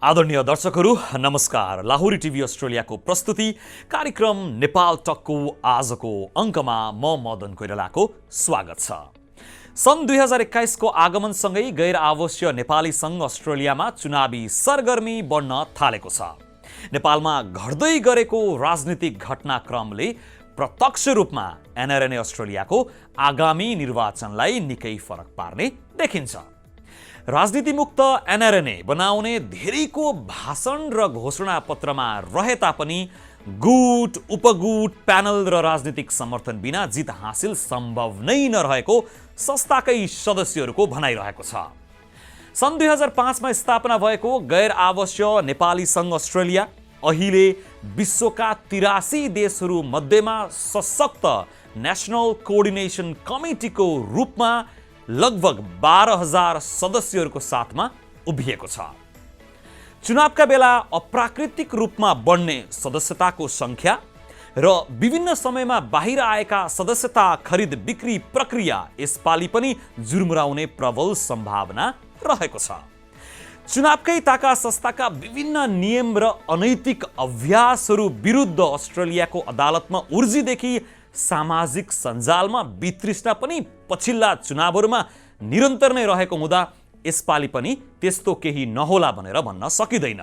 आदरणीय दर्शकहरू नमस्कार। लाहुरी टिभी अस्ट्रेलियाको प्रस्तुति कार्यक्रम नेपाल टकको आजको अङ्कमा म मदन कोइरालाको स्वागत छ। सन् 2021 को आगमनसँगै गैर आवासीय नेपाली सङ्घ अस्ट्रेलियामा चुनावी सरगर्मी बढ्न थालेको छ। नेपालमा घट्दै गरेको राजनीतिक घटनाक्रमले प्रत्यक्ष रूपमा एनआरएनए अस्ट्रेलियाको आगामी निर्वाचनलाई निकै फरक पार्ने देखिन्छ। राजनीति मुक्त एनआरएनए बनाउने धेरैको भाषण र घोषणा पत्रमा रहे तापनि गुट, उपगुट, प्यानल र राजनीतिक समर्थन बिना जित हासिल सम्भव नै नरहेको संस्थाकै सदस्यहरूको भनाइरहेको छ। सन् 2005 मा स्थापना भएको गैर आवासीय नेपाली सङ्घ अस्ट्रेलिया अहिले विश्वका 83 देशहरू मध्येमा सशक्त नेशनल कोअर्डिनेसन कमिटीको रूपमा लगभग 12,000 सदस्यहरूको साथमा उभिएको छ। चुनावका बेला अप्राकृतिक रूपमा बढ्ने सदस्यताको सङ्ख्या र विभिन्न समयमा बाहिर आएका सदस्यता खरिद बिक्री प्रक्रिया यसपालि पनि जुर्मुराउने प्रबल सम्भावना रहेको छ। चुनावकै ताका संस्थाका विभिन्न नियम र अनैतिक अभ्यासहरू विरुद्ध अस्ट्रेलियाको अदालतमा उर्जीदेखि सामाजिक सञ्जालमा वितृष्णा पनि पछिल्ला चुनावहरूमा निरन्तर नै रहेको हुँदा यसपालि पनि त्यस्तो केही नहोला भनेर भन्न सकिँदैन।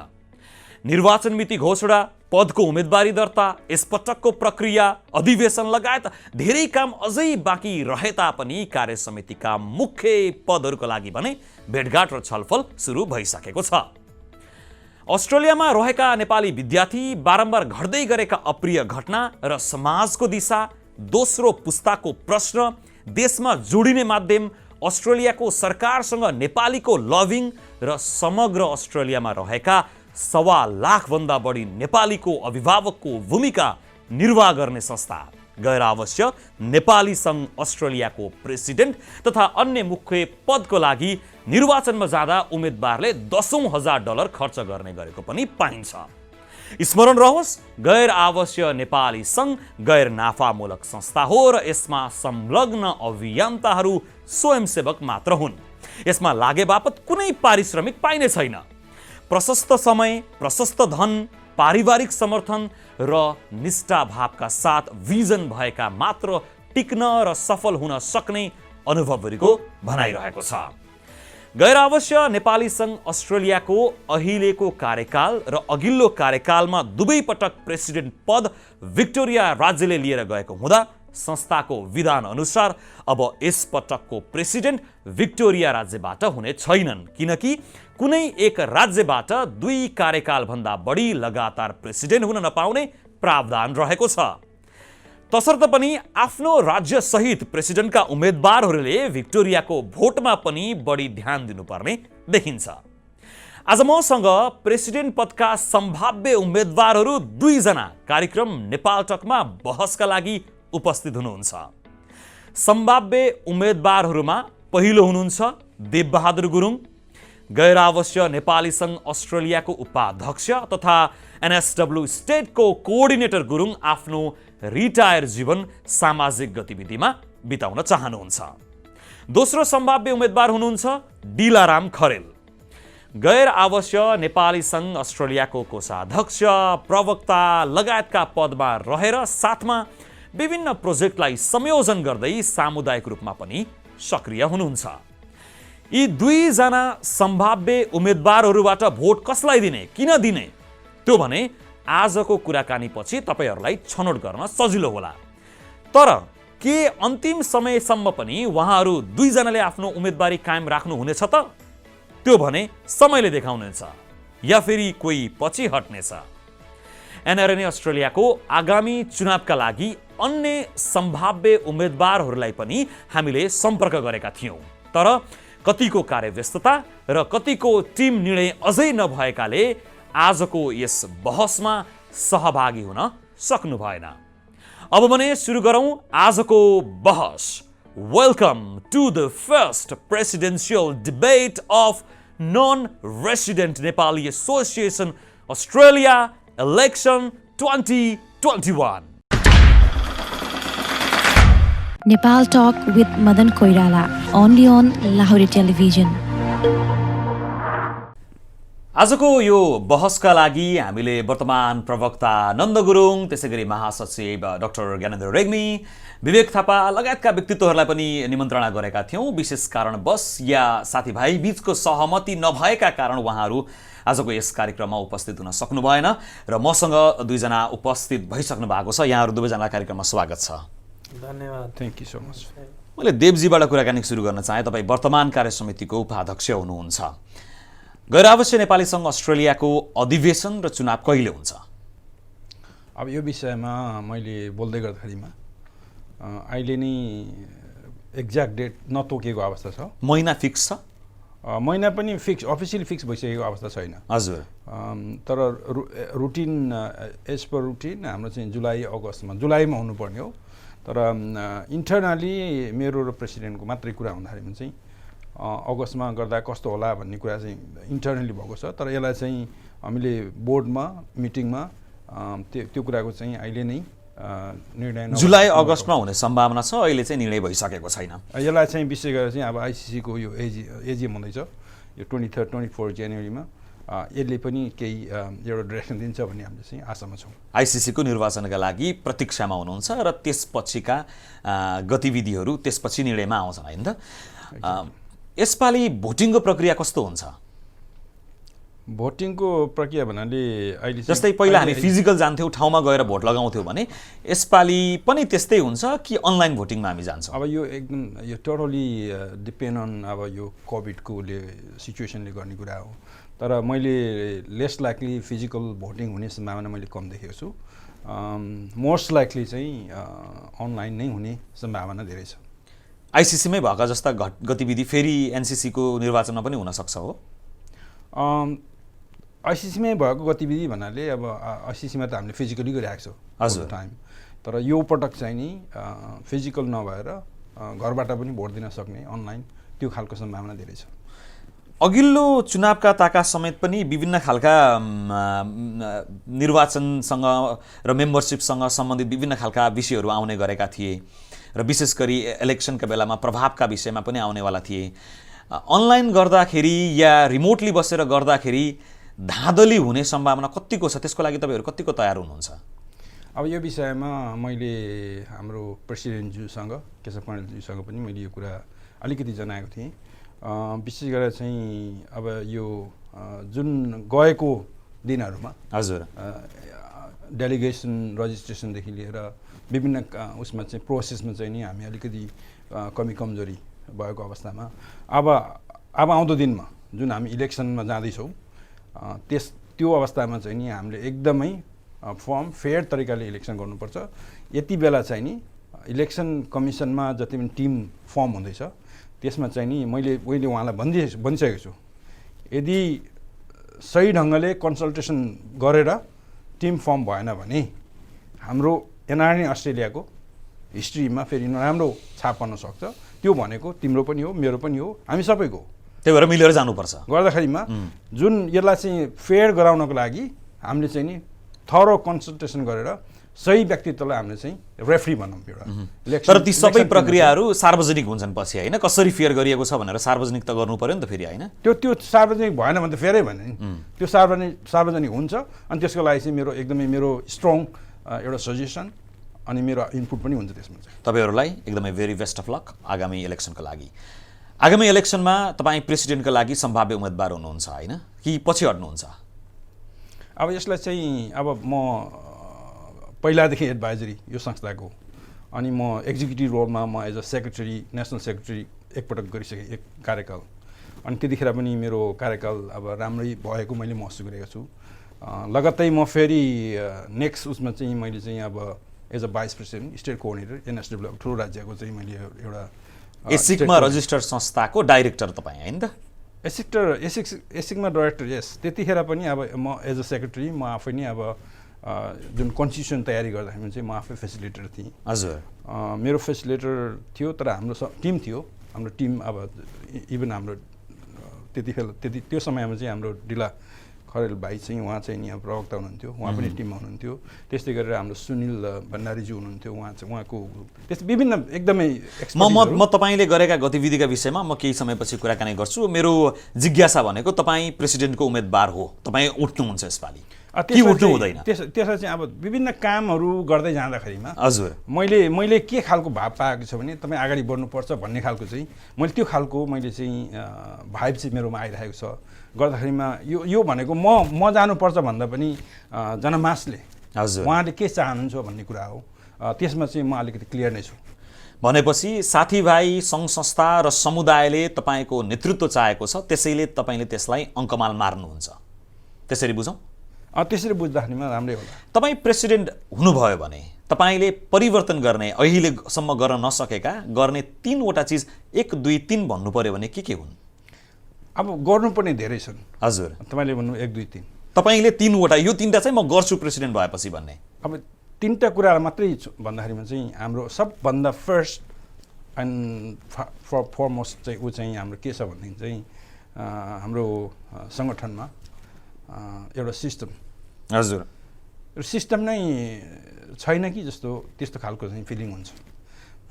निर्वाचन मिति घोषणा, पदको उम्मेदवारी दर्ता, यसपटकको प्रक्रिया, अधिवेशन लगायत धेरै काम अझै बाँकी रहे तापनि कार्य समितिका मुख्य पदहरूका लागि भने भेटघाट र छलफल सुरु भइसकेको छ। अस्ट्रेलियामा रहेका नेपाली विद्यार्थी बारम्बार घट्दै गरेका अप्रिय घटना र समाजको दिशा, दोस्रो पुस्ताको प्रश्न, देशमा जोडिने माध्यम, अस्ट्रेलियाको सरकारसँग नेपालीको लभिङ र समग्र अस्ट्रेलियामा रहेका 1.25 लाखभन्दा बढी नेपालीको अभिभावकको भूमिका निर्वाह गर्ने संस्था गैर आवासीय नेपाली सङ्घ अस्ट्रेलियाको प्रेसिडेन्ट तथा अन्य मुख्य पदको लागि निर्वाचनमा जाँदा उम्मेदवारले $10,000 खर्च गर्ने गरेको पनि पाइन्छ। स्मरण रहोस्, गैर आवासीय नेपाली सङ्घ गैर नाफामूलक संस्था हो र यसमा संलग्न अभियन्ताहरू स्वयंसेवक मात्र हुन्। यसमा लागे बापत कुनै पारिश्रमिक पाइने छैन। प्रशस्त समय, प्रशस्त धन, पारिवारिक समर्थन र निष्ठाभावका साथ भिजन भएका मात्र टिक्न र सफल हुन सक्ने अनुभवहरूको भनाइरहेको छ। गैर आवासीय नेपाली सङ्घ अस्ट्रेलियाको अहिलेको कार्यकाल र अघिल्लो कार्यकालमा दुवै पटक प्रेसिडेन्ट पद भिक्टोरिया राज्यले लिएर गएको हुँदा संस्थाको विधान अनुसार अब यस पटकको प्रेसिडेन्ट भिक्टोरिया राज्यबाट हुने छैनन्, किनकि कुनै एक राज्यबाट 2 कार्यकालभन्दा बढी लगातार प्रेसिडेन्ट हुन नपाउने प्रावधान रहेको छ। तसर्थ पनि आफ्नो राज्य सहित प्रेसिडेन्टका उम्मेदवारहरूले भिक्टोरियाको भोटमा पनि बढी ध्यान दिनुपर्ने देखिन्छ। आज मसँग प्रेसिडेन्ट पदका सम्भाव्य उम्मेदवारहरू 2 जना कार्यक्रम नेपाल टकमा बहसका लागि उपस्थित हुनुहुन्छ। सम्भाव्य उम्मेदवारहरूमा पहिलो हुनुहुन्छ देवबहादुर गुरुङ, गैर आवासीय नेपाली सङ्घ अस्ट्रेलियाको उपाध्यक्ष तथा एनएसडब्ल्यू स्टेटको कोअर्डिनेटर गुरुङ आफ्नो रिटायर जीवन सामाजिक गतिविधिमा बिताउन चाहनुहुन्छ। दोस्रो सम्भाव्य उम्मेदवार हुनुहुन्छ डिलाराम खरेल, गैर आवासीय नेपाली सङ्घ अस्ट्रेलियाको कोषाध्यक्ष, प्रवक्ता लगायतका पदमा रहेर साथमा विभिन्न प्रोजेक्टलाई संयोजन गर्दै सामुदायिक रूपमा पनि सक्रिय हुनुहुन्छ। यी 2 जना सम्भाव्य उम्मेदवारहरूबाट भोट कसलाई दिने, किन दिने, त्यो भने आजको कुराकानी पछि तपाईहरूलाई छनौट गर्न सजिलो होला। तर के अन्तिम समयसम्म पनि उहाँहरू 2 जनाले आफ्नो उम्मेदवारी कायम राख्नु हुनेछ त? त्यो भने समयले देखाउनेछ या फेरि कोही पछि हट्नेछ। एनआरएनए अस्ट्रेलियाको आगामी चुनावका लागि अन्य सम्भाव्य उम्मेदवारहरूलाई पनि हामीले सम्पर्क गरेका थियौँ, तर कतिको कार्यव्यस्तता र कतिको टिम निर्णय अझै नभएकाले आजको यस बहसमा सहभागी हुन सक्नु भएन। अब भने सुरु गरौँ आजको बहस। Welcome to the first presidential debate of non resident Nepali association Australia election 2021। Nepal Talk with Madan Koirala, only on Lahori Television. आजको यो बहसका लागि हामीले वर्तमान प्रवक्ता नन्द गुरुङ, त्यसैगरी महासचिव डाक्टर ज्ञानेन्द्र रेग्मी, विवेक थापा लगायतका व्यक्तित्वहरूलाई पनि निमन्त्रणा गरेका थियौँ। विशेष कारणवश या साथीभाइ बीचको सहमति नभएका कारण उहाँहरू आजको यस कार्यक्रममा उपस्थित हुन सक्नु भएन र मसँग दुईजना उपस्थित भइसक्नु भएको छ। यहाँहरू दुवैजनालाई कार्यक्रममा स्वागत छ। धन्यवाद। Thank you so much. मैले देवजीबाट कुराकानी सुरु गर्न चाहे। तपाईँ वर्तमान कार्य समितिको उपाध्यक्ष हुनुहुन्छ। गैर-आवासीय नेपाली सङ्घ अस्ट्रेलियाको अधिवेशन र चुनाव कहिले हुन्छ? अब यो विषयमा मैले बोल्दै गर्दाखेरिमा अहिले नै एक्ज्याक्ट डेट नतोकेको अवस्था छ। महिना फिक्स छ? महिना पनि फिक्स, अफिसियली फिक्स भइसकेको अवस्था छैन। हजुर। तर रुटिन एज पर रुटिन हाम्रो चाहिँ जुलाईमा हुनुपर्ने हो। तर इन्टरनली मेरो र प्रेसिडेन्टको मात्रै कुरा हुँदाखेरि चाहिँ अगस्तमा गर्दा कस्तो होला भन्ने कुरा चाहिँ इन्टरनली भएको छ। तर यसलाई चाहिँ हामीले बोर्डमा मिटिङमा त्यो कुराको चाहिँ अहिले नै निर्णय जुलाई अगस्तमा हुने सम्भावना छ। अहिले चाहिँ निर्णय भइसकेको छैन। यसलाई चाहिँ विशेष गरेर चाहिँ अब आइसिसीको यो एजिएम हुँदैछ यो 23-24 जनवरीमा। यसले पनि केही एउटा डिरेक्सन दिन्छ भन्ने हामीले चाहिँ आशामा छौँ। आइसिसीको निर्वाचनका लागि प्रतीक्षामा हुनुहुन्छ र त्यसपछिका गतिविधिहरू त्यसपछि निर्णयमा आउँछन् होइन त? यसपालि भोटिङको प्रक्रिया कस्तो हुन्छ? भोटिङको प्रक्रिया भन्नाले अहिले जस्तै पहिला हामी फिजिकल जान्थ्यौँ, ठाउँमा गएर भोट लगाउँथ्यौँ भने यसपालि पनि त्यस्तै हुन्छ कि अनलाइन भोटिङमा हामी जान्छौँ? अब यो एकदम यो टोटली डिपेन्ड अन अब यो कोभिडको सिचुएसनले गर्ने कुरा हो। तर मैले लेस लाइकली फिजिकल भोटिङ हुने सम्भावना मैले कम देखेको छु। मोस्ट लाइकली चाहिँ अनलाइन नै हुने सम्भावना धेरै छ। आइसिसीमै भएका जस्ता गतिविधि फेरि एनसिसीको निर्वाचनमा पनि हुनसक्छ हो? आइसिसीमै भएको गतिविधि भन्नाले अब आइसिसीमा त हामीले फिजिकली गरिरहेको छौँ हजुर टाइम। तर यो पटक चाहिँ नि फिजिकल नभएर घरबाट पनि भोट दिन सक्ने अनलाइन त्यो खालको सम्भावना धेरै छ। अघिल्लो चुनावका ताका समेत पनि विभिन्न खालका निर्वाचनसँग र मेम्बरसिपसँग सम्बन्धित विभिन्न खालका विषयहरू आउने गरेका थिए र विशेष गरी इलेक्सनका बेलामा प्रभावका विषयमा पनि आउनेवाला थिए। अनलाइन गर्दाखेरि या रिमोटली बसेर गर्दाखेरि धाँधली हुने सम्भावना कतिको छ? त्यसको लागि तपाईँहरू कतिको तयार हुनुहुन्छ? अब यो विषयमा मैले हाम्रो प्रेसिडेन्टज्यूसँग केशव पौडेलज्यूसँग पनि मैले यो कुरा अलिकति जनाएको थिएँ। विशेष गरेर चाहिँ अब यो जुन गएको दिनहरूमा हजुर डेलिगेसन रजिस्ट्रेसनदेखि लिएर विभिन्न उसमा चाहिँ प्रोसेसमा चाहिँ नि हामी अलिकति कमजोरी भएको अवस्थामा अब आउँदो दिनमा जुन हामी इलेक्सनमा जाँदैछौँ त्यो अवस्थामा चाहिँ नि हामीले एकदमै फर्म फेयर तरिकाले इलेक्सन गर्नुपर्छ। यति बेला चाहिँ नि इलेक्सन कमिसनमा जति पनि टिम फर्म हुँदैछ त्यसमा चाहिँ नि मैले उहाँलाई भनिसकेको छु, यदि सही ढङ्गले कन्सल्टेसन गरेर टिम फर्म भएन भने हाम्रो एनआरएन अस्ट्रेलियाको हिस्ट्रीमा फेरि नराम्रो छाप पर्न सक्छ। त्यो भनेको तिम्रो पनि हो, मेरो पनि हो, हामी सबैको। त्यही भएर मिलेर जानुपर्छ। गर्दाखेरिमा जुन यसलाई चाहिँ फेयर गराउनको लागि हामीले चाहिँ नि थरो कन्सल्टेसन गरेर सही व्यक्तित्वलाई हामीले चाहिँ रेफरी भनौँ एउटा। तर ती सबै प्रक्रियाहरू सार्वजनिक हुन्छन् पछि होइन? कसरी फेयर गरिएको छ भनेर सार्वजनिक त गर्नु पर्यो नि त फेरि होइन? त्यो सार्वजनिक भएन भने त फेरै भएन नि। त्यो सार्वजनिक हुन्छ। अनि त्यसको लागि चाहिँ मेरो स्ट्रङ एउटा सजेसन अनि मेरो इनपुट पनि हुन्छ त्यसमा चाहिँ। तपाईँहरूलाई एकदमै भेरी बेस्ट अफ लक आगामी इलेक्सनको लागि। आगामी इलेक्सनमा तपाईँ प्रेसिडेन्टको लागि सम्भाव्य उम्मेदवार हुनुहुन्छ होइन कि पछि हट्नुहुन्छ? अब यसलाई चाहिँ अब म पहिलादेखि एडभाइजरी यो संस्थाको, अनि म एक्जिक्युटिभ रोलमा म as a secretary, national secretary एकपटक गरिसकेँ एक कार्यकाल। अनि त्यतिखेर पनि मेरो कार्यकाल अब राम्रै भएको मैले महसुस गरेको छु। लगत्तै म फेरि नेक्स्ट उसमा चाहिँ मैले चाहिँ अब as a vice president state coordinator NSW ठुलो राज्यको चाहिँ मैले एउटा एसिकमा रजिस्टर्ड संस्थाको डाइरेक्टर तपाईँ होइन त? एसिकमा डाइरेक्टर यस। त्यतिखेर पनि अब म एज अ सेक्रेटरी म आफै नै अब जुन कन्स्टिट्युसन तयारी गर्दाखेरि चाहिँ म आफै फेसिलिटेटर थिएँ। हजुर मेरो फेसिलिटेटर थियो, तर हाम्रो टिम थियो। हाम्रो टिम अब इभन हाम्रो त्यो समयमा चाहिँ हाम्रो खरेल भाइ चाहिँ उहाँ चाहिँ यहाँ प्रवक्ता हुनुहुन्थ्यो, उहाँ पनि टिममा हुनुहुन्थ्यो। त्यस्तै गरेर हाम्रो सुनिल भण्डारीजी हुनुहुन्थ्यो, उहाँको त्यस्तै विभिन्न एकदमै म तपाईँले गरेका गतिविधिका विषयमा म केही समयपछि कुराकानी गर्छु। मेरो जिज्ञासा भनेको तपाईँ प्रेसिडेन्टको उम्मेदवार हो, तपाईँ उठ्नुहुन्छ यसपालि कि उठ्नु हुँदैन? त्यसलाई चाहिँ अब विभिन्न कामहरू गर्दै जाँदाखेरिमा हजुर मैले के खालको भाव पाएको छ भने तपाईँ अगाडि बढ्नुपर्छ भन्ने खालको चाहिँ मैले त्यो खालको मैले चाहिँ भाइब चाहिँ मेरोमा आइरहेको छ। गर्दाखेरिमा यो भनेको म जानुपर्छ भन्दा पनि जनमासले हजुर उहाँले के चाहनुहुन्छ भन्ने कुरा हो। त्यसमा चाहिँ म अलिकति क्लियर नै छु। भनेपछि साथीभाइ सङ्घ संस्था र समुदायले तपाईँको नेतृत्व चाहेको छ, त्यसैले तपाईँले त्यसलाई अङ्कमाल मार्नुहुन्छ, त्यसरी बुझौँ? त्यसरी बुझ्दाखेरिमा राम्रै होला। तपाईँ प्रेसिडेन्ट हुनुभयो भने तपाईँले परिवर्तन गर्ने, अहिलेसम्म गर्न नसकेका गर्ने 3वटा चिज 1 2 3 भन्नु पर्यो भने के हुन्? अब गर्नुपर्ने धेरै छन्। हजुर तपाईँले भन्नु 1 2 3, तपाईँले 3वटा, यो 3टा चाहिँ म गर्छु प्रेसिडेन्ट भएपछि भन्ने। अब 3टा कुरा मात्रै भन्दाखेरिमा चाहिँ हाम्रो सबभन्दा फर्स्ट एन्ड फरमोस्ट चाहिँ ऊ चाहिँ हाम्रो के छ भनेदेखि चाहिँ हाम्रो सङ्गठनमा एउटा सिस्टम, हजुर सिस्टम नै छैन कि जस्तो त्यस्तो खालको चाहिँ फिलिङ हुन्छ।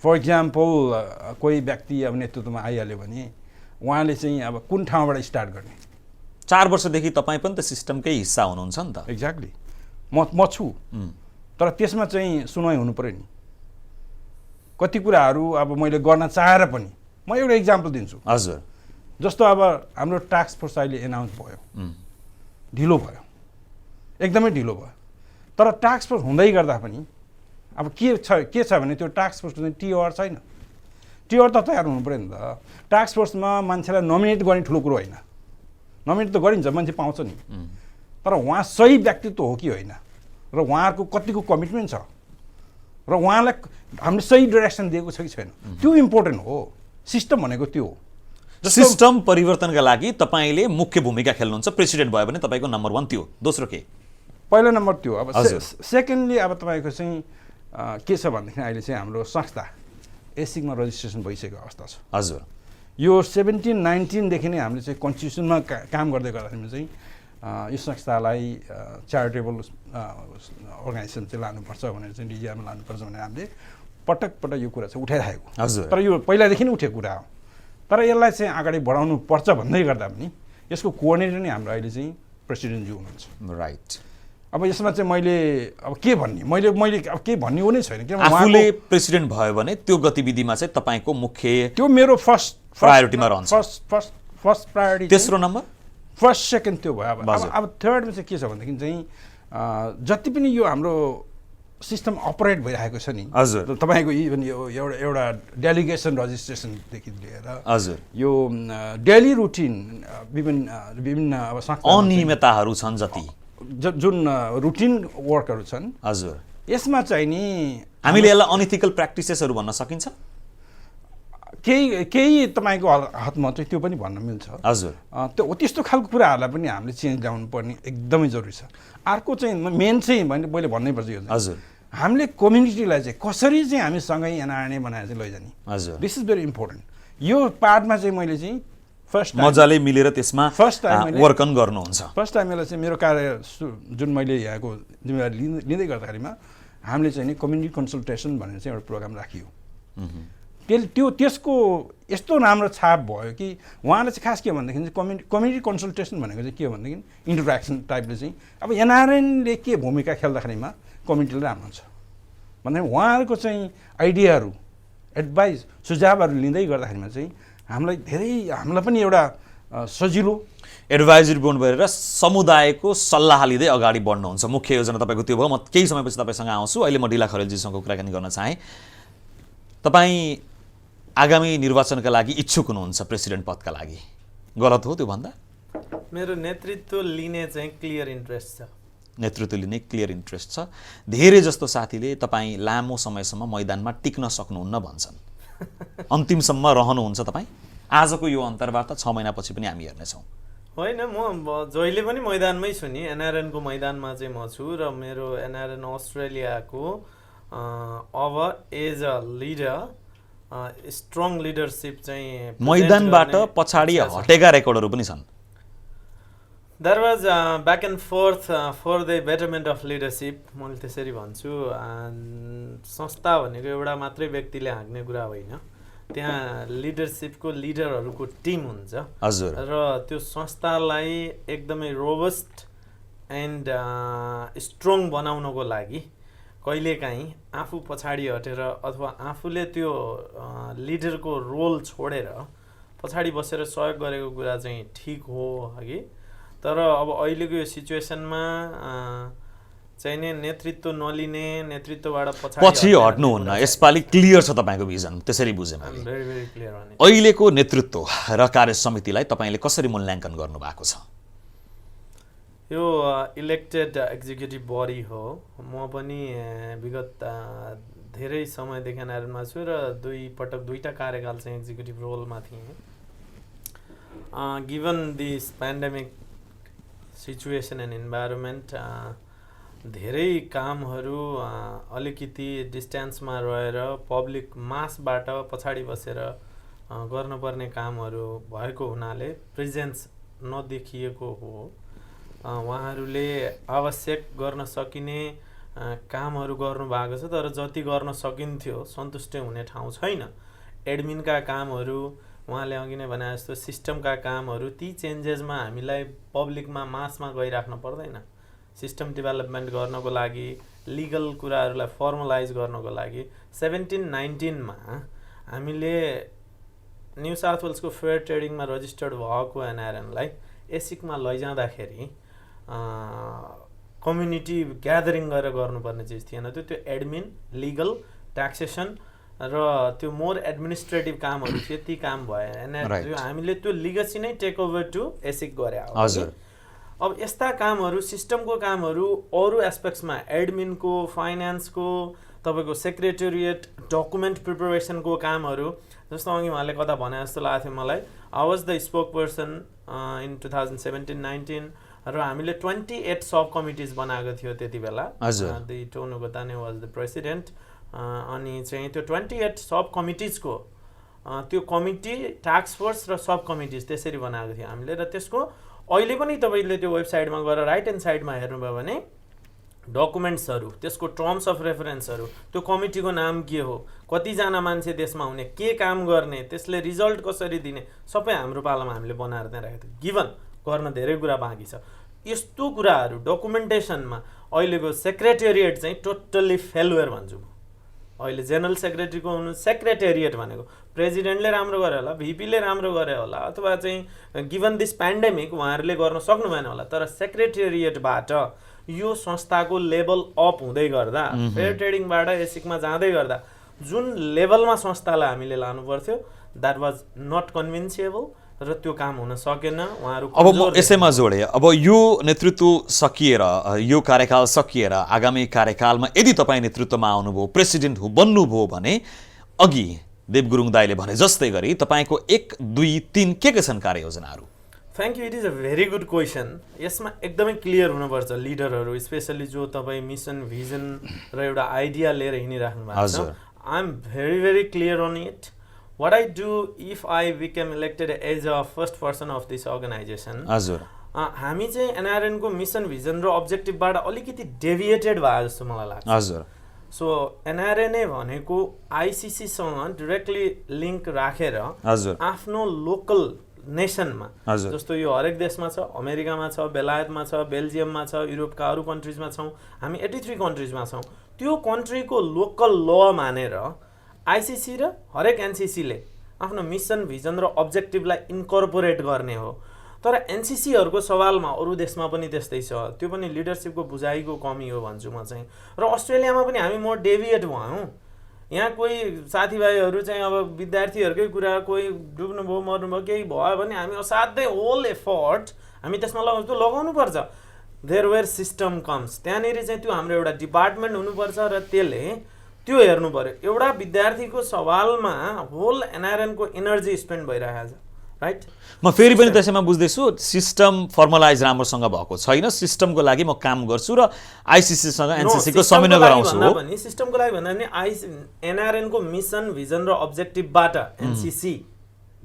फर इक्जाम्पल कोही व्यक्ति अब नेतृत्वमा आइहाल्यो भने उहाँले चाहिँ अब कुन ठाउँबाट स्टार्ट गर्ने? 4 वर्षदेखि तपाईँ पनि त सिस्टमकै हिस्सा हुनुहुन्छ नि त। एक्ज्याक्टली म छु, तर त्यसमा चाहिँ सुनवाई हुनु पऱ्यो नि। कति कुराहरू अब मैले गर्न चाहेर पनि, म एउटा इक्जाम्पल दिन्छु। हजुर जस्तो अब हाम्रो टास्क फोर्स अहिले एनाउन्स भयो, ढिलो भयो, एकदमै ढिलो भयो। तर टास्क फोर्स हुँदै गर्दा पनि अब के छ भने त्यो टास्क फोर्सको चाहिँ टिओआर छैन। टिओआर त तयार हुनु पऱ्यो नि त। टास्क फोर्समा मान्छेलाई नोमिनेट गर्ने ठुलो कुरो होइन, नोमिनेट त गरिन्छ, मान्छे पाउँछ नि, तर उहाँ सही व्यक्तित्व हो कि होइन र उहाँहरूको कतिको कमिटमेन्ट छ र उहाँलाई हामीले सही डाइरेक्सन दिएको छ कि छैन, त्यो इम्पोर्टेन्ट हो। सिस्टम भनेको त्यो हो। सिस्टम परिवर्तनका लागि तपाईँले मुख्य भूमिका खेल्नुहुन्छ। प्रेसिडेन्ट भयो भने तपाईँको नम्बर 1 त्यो। दोस्रो के? पहिलो नम्बर त्यो। अब सेकेन्डली अब तपाईँको चाहिँ के छ भनेदेखि अहिले चाहिँ हाम्रो संस्था एसिकमा रजिस्ट्रेसन भइसकेको अवस्था छ। हजुर यो 17-19 देखि नै हामीले चाहिँ कन्स्टिट्युसनमा काम गर्दै गर्दाखेरि चाहिँ यो संस्थालाई च्यारिटेबल अर्गनाइजेसन चाहिँ लानुपर्छ भनेर चाहिँ डिजिआरमा लानुपर्छ भनेर हामीले पटक पटक यो कुरा चाहिँ उठाइरहेको। हजुर तर यो पहिलादेखि नै उठेको कुरा हो। तर यसलाई चाहिँ अगाडि बढाउनु पर्छ भन्दै गर्दा पनि यसको कोअर्डिनेटर नै हाम्रो अहिले चाहिँ प्रेसिडेन्टज्यू हुनुहुन्छ। राइट। अब यसमा चाहिँ मैले अब के भन्ने, मैले अब के भन्ने हो नै छैन। किनभने आफूले प्रेसिडेन्ट भयो भने त्यो गतिविधिमा चाहिँ तपाईँको मुख्य त्यो मेरो फर्स्ट प्रायोरिटीमा रहन्छ। First priority. तेस्रो नम्बर? फर्स्ट सेकेन्ड त्यो भयो। अब थर्डमा चाहिँ के छ भनेदेखि चाहिँ जति पनि यो हाम्रो सिस्टम अपरेट भइरहेको छ नि, हजुर तपाईँको इभन यो एउटा डेलिगेसन रजिस्ट्रेसनदेखि लिएर हजुर यो डेली रुटिन विभिन्न अब अनियमितताहरू छन्, जति जुन रुटिन वर्कहरू छन्, हजुर यसमा चाहिँ नि हामीले यसलाई अनइथिकल प्र्याक्टिसेसहरू भन्न सकिन्छ। केही तपाईँको हातमा चाहिँ त्यो पनि भन्न मिल्छ। हजुर त्यस्तो खालको कुराहरूलाई पनि हामीले चेन्ज ल्याउनु पर्ने एकदमै जरुरी छ। अर्को चाहिँ मेन चाहिँ मैले भन्नैपर्छ यो। हजुर हामीले कम्युनिटीलाई चाहिँ कसरी चाहिँ हामी सँगै एनआरएनए बनाएर चाहिँ लैजाने, हजुर दिस इज भेरी इम्पोर्टेन्ट। यो पार्टमा चाहिँ मैले चाहिँ फर्स्ट मजाले मिलेर त्यसमा फर्स्ट टाइम वर्क अन गर्नुहुन्छ। फर्स्ट टाइम यसलाई चाहिँ मेरो कार्य जुन मैले यहाँको जिम्मेवारी लिँदै गर्दाखेरिमा हामीले चाहिँ नि कम्युनिटी कन्सल्टेसन भनेर चाहिँ एउटा प्रोग्राम राखियो। त्यसको यस्तो राम्रो छाप भयो कि उहाँले चाहिँ खास के भनेदेखि चाहिँ कम्युनिटी कन्सल्टेसन भनेको चाहिँ के हो भनेदेखि इन्टरेक्सन टाइपले चाहिँ अब एनआरएनले के भूमिका खेल्दाखेरिमा कम्युनिटीले राम्रो हुन्छ भन्दाखेरि उहाँहरूको चाहिँ आइडियाहरू, एडभाइस, सुझावहरू लिँदै गर्दाखेरिमा चाहिँ हामीलाई पनि एउटा सजिलो एडभाइजरी बोर्ड भएर समुदायको सल्लाह लिँदै अगाडि बढ्नुहुन्छ। मुख्य योजना तपाईँको त्यो भयो। म केही समयपछि तपाईँसँग आउँछु। अहिले म ढिला खरेलजीसँग कुराकानी गर्न चाहेँ। तपाईँ आगामी निर्वाचनका लागि इच्छुक हुनुहुन्छ प्रेसिडेन्ट पदका लागि, गलत हो त्यो भन्दा? मेरो नेतृत्व लिने चाहिँ क्लियर इन्ट्रेस्ट छ। नेतृत्व लिने क्लियर इन्ट्रेस्ट छ। धेरै जस्तो साथीले तपाईँ लामो समयसम्म मैदानमा टिक्न सक्नुहुन्न भन्छन्। अन्तिमसम्म रहनुहुन्छ तपाईँ? आजको यो अन्तर्वार्ता 6 महिनापछि पनि हामी हेर्नेछौँ। होइन, म जहिले पनि मैदानमै छु नि। एनआरएनको मैदानमा चाहिँ म छु र मेरो एनआरएन अस्ट्रेलियाको अब as a leader strong leadership चाहिँ मैदानबाट पछाडि हटेका रेकर्डहरू पनि छन्। There was back and forth for the betterment of leadership. मैले त्यसरी भन्छु संस्था भनेको एउटा मात्रै व्यक्तिले हाँक्ने कुरा होइन, त्यहाँ लिडरसिपको लिडरहरूको टिम हुन्छ हजुर र त्यो संस्थालाई एकदमै रोबस्ट एन्ड स्ट्रङ बनाउनको लागि कहिलेकाहीँ आफू पछाडि हटेर अथवा आफूले त्यो लिडरको रोल छोडेर पछाडि बसेर सहयोग गरेको कुरा चाहिँ ठिक हो कि, तर अब अहिलेको यो सिचुएसनमा चाहिँ नि नेतृत्व नलिने, नेतृत्वबाट पछि हट्नुहुन्न, यसपालि क्लियर छ तपाईँको भिजन, त्यसरी बुझेँ मैले। भेरी भेरी क्लियर भने अहिलेको नेतृत्व र कार्य समितिलाई तपाईँले कसरी मूल्याङ्कन गर्नुभएको छ? यो इलेक्टेड एक्जिक्युटिभ बडी हो। म पनि विगत धेरै समयदेखि एनआरएनमा छु र दुईटा कार्यकाल चाहिँ एक्जिक्युटिभ रोलमा थिएँ। Given this pandemic situation and environment धेरै कामहरू अलिकति डिस्टेन्समा रहेर पब्लिक मासबाट पछाडि बसेर गर्नुपर्ने कामहरू भएको हुनाले प्रेजेन्स नदेखिएको हो। उहाँहरूले आवश्यक गर्न सकिने कामहरू गर्नुभएको छ, तर जति गर्न सकिन्थ्यो सन्तुष्टि हुने ठाउँ छैन। एडमिनका कामहरू, उहाँले अघि नै भने जस्तो सिस्टमका कामहरू, ती चेन्जेसमा हामीलाई पब्लिकमा मासमा गइराख्न पर्दैन। सिस्टम डेभलपमेन्ट गर्नको लागि, लिगल कुराहरूलाई फर्मलाइज गर्नको लागि 17-19 हामीले न्यू साउथ वेल्सको फेयर ट्रेडिङमा रजिस्टर्ड भएको एनआरएनलाई एसिकमा लैजाँदाखेरि कम्युनिटी ग्यादरिङ गरेर गर्नुपर्ने चिज थिएन। त्यो एडमिन, लिगल, ट्याक्सेसन र त्यो मोर एडमिनिस्ट्रेटिभ कामहरू थियो, ती काम भयो। हामीले त्यो लिगसी नै टेक ओभर टु एसिक गरे हो। अब यस्ता कामहरू, सिस्टमको कामहरू अरू एस्पेक्ट्समा एडमिनको, फाइनेन्सको, तपाईँको सेक्रेटेरिएट, डकुमेन्ट प्रिपरेसनको कामहरू, जस्तो अघि उहाँले कता भने जस्तो लाग्थ्यो मलाई, I was the spoke person in 2017-19 र हामीले 28 सब कमिटिज बनाएको थियो त्यति बेला। दि टोनु गोताने वाज द प्रेसिडेन्ट। अनि चाहिँ त्यो 28 सब कमिटिजको त्यो कमिटी, टास्क फोर्स र सब कमिटिज त्यसरी बनाएको थियो हामीले। र त्यसको अहिले पनि तपाईँले त्यो वेबसाइटमा गएर राइट ह्यान्ड साइडमा हेर्नुभयो भने डकुमेन्ट्सहरू, त्यसको टर्म्स अफ रेफरेन्सहरू, त्यो कमिटीको नाम के हो, कतिजना मान्छे त्यसमा हुने, के काम गर्ने, त्यसले रिजल्ट कसरी दिने, सबै हाम्रो पालामा हामीले बनाएर त्यहाँ राखेको थियो। गिभन गर्न धेरै कुरा बाँकी छ। यस्तो कुराहरू डकुमेन्टेसनमा अहिलेको सेक्रेटेरिएट चाहिँ टोटल्ली फेलवेयर भन्छु म। अहिले जेनरल सेक्रेटरीको हुनु, सेक्रेटेरिएट भनेको प्रेसिडेन्टले राम्रो गरे होला, भिपीले राम्रो गरे होला, अथवा चाहिँ गिभन दिस पेन्डेमिक उहाँहरूले गर्न सक्नु भएन होला, तर सेक्रेटेरिएटबाट यो संस्थाको लेभल अप हुँदै गर्दा, फेयर ट्रेडिङबाट एसिकमा जाँदै गर्दा जुन लेभलमा संस्थालाई हामीले लानु पर्थ्यो, द्याट वाज नट कन्भिन्सिएबल र त्यो काम हुन सकेन। उहाँहरू अब म यसैमा जोडेँ, अब यो नेतृत्व सकिएर, यो कार्यकाल सकिएर आगामी कार्यकालमा यदि तपाईँ नेतृत्वमा आउनुभयो, प्रेसिडेन्ट बन्नुभयो भने अघि देव गुरुङ दाइले भने जस्तै गरी तपाईँको 1, 2, 3 के छन् कार्ययोजनाहरू? Thank you, it is a very good question. यसमा एकदमै क्लियर हुनुपर्छ लिडरहरू, स्पेसली जो तपाईँ मिसन, भिजन र एउटा आइडिया लिएर हिँडिराख्नु भएको छ। I am very very clear on it. What I do if I became elected as a first person of this organization, हामी चाहिँ एनआरएन को मिसन, भिजन र अब्जेक्टिभबाट अलिकति डेभिएटेड भयो जस्तो मलाई लाग्छ। सो एनआरएनए भनेको आइसिसी सँग डाइरेक्टली लिंक राखेर आफ्नो लोकल नेसनमा, जस्तो यो हरेक देशमा छ, अमेरिकामा छ, बेलायतमा छ, बेल्जियममा छ, युरोपका अरू कन्ट्रिजमा छौँ, हामी 83 कन्ट्रिजमा छौँ। त्यो कन्ट्रीको लोकल ल मानेर आइसिसी र हरेक एनसिसीले आफ्नो मिसन, भिजन र अब्जेक्टिभलाई इन्कर्पोरेट गर्ने हो। तर एनसिसीहरूको सवालमा अरू देशमा पनि त्यस्तै छ, त्यो पनि लिडरसिपको बुझाइको कमी हो भन्छु म चाहिँ। र अस्ट्रेलियामा पनि हामी मोर डेभिएट भयौँ। यहाँ कोही साथीभाइहरू चाहिँ अब विद्यार्थीहरूकै कुरा, कोही डुब्नुभयो, मर्नुभयो, केही भयो भने हामी असाध्यै होल एफर्ट हामी त्यसमा लगाउनुपर्छ। देयर वेयर सिस्टम कम्स, त्यहाँनिर चाहिँ त्यो हाम्रो एउटा डिपार्टमेन्ट हुनुपर्छ र त्यसले त्यो हेर्नु पर्यो। एउटा विद्यार्थीको सवालमा होल एनआरएनको एनर्जी स्पेन्ड भइरहेको छ, राइट? म फेरि पनि त्यसैमा बुझ्दैछु, सिस्टम फर्मलाइज राम्रोसँग भएको छैन, सिस्टमको लागि म काम गर्छु र आइसिसीसँग एनसिसीको समन्वय गराउँछु हो। सिस्टमको लागि भन्दा नि एनआरएनको मिसन, भिजन र अब्जेक्टिभबाट एनसिसी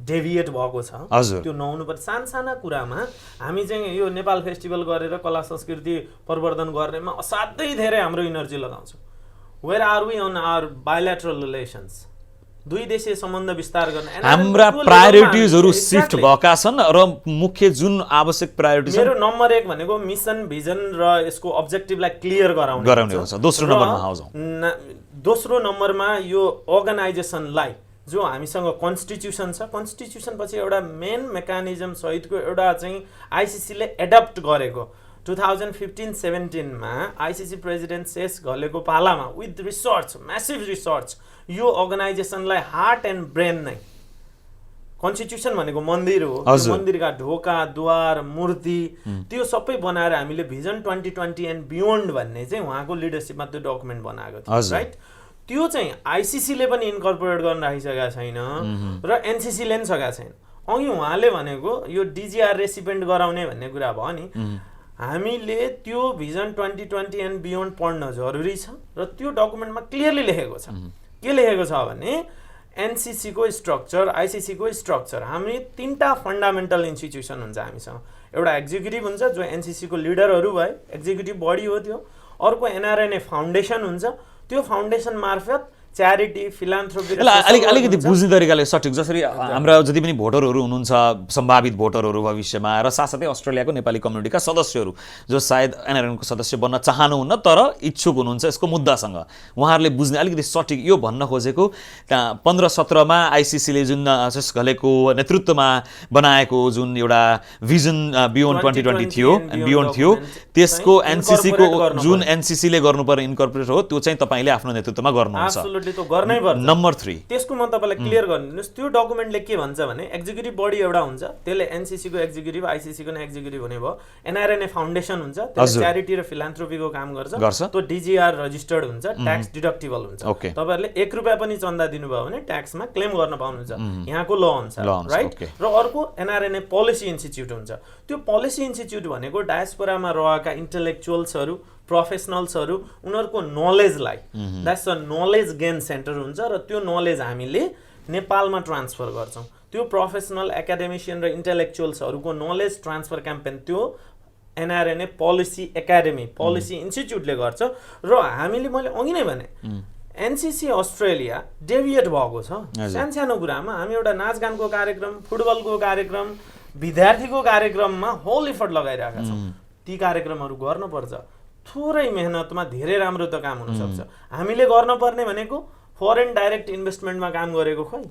डेभिएट भएको छ हजुर। त्यो नहुनुपर्छ। साना कुरामा हामी चाहिँ यो नेपाल फेस्टिभल गरेर कला संस्कृति प्रवर्धन गर्नेमा असाध्यै धेरै हाम्रो इनर्जी लगाउँछौँ। Where are we on our bilateral relations? दुई देशीय सम्बन्ध विस्तार गर्न हाम्रा प्रायोरिटिजहरू शिफ्ट भएका छन् र मुख्य जुन आवश्यक प्रायोरिटी छ मेरो नम्बर 1 भनेको मिसन भिजन र यसको अब्जेक्टिभलाई क्लियर गराउने हो। दोस्रो नम्बरमा आउँछौँ। दोस्रो नम्बरमा यो अर्गनाइजेसनलाई जो हामीसँग कन्स्टिट्युसन छ, कन्स्टिट्युसन पछि एउटा मेन मेकानिजम सहितको एउटा चाहिँ आइसिसीले एडप्ट गरेको 2015-17 मा आइसिसी प्रेसिडेन्ट सेस घलेको पालामा विथ रिसर्च, म्यासिभ रिसर्च, यो अर्गनाइजेसनलाई हार्ट एन्ड ब्रेन नै कन्स्टिट्युसन भनेको मन्दिर हो, मन्दिरका ढोका, द्वार, मूर्ति त्यो सबै बनाएर हामीले भिजन 2020 एन्ड बियोन्ड भन्ने चाहिँ उहाँको लिडरसिपमा त्यो डकुमेन्ट बनाएको थियो, राइट? त्यो चाहिँ आइसिसीले पनि इन्कर्पोरेट गर्न राखिसकेका छैन र एनसिसीले पनि सकेका छैन। अघि उहाँले भनेको यो डिजिआर रेसिपेन्ट गराउने भन्ने कुरा भयो नि, हामीले त्यो भिजन 2020 एन्ड बियोन्ड पढ्न जरुरी छ र त्यो डकुमेन्टमा क्लियरली लेखेको छ। के लेखेको छ भने एनसिसी को स्ट्रक्चर, आइसिसी को स्ट्रक्चर, हामी 3टा फन्डामेन्टल इन्स्टिट्युसन हुन्छ हामीसँग। एउटा एक्जिक्युटिभ हुन्छ जो एनसिसी को लिडरहरू भए, एक्जिक्युटिभ बडी हो त्यो। अर्को एनआरएनए फाउन्डेसन हुन्छ, त्यो फाउन्डेसन मार्फत च्यारिटी, फिलान्थ्रोपी अलिकति बुझ्ने तरिकाले सठिक, जसरी हाम्रा जति पनि भोटरहरू हुनुहुन्छ, सम्भावित भोटरहरू भविष्यमा, र साथसाथै अस्ट्रेलियाको नेपाली कम्युनिटीका सदस्यहरू जो सायद एनआरएनको सदस्य बन्न चाहनुहुन्न तर इच्छुक हुनुहुन्छ यसको मुद्दासँग, उहाँहरूले बुझ्ने अलिकति सठिक यो भन्न खोजेको 15-17 मा आइसिसीले जुन सेस घलेको नेतृत्वमा बनाएको जुन एउटा भिजन बियोन्ड 2020 थियो, बियोन्ड थियो, त्यसको एनसिसीको जुन एनसिसीले गर्नुपर्ने इन्कर्पोरेट हो त्यो चाहिँ तपाईले आफ्नो नेतृत्वमा गर्नुहुन्छ। त्यो गर्नै पर्छ। नम्बर 3 त्यसको म तपाईलाई क्लियर गरिदिनुस्। त्यो डकुमेन्टले के भन्छ भने एक्जिक्युटिभ बडी एउटा हुन्छ, त्यसले एनसिसी को एक्जिक्युटिभ, आइसिसी को एक्जिक्युटिभ हुने भयो। एनआरएनए फाउन्डेसन हुन्छ, त्यसले च्यारिटी र फिलान्थ्रोपीको काम गर्छ। त्यो डिजिआर रजिस्टर्ड हुन्छ, ट्याक्स डिडक्टिबल हुन्छ। तपाईहरुले 1 रुपैयाँ पनि चन्दा दिनुभयो भने ट्याक्समा क्लेम गर्न पाउनुहुन्छ यहाँको ल अनुसार, राइट? र अर्को एनआरएनए पोलिसी इन्स्टिट्युट हुन्छ। त्यो पोलिसी इन्स्टिट्युट भनेको डायस्पोरामा रहेका इन्टेलेक्चुअल्सहरू, प्रोफेसनल्सहरू, उनीहरूको नलेजलाई, that's a knowledge gain center हुन्छ र त्यो नलेज हामीले नेपालमा ट्रान्सफर गर्छौँ। त्यो प्रोफेसनल, एकाडेमिसियन र इन्टेलेक्चुअल्सहरूको नलेज ट्रान्सफर क्याम्पेन त्यो एनआरएनए पोलिसी एकाडेमी, पोलिसी इन्स्टिट्युटले गर्छ। र हामीले मैले अघि नै भने एनसिसी अस्ट्रेलिया डेभिएट भएको छ सानो कुरामा। हामी एउटा नाचगानको कार्यक्रम, फुटबलको कार्यक्रम, विद्यार्थीको कार्यक्रममा होल इफर्ट लगाइरहेका छौँ। ती कार्यक्रमहरू गर्नुपर्छ। थोरै मेहनतमा धेरै राम्रो त काम हुनसक्छ। हामीले गर्नुपर्ने भनेको फरेन डाइरेक्ट इन्भेस्टमेन्टमा काम गरेको खोइ,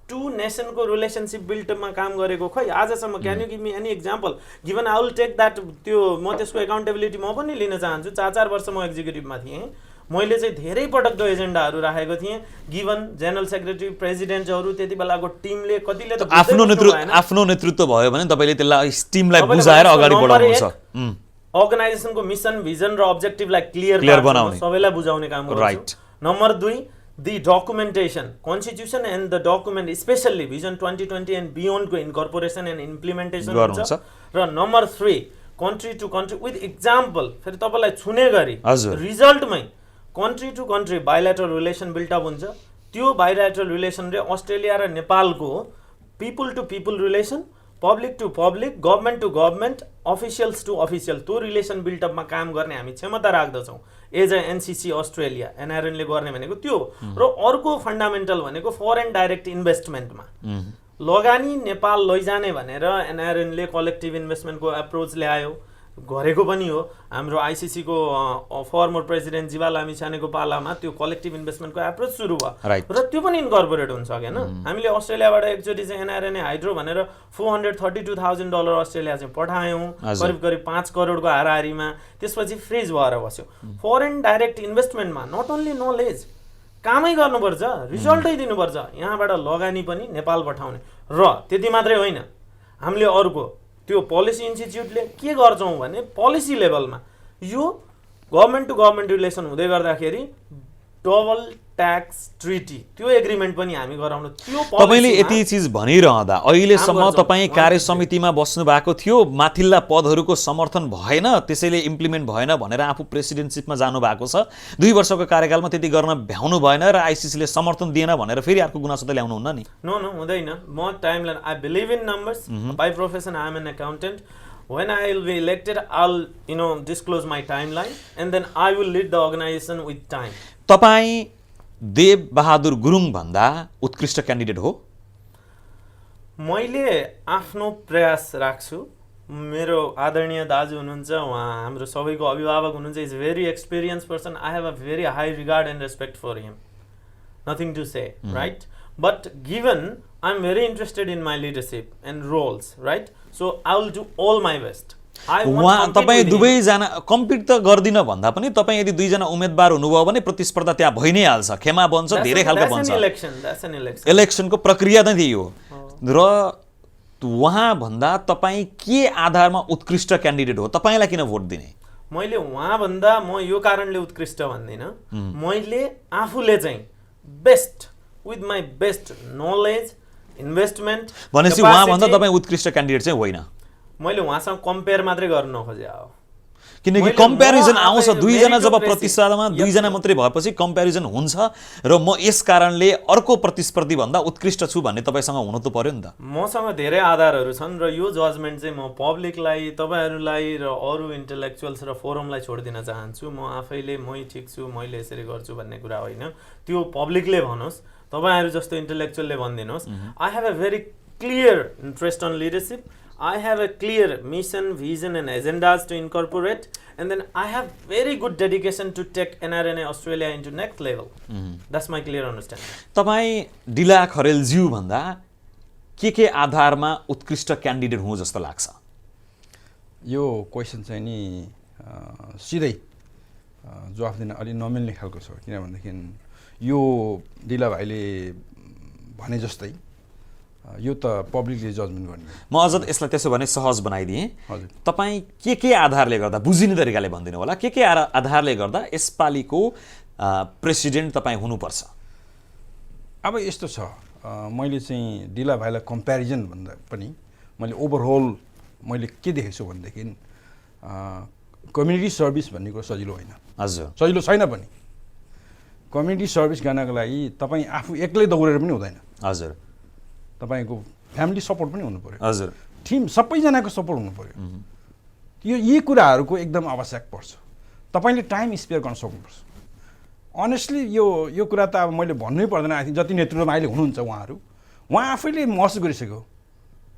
टु नेसनको रिलेसनसिप बिल्डअपमा काम गरेको खोइ आजसम्म। Can you give me any example? Given I will take that, त्यो म त्यसको एकाउन्टेबिलिटी म पनि लिन चाहन्छु। 4 वर्ष म एक्जिक्युटिभमा थिएँ, मैले चाहिँ धेरै पटक त्यो एजेन्डाहरू राखेको थिएँ। गिभन जेनरल सेक्रेटरी, प्रेसिडेन्टहरू, त्यति बेलाको टिमले कतिले त आफ्नो नेतृत्व भयो भने तपाईले त्यसलाई टिमलाई बुझाएर अगाडि बढाउनुहुन्छ। अर्गनाइजेसनको मिसन, भिजन र अब्जेक्टिभलाई क्लियर बनाउने, सबैलाई बुझाउने काम गर्छु। Number 2, the documentation, constitution and the document, especially vision 2020 and beyond को incorporation and implementation हुन्छ। र number 3, country to country with example, फेरि तपाईलाई छुने गरी रिजल्टमै country to country bilateral relation built up हुन्छ। त्यो bilateral relation रे अस्ट्रेलिया र नेपालको people to people relation, public to public, government to government, officials to official, त्यो रिलेसन बिल्डअपमा काम गर्ने हामी क्षमता राख्दछौँ एज अ एनसिसी अस्ट्रेलिया। एनआरएनले गर्ने भनेको त्यो। र अर्को फन्डामेन्टल भनेको फरेन डाइरेक्ट इन्भेस्टमेन्टमा लगानी नेपाल लैजाने भनेर एनआरएनले कलेक्टिभ इन्भेस्टमेन्टको एप्रोच ल्यायो, गरेको पनि हो। हाम्रो आइसिसी को फर्मर प्रेसिडेन्ट जीवा लामिछानेको पालामा त्यो कलेक्टिभ इन्भेस्टमेन्टको एप्रोच सुरु भयो र त्यो पनि इन्कर्पोरेट हुन सकेन। हामीले अस्ट्रेलियाबाट एकचोटि चाहिँ एनआरएनए हाइड्रो भनेर $432,000 अस्ट्रेलिया चाहिँ पठायौँ, करिब 5 करोडको हाराहारीमा। त्यसपछि फ्रिज भएर बस्यो। फरेन डाइरेक्ट इन्भेस्टमेन्टमा नट ओन्ली नलेज, कामै गर्नुपर्छ, रिजल्टै दिनुपर्छ। यहाँबाट लगानी पनि नेपाल पठाउने। र त्यति मात्रै होइन, हामीले अर्को त्यो पोलिसी इन्स्टिट्युटले के गर्छौँ भने पोलिसी लेभलमा यो गभर्मेन्ट टु गभर्मेन्ट रिलेसन हुँदै गर्दाखेरि डबल ट्याक्स ट्रिटी त्यो एग्रिमेन्ट पनि हामी गराउनु त्यो तपाईले policy मा यति चीज भनिरहँदा अहिलेसम्म काम गर्छौँ। तपाईँ कार्य समितिमा बस्नु भएको थियो, माथिल्ला पदहरूको समर्थन भएन, त्यसैले इम्प्लिमेन्ट भएन भनेर आफू प्रेसिडेन्टसिपमा जानु भएको छ। 2 वर्षको कार्यकालमा त्यति गर्न भ्याउनु भएन र आइसिसीले समर्थन दिएन भनेर फेरि अर्को गुनासो त ल्याउनुहुन्न नि। नो हुँदैन। म timeline I believe in numbers. By profession I am an accountant. When I will be elected, I'll disclose my timeline, and then I will lead the organization with time. तपाईँ देव बहादुर गुरुङ भन्दा उत्कृष्ट क्यान्डिडेट हो? मैले आफ्नो प्रयास राख्छु। मेरो आदरणीय दाजु हुनुहुन्छ, उहाँ हाम्रो सबैको अभिभावक हुनुहुन्छ। Is very experience person. I have a very high regard and respect for him. Nothing to say, right? But given I am very interested in my leadership and roles, right? So I will do all my best. तपाईँ दुवैजना compete त गर्दिन भन्दा पनि तपाईँ यदि 2 जना उम्मेदवार हुनुभयो भने प्रतिस्पर्धा त्यहाँ भइ नै हाल्छ, खेमा बन्छ, धेरै खालको बन्छ। इलेक्सनको प्रक्रिया नै त्यही हो। र उहाँ भन्दा तपाईँ के आधारमा उत्कृष्ट क्यान्डिडेट हो? तपाईँलाई किन भोट दिने? मैले उहाँ भन्दा म यो कारणले उत्कृष्ट भन्दिनँ। मैले आफूले चाहिँ best with my best knowledge investment भनेपछि उहाँ भन्दा तपाईँ उत्कृष्ट क्यान्डिडेट चाहिँ होइन। मैले उहाँसँग कम्पेयर मात्रै गर्न नखोजे हो। किनकि कम्प्यारिजन आउँछ, 2 जना जब प्रतिस्पर्धामा 2 जना मात्रै भएपछि कम्प्यारिजन हुन्छ र म यस कारणले अर्को प्रतिस्पर्धी भन्दा उत्कृष्ट छु भन्ने तपाईसँग हुनु त पर्यो नि त। मसँग धेरै आधारहरू छन् र यो जजमेन्ट चाहिँ म पब्लिकलाई, तपाईहरूलाई र अरू इन्टेलेक्चुअल्स र फोरमलाई छोडिदिन चाहन्छु। म आफैले मै ठिक छु, मैले यसरी गर्छु भन्ने कुरा होइन। त्यो पब्लिकले भनोस्, तपाईहरू जस्तो इन्टेलेक्चुअलले भनिदिनुहोस्। I have a very clear interest on leadership. I have a clear mission, vision and agendas to incorporate, and then I have very good dedication to take NRNA Australia into next level. That's my clear understanding. तपाईँ डिला खरेलज्यू भन्दा के आधारमा उत्कृष्ट candidate हुँ जस्तो लाग्छ? यो question चाहिँ नि सिधै जवाफ दिन अलि नमिल्ने खालको छ, किनभनेदेखि यो डिला भाइले भने जस्तै यो त पब्लिकले जजमेन्ट गर्ने। म अझ यसलाई त्यसो भने सहज बनाइदिएँ। हजुर, तपाईँ के आधारले गर्दा, बुझिने तरिकाले भनिदिनु होला, के आधारले गर्दा यसपालिको प्रेसिडेन्ट तपाईँ हुनुपर्छ? अब यस्तो छ, मैले चाहिँ डिला भाइलाई कम्प्यारिजन भन्दा पनि मैले ओभरअल मैले के देखेको छु भनेदेखि कम्युनिटी सर्भिस भन्ने कुरो सजिलो होइन। हजुर, सजिलो छैन पनि। कम्युनिटी सर्भिस गर्नको लागि तपाईँ आफू एक्लै दौडेर पनि हुँदैन। हजुर, तपाईँको फ्यामिली सपोर्ट पनि हुनु पर्यो। हजुर, टिम सबैजनाको सपोर्ट हुनु पर्यो। यी कुराहरूको एकदम आवश्यक पर्छ। तपाईँले टाइम स्पेयर गर्न सक्नुपर्छ। अनेस्टली यो कुरा त अब मैले भन्नै पर्दैन। आई थिङ्क जति नेतृत्वमा अहिले हुनुहुन्छ उहाँ आफैले महसुस गरिसक्यो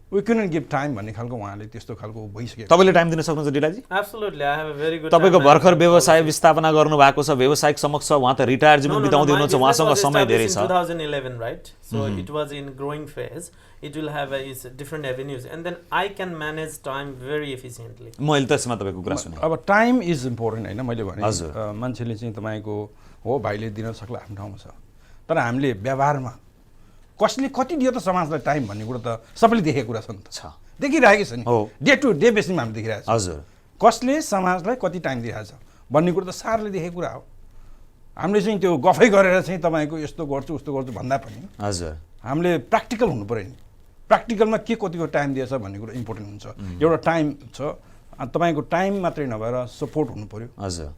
वी क्यान गिभ टाइम भन्ने खालको उहाँले त्यस्तो खालको भइसक्यो। तपाईँले टाइम दिन सक्नुहुन्छ डिलाजी? Absolutely, I have a very good. तपाईँको भर्खर व्यवसाय विस्थापना गर्नुभएको छ, व्यावसायिक समक्ष उहाँ त रिटायर जीवन बिताउँदै हुनुहुन्छ, उहाँसँग समय धेरै छ। 2011 right? So it was in growing phase. It will have its different avenues, and then I can manage time very efficiently. मैले त्यसमा तपाईँको कुरा सुने। अब टाइम इज इम्पोर्टेन्ट होइन, मैले भने मान्छेले चाहिँ तपाईँको हो भाइले दिन सक्ला आफ्नो ठाउँमा छ, तर हामीले व्यवहारमा कसले कति दियो त समाजलाई टाइम भन्ने कुरो त सबैले देखेको कुरा छ नि त, देखिरहेको छ नि। डे टु डे बेसिसमा हामीले देखिरहेको छ। हजुर, कसले समाजलाई कति टाइम दिइरहेछ भन्ने कुरो त सारले देखेको कुरा हो। हामीले चाहिँ त्यो गफै गरेर चाहिँ तपाईँको यस्तो गर्छु उस्तो गर्छु भन्दा पनि हजुर हामीले प्र्याक्टिकल हुनु पऱ्यो नि। प्र्याक्टिकलमा के कतिको टाइम दिएछ भन्ने कुरो इम्पोर्टेन्ट हुन्छ। एउटा टाइम छ, तपाईँको टाइम मात्रै नभएर सपोर्ट हुनु पऱ्यो। हजुर,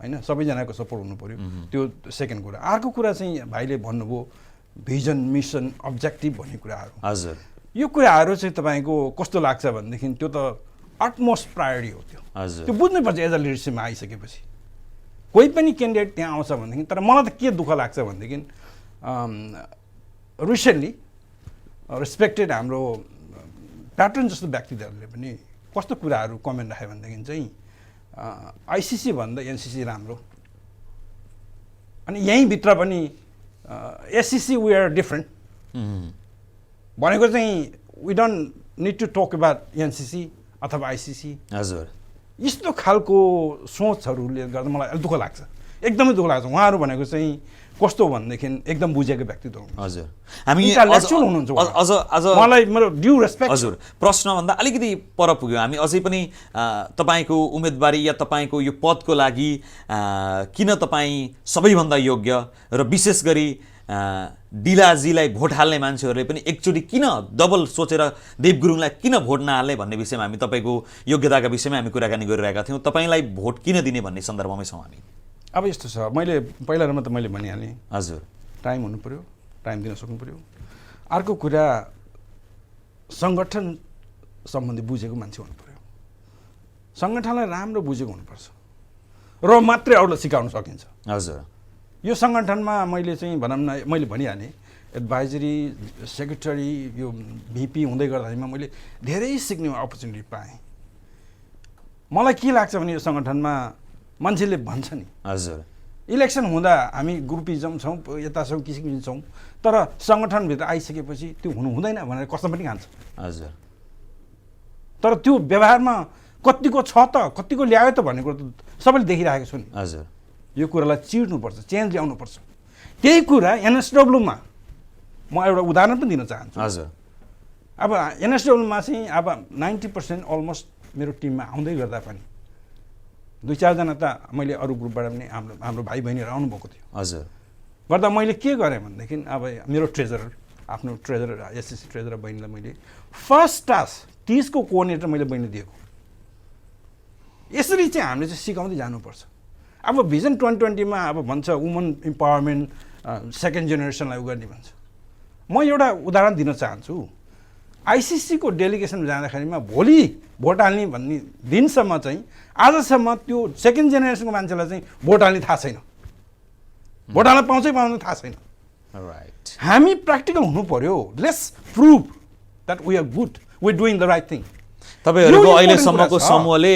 होइन, सबैजनाको सपोर्ट हुनु पऱ्यो। त्यो सेकेन्ड कुरा। अर्को कुरा चाहिँ भाइले भन्नुभयो भिजन, मिसन, अब्जेक्टिभ भन्ने कुराहरू। हजुर, यो कुराहरू चाहिँ तपाईँको कस्तो लाग्छ भनेदेखि त्यो त अटमोस्ट प्रायोरिटी हो। हजुर, त्यो बुझ्नुपर्छ एज अ लिडरसिपमा आइसकेपछि। कोही पनि क्यान्डिडेट त्यहाँ आउँछ भनेदेखि, तर मलाई त के दुःख लाग्छ भनेदेखि रिसेन्टली रेस्पेक्टेड हाम्रो प्याटर्न जस्तो व्यक्तित्वहरूले पनि कस्तो कुराहरू कमेन्ट राख्यो भनेदेखि चाहिँ आइसिसी भन्दा एनसिसी राम्रो, अनि यहीँभित्र पनि एससिसी वी आर डिफ्रेन्ट भनेको चाहिँ we don't need to talk about NCC अथवा आइसिसी। हजुर, यस्तो खालको सोचहरूले गर्दा मलाई अलिक दुःख लाग्छ। एकदमै दुःख लाग्छ। उहाँहरू भनेको चाहिँ कस्तो भनेदेखि एकदम बुझेको व्यक्तित्व हुनुहुन्छ। हजुर, हामी Intellectual हुनुहुन्छ उहाँ। अझ मलाई मेरो ड्यु रेस्पेक्ट। हजुर, प्रश्नभन्दा अलिकति पर पुग्यो हामी। अझै पनि तपाईँको उम्मेदवारी या तपाईँको यो पदको लागि किन तपाईँ सबैभन्दा योग्य र विशेष गरी डिलाजीलाई भोट हाल्ने मान्छेहरूले पनि एकचोटि किन डबल सोचेर देव गुरुङलाई किन भोट नहाल्ने भन्ने विषयमा हामी तपाईँको योग्यताका विषयमा हामी कुराकानी गरिरहेका थियौँ। तपाईँलाई भोट किन दिने भन्ने सन्दर्भमै छौँ हामी। अब यस्तो छ, मैले पहिलामा त मैले भनिहालेँ, हजुर, टाइम हुनु पऱ्यो, टाइम दिन सक्नु पऱ्यो। अर्को कुरा सङ्गठन सम्बन्धी बुझेको मान्छे हुनु पऱ्यो। सङ्गठनलाई राम्रो बुझेको हुनुपर्छ र मात्रै अरूलाई सिकाउन सकिन्छ। हजुर, यो सङ्गठनमा मैले चाहिँ भनौँ न, मैले भनिहालेँ एडभाइजरी सेक्रेटरी यो भिपी हुँदै गर्दाखेरिमा मैले धेरै सिक्ने अपर्च्युनिटी पाएँ। मलाई के लाग्छ भने यो सङ्गठनमा मान्छेले भन्छ नि, हजुर, इलेक्सन हुँदा हामी ग्रुपिजम छौँ, यता छौँ, किसिम छौँ, तर सङ्गठनभित्र आइसकेपछि त्यो हुनु हुँदैन भनेर कसम पनि खान्छ। हजुर, तर त्यो व्यवहारमा कतिको छ त, कतिको ल्यायो त भन्ने कुरो त सबैले देखिरहेको छु नि। हजुर, यो कुरालाई चिर्नुपर्छ, चेन्ज ल्याउनुपर्छ। त्यही कुरा एनएसडब्ल्यूमा म एउटा उदाहरण पनि दिन चाहन्छु। हजुर, अब एनएसडब्ल्यूमा चाहिँ अब 90% अलमोस्ट मेरो टिममा आउँदै गर्दा पनि 2-4 जना त मैले अरू ग्रुपबाट पनि हाम्रो भाइ बहिनीहरू आउनुभएको थियो। हजुर, गर्दा मैले के गरेँ भनेदेखि अब मेरो ट्रेजरर, आफ्नो ट्रेजरर एसएससी ट्रेजरर बहिनीलाई मैले फर्स्ट टास्क 30 को कोअर्डिनेटर मैले बहिनी दिएको। यसरी चाहिँ हामीले चाहिँ सिकाउँदै जानुपर्छ। अब भिजन 2020मा अब भन्छ वुमन इम्पावरमेन्ट सेकेन्ड जेनेरेसनलाई गर्ने भन्छ। म एउटा उदाहरण दिन चाहन्छु। आइसिसीको डेलिगेसन जाँदाखेरिमा भोलि भोट हाल्ने भन्ने दिनसम्म चाहिँ आजसम्म त्यो सेकेन्ड जेनेरेसनको मान्छेलाई चाहिँ भोट हाल्ने थाहा छैन, भोट हाल्न पाउँदैन थाहा छैन। राइट, हामी प्र्याक्टिकल हुनु पर्यो। Let's prove that we are good, we doing the right thing. तपाईँहरूको यो अहिलेसम्मको important कुरा छ। समूहले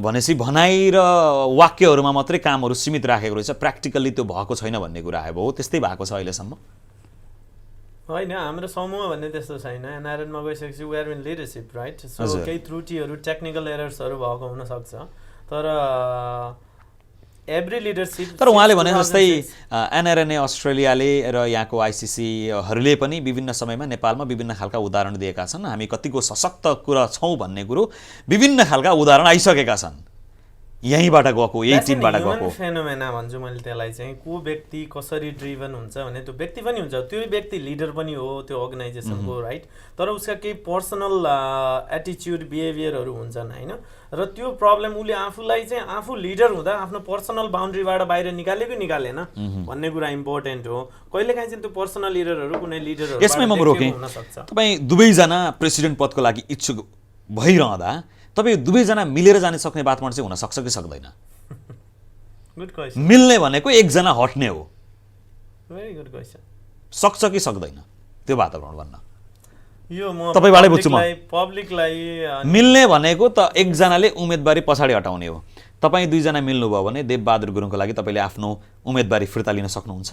भनेपछि भनाइ र वाक्यहरूमा मात्रै कामहरू सीमित राखेको रहेछ, प्र्याक्टिकल्ली त्यो भएको छैन भन्ने कुरा आयो। हो त्यस्तै भएको छ अहिलेसम्म? होइन, हाम्रो समूह भन्ने त्यस्तो छैन। एनआरएनमा गइसकेपछि we are in leadership, right? So हजुर। केही त्रुटिहरू टेक्निकल एरर्सहरू भएको हुनसक्छ, तर एभ्री लिडरसिप। तर उहाँले भने जस्तै एनआरएनए अस्ट्रेलियाले र यहाँको आइसिसीहरूले पनि विभिन्न समयमा नेपालमा विभिन्न खालका उदाहरण दिएका छन्। हामी कतिको सशक्त कुरा छौँ भन्ने कुरो विभिन्न खालका उदाहरण आइसकेका छन्। यहीँबाट गएको, यही टिमबाट गएको फेनोमेना भन्छु मैले त्यसलाई चाहिँ। को व्यक्ति कसरी ड्रिभन हुन्छ भने त्यो व्यक्ति पनि हुन्छ, त्यो व्यक्ति लिडर पनि हो त्यो अर्गनाइजेसनको, राइट? तर उसका केही पर्सनल एटिच्युड बिहेभियरहरू हुन्छन् होइन, र त्यो प्रब्लम उसले आफूलाई चाहिँ आफू लिडर हुँदा आफ्नो पर्सनल बााउन्ड्रीबाट बाहिर निकालेन भन्ने कुरा इम्पोर्टेन्ट हो। कहिलेकाहीँ चाहिँ त्यो पर्सनल लिडरहरू कुनै लिडरहरू यसमै म रोकेँ। तपाईँ दुवैजना प्रेसिडेन्ट पदको लागि इच्छुक भइरहँदा तपाईँ दुवैजना मिलेर जान सक्ने वातावरण चाहिँ हुनसक्छ कि सक्दैन? Good question. मिल्ने भनेको एकजना हट्ने हो, भेरी गुड क्वेसन। सक्छ कि सक्दैन त्यो वातावरण भन्न? यो म तपाईँबाटै बुझ्छु म। पब्लिकलाई मिल्ने भनेको त एकजनाले उम्मेदवारी पछाडि हटाउने हो। तपाईँ दुईजना मिल्नुभयो भने देवबहादुर गुरुङको लागि तपाईँले आफ्नो उम्मेदवारी फिर्ता लिन सक्नुहुन्छ?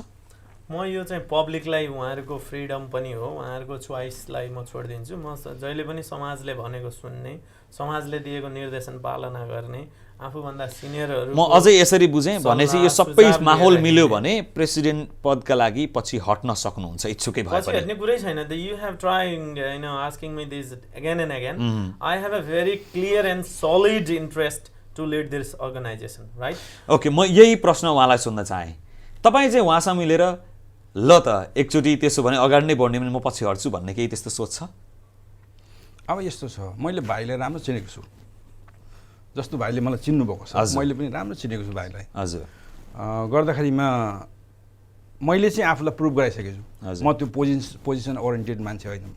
म यो चाहिँ पब्लिकलाई उहाँहरूको फ्रिडम पनि हो, उहाँहरूको चोइसलाई म छोडिदिन्छु। म जहिले पनि समाजले भनेको सुन्ने, समाजले दिएको निर्देशन पालना गर्ने, आफूभन्दा सिनियरहरू। म अझै यसरी बुझेँ भनेपछि यो सबै माहौल मिल्यो भने प्रेसिडेन्ट पदका लागि पछि हट्न सक्नुहुन्छ इच्छुकै भए पछि पनि? हट्ने कुरै छैन। You have trying asking me this again and again. I have a very clear and solid interest to lead this organisation, right? Okay, म यही प्रश्न उहाँलाई सोध्न चाहेँ। तपाईँ चाहिँ उहाँसँग मिलेर ल त एकचोटि त्यसो भने अगाडि नै बढ्ने भने म पछि हट्छु भन्ने केही त्यस्तो सोच छ? अब यस्तो छ, मैले भाइलाई राम्रो चिनेको छु, जस्तो भाइले मलाई चिन्नुभएको छ, मैले पनि राम्रो चिनेको छु भाइलाई। हजुर, गर्दाखेरिमा मैले चाहिँ आफूलाई प्रुभ गराइसकेको छु। म त्यो पोजिसन ओरिएन्टेड मान्छे होइन।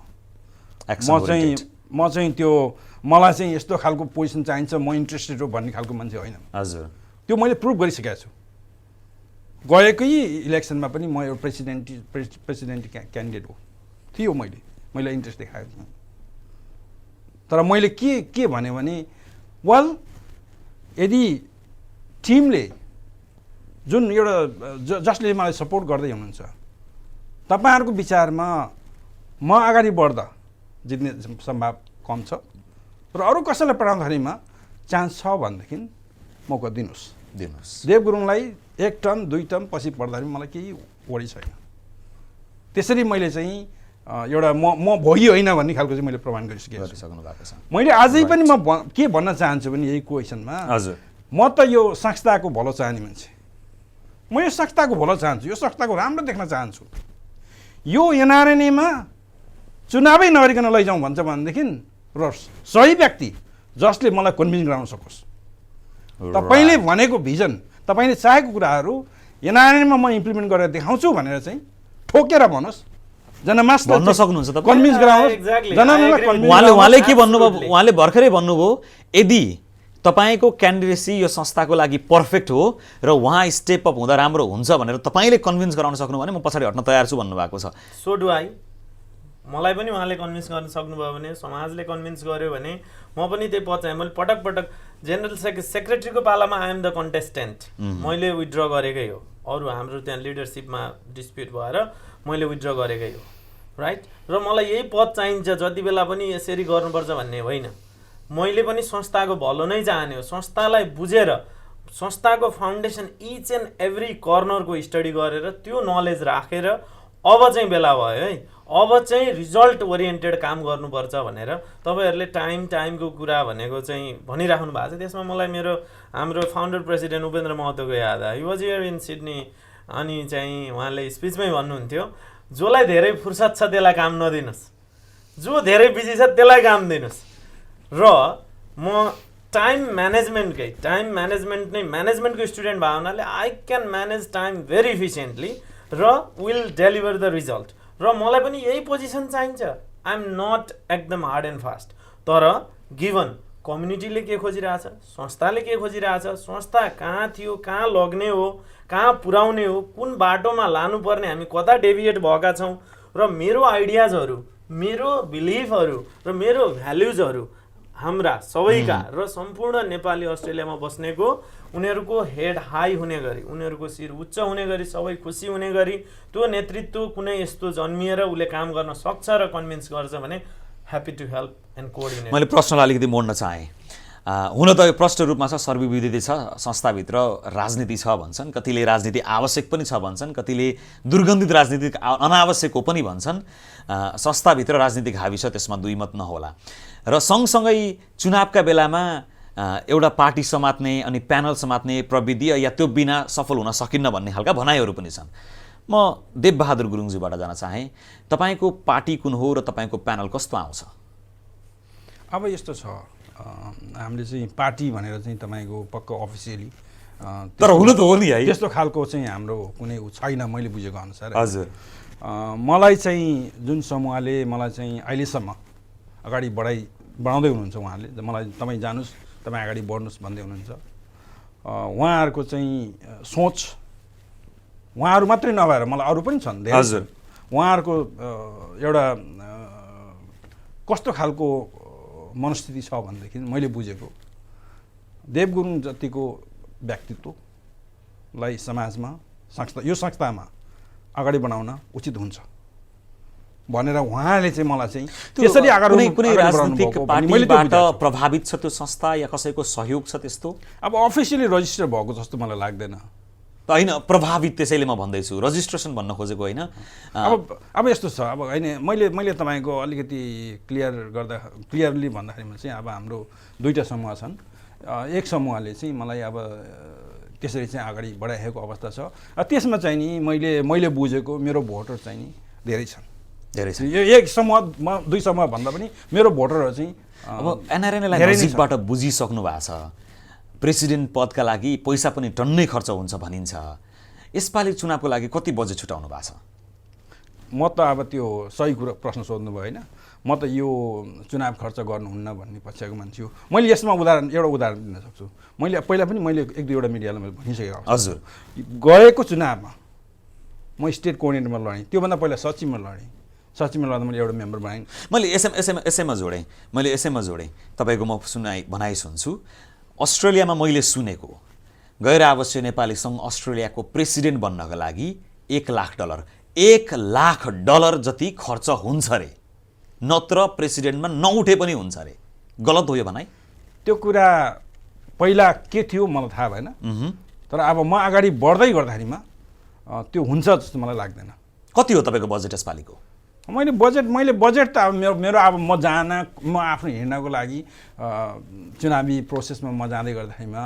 म चाहिँ त्यो मलाई चाहिँ यस्तो खालको पोजिसन चाहिन्छ, म इन्ट्रेस्टेड हो भन्ने खालको मान्छे होइन। हजुर, त्यो मैले प्रुभ गरिसकेको छु। गएकै इलेक्सनमा पनि म एउटा प्रेसिडेन्ट क्यान्डिडेट हो थियो, मैले इन्ट्रेस्ट देखाएको थिएँ। तर मैले के भने वेल, यदि टिमले जुन एउटा जसले मलाई सपोर्ट गर्दै हुनुहुन्छ, तपाईँहरूको विचारमा म अगाडि बढ्दा जित्ने सम्भाव कम छ र अरू कसैलाई पढाउँदाखेरिमा चान्स छ भनेदेखि मौका दिनुहोस्। दिनुहोस्। देव गुरुङलाई 1 टर्म 2 टर्म पछि पढ्दाखेरि मलाई केही वढी छैन। त्यसरी मैले चाहिँ एउटा म भोगी होइन भन्ने खालको चाहिँ मैले प्रमाण गरिसकेको छु। गरिसक्नु भएको छ। मैले अझै पनि म के भन्न चाहन्छु भने यही क्वेसनमा, हजुर, म त यो संस्थाको भलो चाहने मान्छे, म यो संस्थाको भलो चाहन्छु, यो संस्थाको राम्रो देख्न चाहन्छु। यो एनआरएनएमा चुनावै नगरिकन लैजाउँ भन्छ भनेदेखि र सही व्यक्ति जसले मलाई कन्भिन्स गराउन सकोस्, तपाईँले भनेको भिजन, तपाईँले चाहेको कुराहरू एनआरएनमा म इम्प्लिमेन्ट गरेर देखाउँछु भनेर चाहिँ ठोकेर भन्नुहोस्, जनमासलाई भन्न सक्नुहुन्छ तपाईँ? कन्भिन्स गराउनुहोस्। Exactly. जनमासलाई I agree with convince you. उहाँले के भन्नुभयो? Absolutely. उहाँले भर्खरै भन्नुभयो यदि तपाईँको क्यान्डिडेसी यो संस्थाको लागि पर्फेक्ट हो र उहाँ स्टेप अप हुँदा राम्रो हुन्छ भनेर तपाईँले कन्भिन्स गराउन सक्नु भने म पछाडि हट्न तयार छु भन्नुभएको छ। So do I. मलाई पनि उहाँले कन्भिन्स गर्न सक्नुभयो भने, समाजले कन्भिन्स गर्यो भने म पनि त्यही पद चाहेँ। मैले पटक पटक जेनरल सेक्रेटरीको पालामा आई एम द कन्टेस्टेन्ट, मैले विथड्र गरेकै हो। अरू हाम्रो त्यहाँ लिडरसिपमा डिस्प्युट भएर मैले विथड्र गरेकै हो, राइट। र मलाई यही पद चाहिन्छ, जति बेला पनि यसरी गर्नुपर्छ भन्ने होइन। मैले पनि संस्थाको भलो नै चाहने हो। संस्थालाई बुझेर, संस्थाको फाउन्डेसन इच एन्ड एभ्री कर्नरको स्टडी गरेर त्यो नलेज राखेर अब चाहिँ बेला भयो है, अब चाहिँ रिजल्ट ओरिएन्टेड काम गर्नुपर्छ भनेर तपाईँहरूले टाइमको कुरा भनेको चाहिँ भनिराख्नु भएको छ। त्यसमा मलाई हाम्रो फाउन्डर प्रेसिडेन्ट उपेन्द्र महतोको याद आयो। He was here in Sydney. अनि चाहिँ उहाँले स्पिचमै भन्नुहुन्थ्यो, जसलाई धेरै फुर्सद छ त्यसलाई काम नदिनुहोस्, जो धेरै बिजी छ त्यसलाई काम दिनुहोस्। र म टाइम म्यानेजमेन्टको स्टुडेन्ट भएको हुनाले I can manage time very efficiently र विल डेलिभर द रिजल्ट। र मलाई पनि यही पोजिसन चाहिन्छ। आई एम नट एकदम हार्ड एन्ड फास्ट। तर गिभन कम्युनिटीले के खोजिरहेछ, संस्थाले के खोजिरहेछ, संस्था कहाँ थियो, कहाँ लग्ने हो, कहाँ पुर्याउने हो, कुन बाटोमा लानुपर्ने, हामी कता डेभिएट भएका छौँ, र मेरो आइडियाजहरू, मेरो बिलिफहरू र मेरो भ्याल्युजहरू हाम्रा सबैका र सम्पूर्ण नेपाली अस्ट्रेलियामा बस्नेको उनीहरूको हेड हाई हुने गरी, उनीहरूको शिर उच्च हुने गरी, सबै खुसी हुने गरी त्यो नेतृत्व कुनै यस्तो जन्मिएर उसले काम गर्न सक्छ र कन्भिन्स गर्छ भने happy to help and coordinate. मैले प्रश्नलाई अलिकति मोड्न चाहेँ। हुन त यो प्रष्ट रूपमा छ, सर्वविदित छ, संस्थाभित्र राजनीति छ भन्छन्, कतिले राजनीति आवश्यक पनि छ भन्छन्, कतिले दुर्गन्धित राजनीति अनावश्यक हो पनि भन्छन्। संस्थाभित्र राजनीतिक हावी छ, त्यसमा दुई मत नहोला। र सँगसँगै चुनावका बेलामा एउटा पार्टी समात्ने अनि प्यानल समात्ने प्रविधि या त्यो बिना सफल हुन सकिन्न भन्ने खालका भनाइहरू पनि छन्। म देवबहादुर गुरुङज्यूबाट जान चाहेँ, तपाईँको पार्टी कुन हो र तपाईँको प्यानल कस्तो आउँछ? अब यस्तो छ, हामीले चाहिँ पार्टी भनेर चाहिँ तपाईँको पक्क अफिसियली तर हुनु त हो नि है, त्यस्तो खालको चाहिँ हाम्रो कुनै छैन मैले बुझेको अनुसार। हजुर, मलाई चाहिँ जुन समूहले मलाई चाहिँ अहिलेसम्म अगाडि बढाउँदै हुनुहुन्छ, उहाँले मलाई तपाईँ जानुहोस्, तपाईँ अगाडि बढ्नुहोस् भन्दै हुनुहुन्छ। उहाँहरूको चाहिँ सोच, उहाँहरू मात्रै नभएर मलाई अरू पनि छन् धेरै। हजुर, उहाँहरूको एउटा कस्तो खालको मनस्थिति छ भनेदेखि मैले बुझेको, देव गुरुङ जतिको व्यक्तित्वलाई समाजमा यो संस्थामा अगाडि बढाउन उचित हुन्छ भनेर उहाँले चाहिँ मलाई चाहिँ त्यसरी कुनै राजनीतिक पार्टीबाट प्रभावित छ त्यो संस्था या कसैको सहयोग छ त्यस्तो? अब अफिसियली रजिस्टर भएको जस्तो मलाई लाग्दैन। होइन, प्रभावित त्यसैले म भन्दैछु, रजिस्ट्रेसन भन्न खोजेको होइन। अब यस्तो छ, अब होइन मैले तपाईँको अलिकति क्लियरली भन्दाखेरिमा चाहिँ अब हाम्रो दुईवटा समूह छन्। एक समूहले चाहिँ मलाई अब त्यसरी चाहिँ अगाडि बढाइरहेको अवस्था छ। त्यसमा चाहिँ नि मैले बुझेको मेरो भोटर चाहिँ नि धेरै छन्। यो एक समूह दुई समूह भन्दा पनि मेरो भोटरहरू चाहिँ अब एनआरएनएलाई नजिकबाट बुझिसक्नु भएको छ। प्रेसिडेन्ट पदका लागि पैसा पनि टन्नै खर्च हुन्छ भनिन्छ। यसपालि चुनावको लागि कति बजेट छुटाउनु भएको छ? म त अब त्यो सही कुरा प्रश्न सोध्नु भयो होइन। म त यो चुनाव खर्च गर्नुहुन्न भन्ने पक्षको मान्छे हो। मैले यसमा एउटा उदाहरण दिन सक्छु। मैले पहिला पनि एक दुईवटा मिडियालाई मैले भनिसकेको छु। हजुर, गएको चुनावमा म स्टेट कोअर्डिनेटरमा लडेँ, त्योभन्दा पहिला सचिवमा लडेँ। सचिवमा लड्दा मैले एउटा मेम्बर बनाएँ। मैले यसैमा जोडेँ तपाईँको म भनाइ सुन्छु। अस्ट्रेलियामा मैले सुनेको गैर आवासीय नेपाली सङ्घ अस्ट्रेलियाको प्रेसिडेन्ट बन्नका लागि $1 लाख जति खर्च हुन्छ अरे, नत्र प्रेसिडेन्टमा नउठे पनि हुन्छ अरे। गलत हो यो भनाइ? त्यो कुरा पहिला के थियो मलाई थाहा भएन, तर अब म अगाडि बढ्दै गर्दाखेरिमा त्यो हुन्छ जस्तो मलाई लाग्दैन। कति हो तपाईँको बजेट यसपालिको? मैले बजेट त अब मेरो अब म आफ्नो हिँड्नको लागि चुनावी प्रोसेसमा म जाँदै गर्दाखेरिमा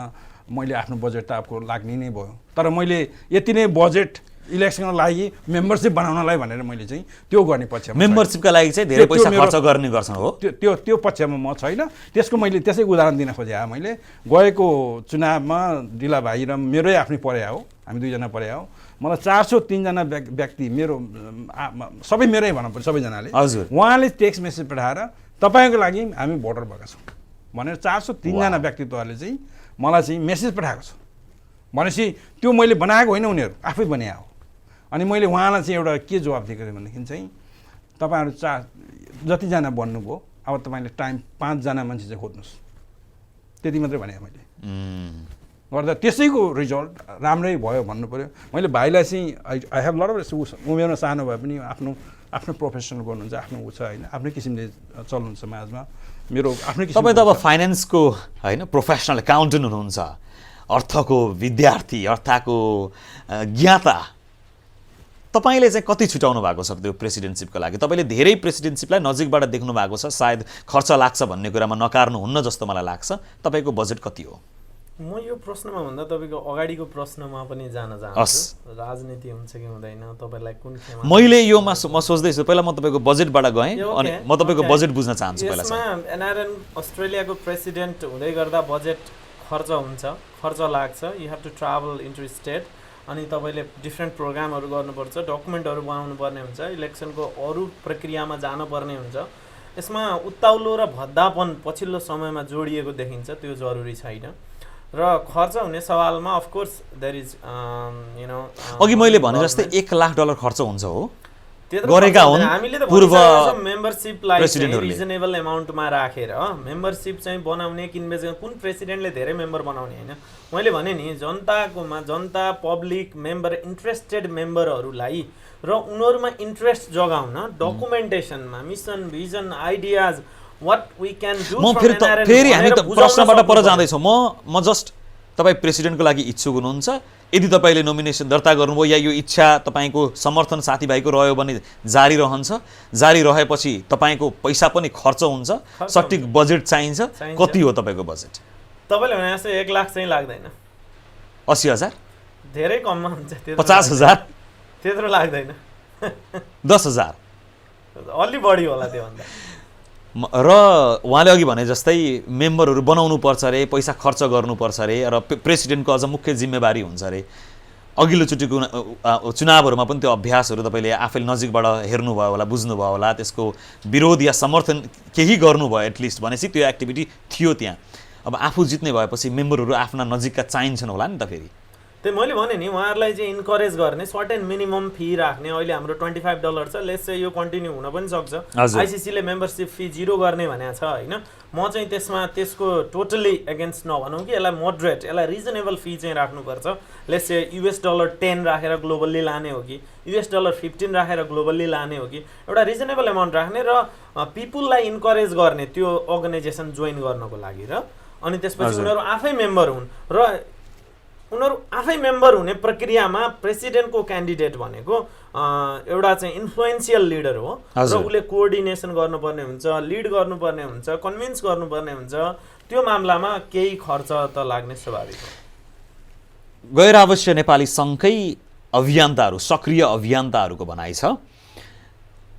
मैले आफ्नो बजेट त आपको लाग्ने नै भयो। तर मैले यति नै बजेट इलेक्सनको लागि मेम्बरसिप बनाउनलाई भनेर मैले चाहिँ त्यो गर्ने पक्षमा, मेम्बरसिपका लागि चाहिँ धेरै पैसा खर्च गर्ने गर्छन् हो, त्यो पक्षमा म छैन। त्यसको मैले त्यसै उदाहरण दिन खोजेँ। मैले गएको चुनावमा दिला भाइ र मेरै आफ्नै पर्या हो, हामी दुईजना पर्या हो। मलाई 403 जना व्यक्ति मेरो सबै मेरै भन्न पर्छ सबैजनाले, हजुर, उहाँले टेक्स्ट मेसेज पठाएर तपाईँको लागि हामी भोटर भएका छौँ भनेर 403 जना व्यक्तित्वहरूले चाहिँ मलाई चाहिँ मेसेज पठाएको छ। भनेपछि त्यो मैले बनाएको होइन, उनीहरू आफै बनाएको हो। अनि मैले उहाँलाई चाहिँ एउटा के जवाब दिएको थिएँ भनेदेखि चाहिँ तपाईँहरू जतिजना बन्नुभयो अब तपाईँले टाइम 5 जना मान्छे चाहिँ खोज्नुहोस्, त्यति मात्रै भने मैले गर्दा त्यसैको रिजल्ट राम्रै भयो भन्नु पऱ्यो। मैले भाइलाई चाहिँ आई हेभ लट अफ उमेरमा सानो भए पनि आफ्नो प्रोफेसनल गर्नुहुन्छ, आफ्नो ऊ छ होइन, आफ्नै किसिमले चल्नुहुन्छ समाजमा। मेरो आफ्नै किसिम तपाईँ त अब फाइनेन्सको होइन प्रोफेसनल एकाउन्टेन्ट हुनुहुन्छ, अर्थको विद्यार्थी, अर्थको ज्ञाता। तपाईँले चाहिँ कति छुटाउनु भएको छ त्यो प्रेसिडेन्टसिपको लागि? तपाईँले धेरै प्रेसिडेन्टसिपलाई नजिकबाट देख्नु भएको छ, सायद खर्च लाग्छ भन्ने कुरामा नकार्नुहुन्न जस्तो मलाई लाग्छ। तपाईँको बजेट कति हो? म यो प्रश्नमा भन्दा तपाईँको अगाडिको प्रश्नमा पनि जान चाहन्छु, राजनीति हुन्छ कि हुँदैन, तपाईँलाई कुन खेमा? मैले यो म सोच्दैछु, पहिला म तपाईँको बजेटबाट गएँ अनि म तपाईँको बजेट बुझ्न चाहन्छु। पहिला यसमा एनआरएन अस्ट्रेलियाको प्रेसिडेन्ट हुँदै गर्दा बजेट खर्च हुन्छ, खर्च लाग्छ। You have to travel into state, अनि तपाईँले डिफ्रेन्ट प्रोग्रामहरू गर्नुपर्छ, डकुमेन्टहरू बनाउनु पर्ने हुन्छ, इलेक्सनको अरू प्रक्रियामा जानुपर्ने हुन्छ। यसमा उत्ताउलो र भद्दापन पछिल्लो समयमा जोडिएको देखिन्छ, त्यो जरुरी छैन। र खर्च हुने सवालमा अफकोर्स देयर इज अघि मैले भने जस्तै $1,00,000 खर्च हुन्छ हो, गरेका हुन् हामीले त पूर्व मेम्बरशिपलाई रिजनेबल अमाउन्टमा राखेर मेम्बरशिप चाहिँ बनाउने किनबेच कुन प्रेसिडेन्टले धेरै मेम्बर बनाउने हैन। मैले भने नि जनता पब्लिक मेम्बर इन्ट्रेस्टेड मेम्बरहरूलाई र उनीहरुमा इन्ट्रेस्ट जगाउन डकुमेन्टेसनमा mission vision ideas what we can do म फेरि हामी त प्रश्नबाट पर जाँदै छौं। म जस्ट तपाई प्रेसिडेन्टको लागि इच्छुक हुनुहुन्छ, यदि तपाईले नोमिनेसन दर्ता गर्नुभयो या यो इच्छा तपाईको समर्थन साथीभाइको रह्यो भने जारी रहन्छ, जारी रहेपछि तपाईको पैसा पनि खर्च हुन्छ, सटिक बजेट चाहिन्छ। कति हो तपाईको बजेट? तपाईले भने जस्तै 1 लाख चाहिँ लाग्दैन, 80,000 धेरै कममा हुन्छ, 50,000 त्यत्रो लाग्दैन, 10,000 अलि बढी होला त्यो भन्दा। र उहाँले अघि भने जस्तै मेम्बरहरू बनाउनु पर्छ रे, पैसा खर्च गर्नुपर्छ रे, र प्रेसिडेन्टको अझ मुख्य जिम्मेवारी हुन्छ रे। अघिल्लो चोटिको चुनावहरूमा पनि त्यो अभ्यासहरू तपाईले आफैले नजिकबाट हेर्नुभयो होला, बुझ्नुभयो होला, त्यसको विरोध या समर्थन केही गर्नुभयो एटलिस्ट भनेपछि त्यो एक्टिभिटी थियो त्यहाँ। अब आफू जित्ने भएपछि मेम्बरहरू आफ्ना नजिकका चाहिन्छन् होला नि त। फेरि त्यही मैले भने नि उहाँहरूलाई चाहिँ इन्करेज गर्ने सर्टेन मिनिमम फी राख्ने। अहिले हाम्रो $25 छ, लेट्स चाहिँ यो कन्टिन्यू हुन पनि सक्छ। आइसिसीले मेम्बरशिप फी 0 गर्ने भनेको छ हैन। म चाहिँ त्यसको टोटली एगेन्स्ट नभनौँ कि यसलाई मोडरेट, यसलाई रिजनेबल फी चाहिँ राख्नुपर्छ। लेट्स चाहिँ $10 राखेर ग्लोबल्ली लाने हो कि $15 राखेर ग्लोबल्ली लाने हो कि एउटा रिजनेबल अमाउन्ट राख्ने र पिपुललाई इन्करेज गर्ने त्यो अर्गनाइजेसन जोइन गर्नको लागि। र अनि त्यसपछि उनीहरू आफै मेम्बर हुन् र उनीहरू आफै मेम्बर हुने प्रक्रियामा प्रेसिडेन्टको क्यान्डिडेट भनेको एउटा चाहिँ इन्फ्लुएन्सियल लिडर हो र उसले कोअर्डिनेसन गर्नुपर्ने हुन्छ, लिड गर्नुपर्ने हुन्छ, कन्भिन्स गर्नुपर्ने हुन्छ। त्यो मामलामा केही खर्च त लाग्ने स्वाभाविक हो। गैर अवश्य नेपाली सङ्घकै अभियन्ताहरू, सक्रिय अभियन्ताहरूको भनाइ छ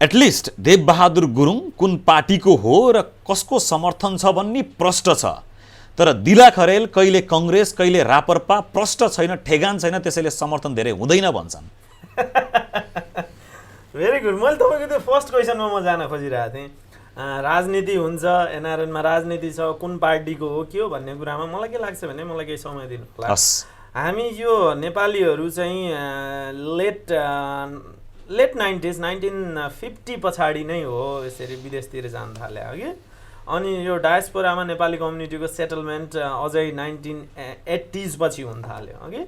एटलिस्ट देवबहादुर गुरुङ कुन पार्टीको हो र कसको समर्थन छ भन्ने प्रष्ट छ, तर दिला खरेल कहिले कांग्रेस कहिले रापरपा प्रष्ट छैन, ठेगान छैन, त्यसैले समर्थन धेरै हुँदैन भन्छन्। Very good. मैले तपाईको त्यो फर्स्ट क्वेशनमा म जान खोजिरहेको थिएँ। राजनीति हुन्छ, एनआरएनमा राजनीति छ, कुन पार्टीको हो के हो भन्ने कुरामा मलाई के लाग्छ भने मलाई केही समय दिनु होला। हामी यो नेपालीहरू चाहिँ लेट 90s 1950 पछाडि नै हो यसरी विदेशतिर जान थाले हो कि। अनि यो डायस्पोरामा नेपाली कम्युनिटीको सेटलमेन्ट अझै 1980s पछि हुन थाल्यो अघि।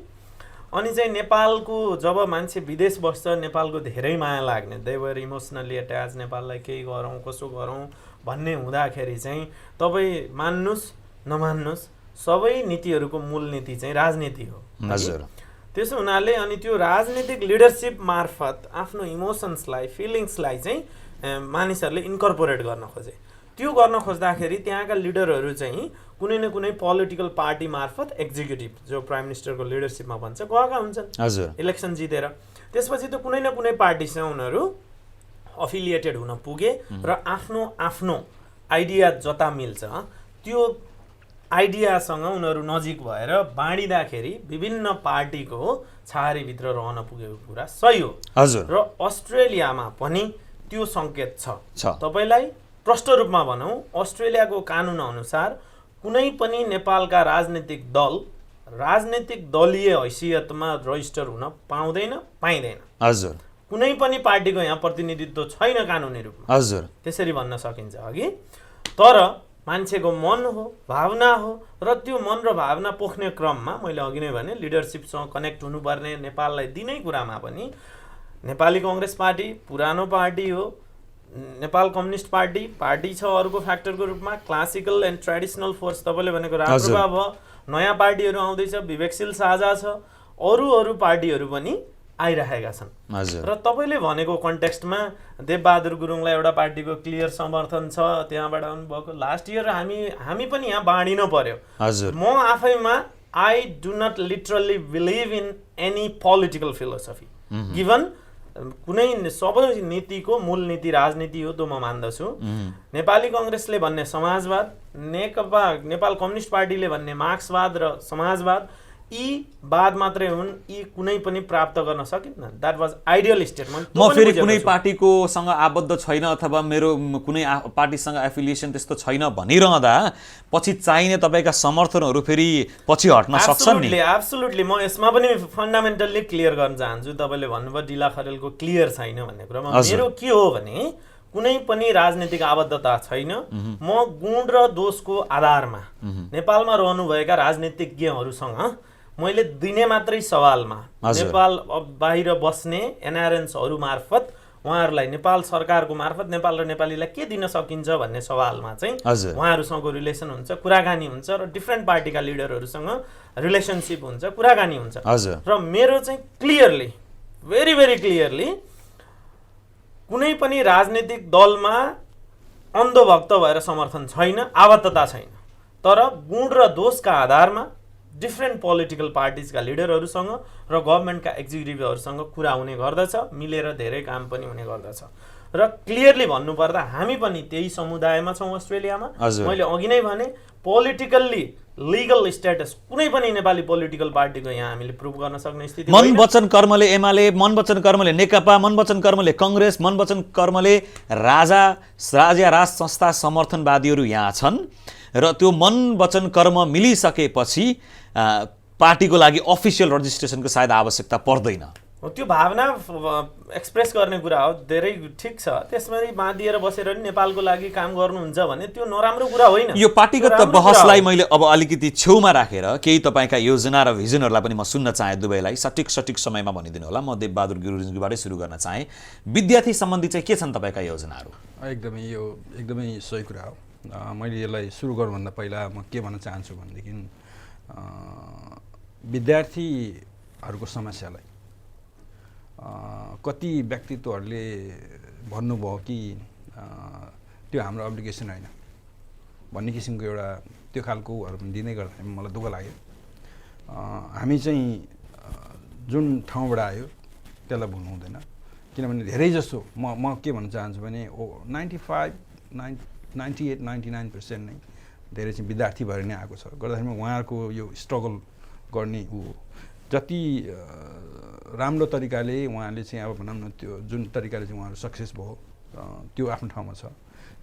अनि चाहिँ नेपालको जब मान्छे विदेश बस्छ नेपालको धेरै माया लाग्ने, दे वर इमोसनली एट्याच, नेपाललाई केही गरौँ कसो गरौँ भन्ने हुँदाखेरि चाहिँ तपाईँ मान्नुस् नमान्नुस् सबै नीतिहरूको मूल नीति चाहिँ राजनीति हो। हजुर। त्यसो हुनाले अनि त्यो राजनीतिक लिडरसिप मार्फत आफ्नो इमोसन्सलाई फिलिङ्सलाई चाहिँ मानिसहरूले इन्कर्पोरेट गर्न खोजे। त्यो गर्न खोज्दाखेरि त्यहाँका लिडरहरू चाहिँ कुनै न कुनै पोलिटिकल पार्टी मार्फत एक्जिक्युटिभ जो प्राइम मिनिस्टरको लिडरसिपमा भन्छ गएका हुन्छन् हजुर। इलेक्सन जितेर। त्यसपछि त कुनै न कुनै पार्टीसँग उनीहरू अफिलिएटेड हुन पुगे र आफ्नो आफ्नो आइडिया जता मिल्छ त्यो आइडियासँग उनीहरू नजिक भएर बाँडिँदाखेरि विभिन्न पार्टीको छाहारीभित्र रहन पुगेको कुरा सही हो। हजुर। र अस्ट्रेलियामा पनि त्यो सङ्केत छ। तपाईँलाई प्रष्ट रूपमा भनौँ, अस्ट्रेलियाको कानुन अनुसार कुनै पनि नेपालका राजनीतिक दल राजनीतिक दलीय हैसियतमा रजिस्टर हुन पाउँदैन, पाइँदैन। हजुर। कुनै पनि पार्टीको यहाँ प्रतिनिधित्व छैन कानुनी रूपमा। हजुर। त्यसरी भन्न सकिन्छ अघि। तर मान्छेको मन हो, भावना हो, र त्यो मन र भावना पोख्ने क्रममा मैले अघि नै भने लिडरसिपसँग कनेक्ट हुनुपर्ने नेपाललाई दिनै कुरामा पनि नेपाली कङ्ग्रेस पार्टी पुरानो पार्टी हो, नेपाल कम्युनिस्ट पार्टी छ अर्को फ्याक्टरको रूपमा, क्लासिकल एन्ड ट्रेडिसनल फोर्स तपाईँले भनेको राप्रपा भयो, नयाँ पार्टीहरू आउँदैछ, विवेकशील साझा छ, अरू पार्टीहरू पनि आइरहेका छन्। र तपाईँले भनेको कन्टेक्स्टमा देवबहादुर गुरुङलाई एउटा पार्टीको क्लियर समर्थन छ, त्यहाँबाट आउनुभएको लास्ट इयर हामी पनि यहाँ बाँडिनु पर्यो। म आफैमा I do not literally believe in any political philosophy given कुनै सबै नीतिको मूल नीति राजनीति हो, त्यो म मान्दछु। नेपाली कङ्ग्रेसले भन्ने समाजवाद, नेपाल कम्युनिस्ट पार्टीले भन्ने मार्क्सवाद र समाजवाद, यी बाद मात्रै हुन्, यी कुनै पनि प्राप्त गर्न सकिन्न। That was ideal statement. म फेरि कुनै पार्टीको सँग आबद्ध छैन अथवा मेरो कुनै पार्टीसँग एफिलिएसन त्यस्तो छैन भनिरहँदा पछि चाहिने तपाईँका समर्थनहरू फेरि पछि हट्न सक्छन् नि। एब्सोल्युटली। म यसमा पनि फन्डामेन्टल्ली क्लियर गर्न चाहन्छु। तपाईँले भन्नुभयो डिला खरेलको क्लियर छैन भन्ने कुरामा मेरो के हो भने कुनै पनि राजनीतिक आबद्धता छैन। म गुण र दोषको आधारमा नेपालमा रहनुभएका राजनीतिज्ञहरूसँग मैले दिने मात्रै सवालमा नेपाल बाहिर बस्ने एनआरएन्सहरू मार्फत उहाँहरूलाई नेपाल सरकारको मार्फत नेपाल र नेपालीलाई के दिन सकिन्छ भन्ने सवालमा चाहिँ उहाँहरूसँगको रिलेसन हुन्छ, कुराकानी हुन्छ, र डिफ्रेन्ट पार्टीका लिडरहरूसँग रिलेसनसिप हुन्छ, कुराकानी हुन्छ। र मेरो चाहिँ क्लियरली, भेरी भेरी क्लियरली कुनै पनि राजनीतिक दलमा अन्धभक्त भएर समर्थन छैन, आबद्धता छैन। तर गुण र दोषका आधारमा डिफ्रेन्ट पोलिटिकल पार्टिजका लिडरहरूसँग र गभर्मेन्टका एक्जिक्युटिभहरूसँग कुरा हुने गर्दछ, मिलेर धेरै काम पनि हुने गर्दछ। र क्लियरली भन्नुपर्दा हामी पनि त्यही समुदायमा छौँ अस्ट्रेलियामा। मैले अघि नै भने पोलिटिकल्ली लिगल स्ट्याटस कुनै पनि नेपाली पोलिटिकल पार्टीको यहाँ हामीले प्रुभ गर्न सक्ने स्थिति मन वचन कर्मले एमाले, मन वचन कर्मले नेकपा, मन वचन कर्मले कङ्ग्रेस, मन वचन कर्मले राज संस्था समर्थनवादीहरू यहाँ छन्। र त्यो मन वचन कर्म मिलिसकेपछि पार्टीको लागि अफिसियल रजिस्ट्रेसनको सायद आवश्यकता पर्दैन। त्यो भावना एक्सप्रेस गर्ने कुरा हो, धेरै ठिक छ। त्यसमा बाँधिएर बसेर नि नेपालको लागि काम गर्नुहुन्छ भने त्यो नराम्रो कुरा होइन। यो पार्टीगत बहसलाई मैले अब अलिकति छेउमा राखेर केही तपाईँका योजना र भिजनहरूलाई पनि म सुन्न चाहे दुवैलाई सठिक समयमा भनिदिनु होला। म देवबहादुर गुरुङजीबाटै सुरु गर्न चाहे। विद्यार्थी सम्बन्धी चाहिँ के छन् तपाईँका योजनाहरू? एकदमै सही कुरा हो। मैले यसलाई सुरु गर्नुभन्दा पहिला म के भन्न चाहन्छु भनेदेखि विद्यार्थीहरूको समस्यालाई कति व्यक्तित्वहरूले भन्नुभयो कि त्यो हाम्रो अब्लिगेसन होइन भन्ने किसिमको एउटा त्यो खालकोहरू पनि दिँदै गर्दा मलाई दुःख लाग्यो। हामी चाहिँ जुन ठाउँबाट आयो त्यसलाई भुल्नु हुँदैन, किनभने धेरै जसो म के भन्न चाहन्छु भने 98-99% नै धेरै चाहिँ विद्यार्थी भएर नै आएको छ। गर्दाखेरि उहाँहरूको यो स्ट्रगल गर्ने जति राम्रो तरिकाले उहाँले चाहिँ अब भनौँ न त्यो जुन तरिकाले चाहिँ उहाँहरू सक्सेस भयो त्यो आफ्नो ठाउँमा छ।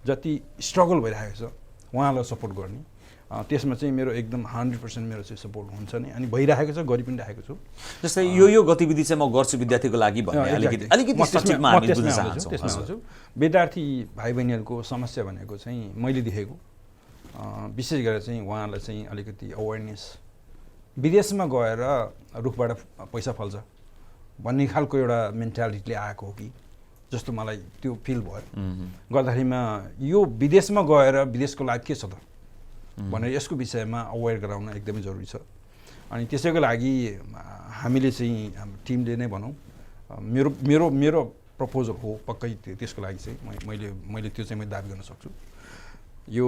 जति स्ट्रगल भइरहेको छ उहाँलाई सपोर्ट गर्ने, त्यसमा चाहिँ मेरो एकदम 100% मेरो चाहिँ सपोर्ट हुन्छ नै, अनि भइरहेको छ, गरि पनि राखेको छु। जस्तै यो गतिविधि चाहिँ म गर्छु विद्यार्थीको लागि भन्ने अलिकति सठिकमा हामी बुझ्न चाहन्छौँ। विद्यार्थी भाइ बहिनीहरूको समस्या भनेको चाहिँ मैले देखेको विशेष गरेर चाहिँ उहाँहरूलाई चाहिँ अलिकति अवेरनेस, विदेशमा गएर रुखबाट पैसा फल्छ भन्ने खालको एउटा मेन्टालिटीले आएको हो कि जस्तो मलाई त्यो फिल भयो। गर्दाखेरिमा यो विदेशमा गएर विदेशको लाइफ के छ त भनेर यसको विषयमा अवेर गराउन एकदमै जरुरी छ। अनि त्यसैको लागि हामीले चाहिँ टिमले नै भनौँ मेरो मेरो मेरो प्रपोजल हो पक्कै त्यसको लागि चाहिँ मैले त्यो चाहिँ दाबी गर्न सक्छु। यो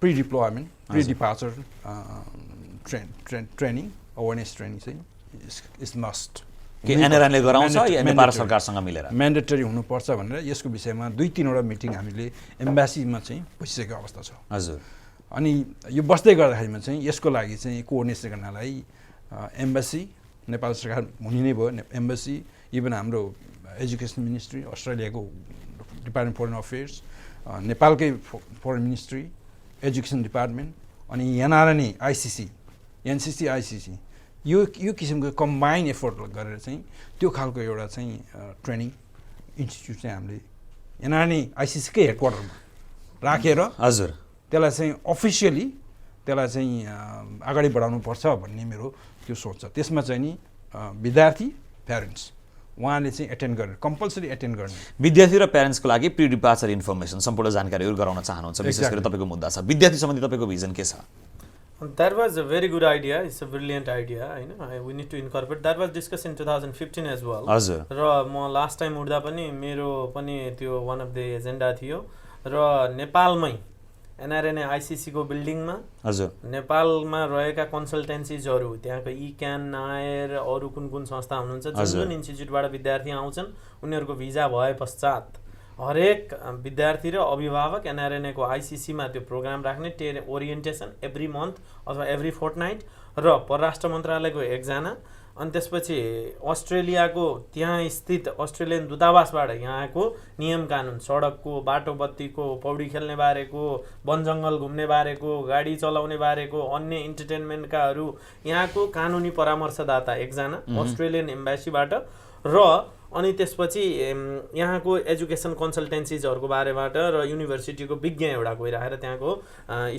pre deployment pre departure training awareness training चाहिँ इज मस्ट के एनआरएनले गराउँछ या नेपाल सरकारसँग मिलेर म्यान्डेटरी हुनुपर्छ भनेर यसको विषयमा 2-3वटा मिटिङ हामीले एम्बासीमा चाहिँ बसिसकेको अवस्था छ। हजुर। अनि यो बस्दै गर्दाखेरिमा चाहिँ यसको लागि चाहिँ कोअर्डिनेसन गर्नलाई एम्बासी नेपाल सरकार हुने नै भयो, एम्बासी इभन हाम्रो एजुकेसन मिनिस्ट्री, अस्ट्रेलियाको डिपार्टमेन्ट फरेन अफेयर्स, नेपालकै फरेन मिनिस्ट्री, एजुकेसन डिपार्टमेन्ट अनि एनआरएनए आइसिसी एनसिसी आइसिसी यो किसिमको कम्बाइन एफोर्ट गरेर चाहिँ त्यो खालको एउटा चाहिँ ट्रेनिङ इन्स्टिट्युट चाहिँ हामीले एनआरएनए आइसिसीकै हेडक्वार्टरमा राखेर हजुर त्यसलाई चाहिँ अफिसियली त्यसलाई चाहिँ अगाडि बढाउनुपर्छ भन्ने मेरो त्यो सोच छ। त्यसमा चाहिँ नि विद्यार्थी प्यारेन्ट्स उहाँले चाहिँ एटेन्ड गरेर कम्पलसरी एटेन्ड गर्ने विद्यार्थी र प्यारेन्ट्सको लागि प्री डिपार्चर इन्फर्मेसन सम्पूर्ण जानकारीहरू गराउन चाहनुहुन्छ। विशेष गरी तपाईँको मुद्दा छ विद्यार्थी सम्बन्धी तपाईँको भिजन के छ? That was a very good idea. It's a brilliant idea. We need to incorporate. That was discussed in 2015 as well. हजुर। र म लास्ट टाइम उठ्दा पनि मेरो पनि त्यो वान अफ द एजेन्डा थियो र नेपालमै एनआरएनए आइसिसी को बिल्डिङमा हजुर नेपालमा रहेका कन्सल्टेन्सीजहरू त्यहाँको इक्यान नायर अरू कुन कुन संस्था हुनुहुन्छ जुन इन्स्टिट्युटबाट विद्यार्थी आउँछन् उनीहरूको भिजा भए पश्चात हरेक विद्यार्थी र अभिभावक एनआरएनए को आइसिसी मा त्यो प्रोग्राम राख्ने ओरिएन्टेसन एभ्री मन्थ अथवा एभ्री फोर्टनाइट र परराष्ट्र मन्त्रालयको एकजना अनि त्यसपछि अस्ट्रेलियाको त्यहाँ स्थित अस्ट्रेलियन दूतावासबाट यहाँको नियम कानुन सडकको बाटो बत्तीको पौडी खेल्ने बारेको वन जङ्गल घुम्ने बारेको गाडी चलाउने बारेको अन्य इन्टरटेनमेन्टकाहरू यहाँको कानुनी परामर्शदाता एकजना अस्ट्रेलियन एम्बेसीबाट र अनि त्यसपछि यहाँको एजुकेसन कन्सल्टेन्सीजहरूको बारेबाट र युनिभर्सिटीको विज्ञ एउटा गइरहेर त्यहाँको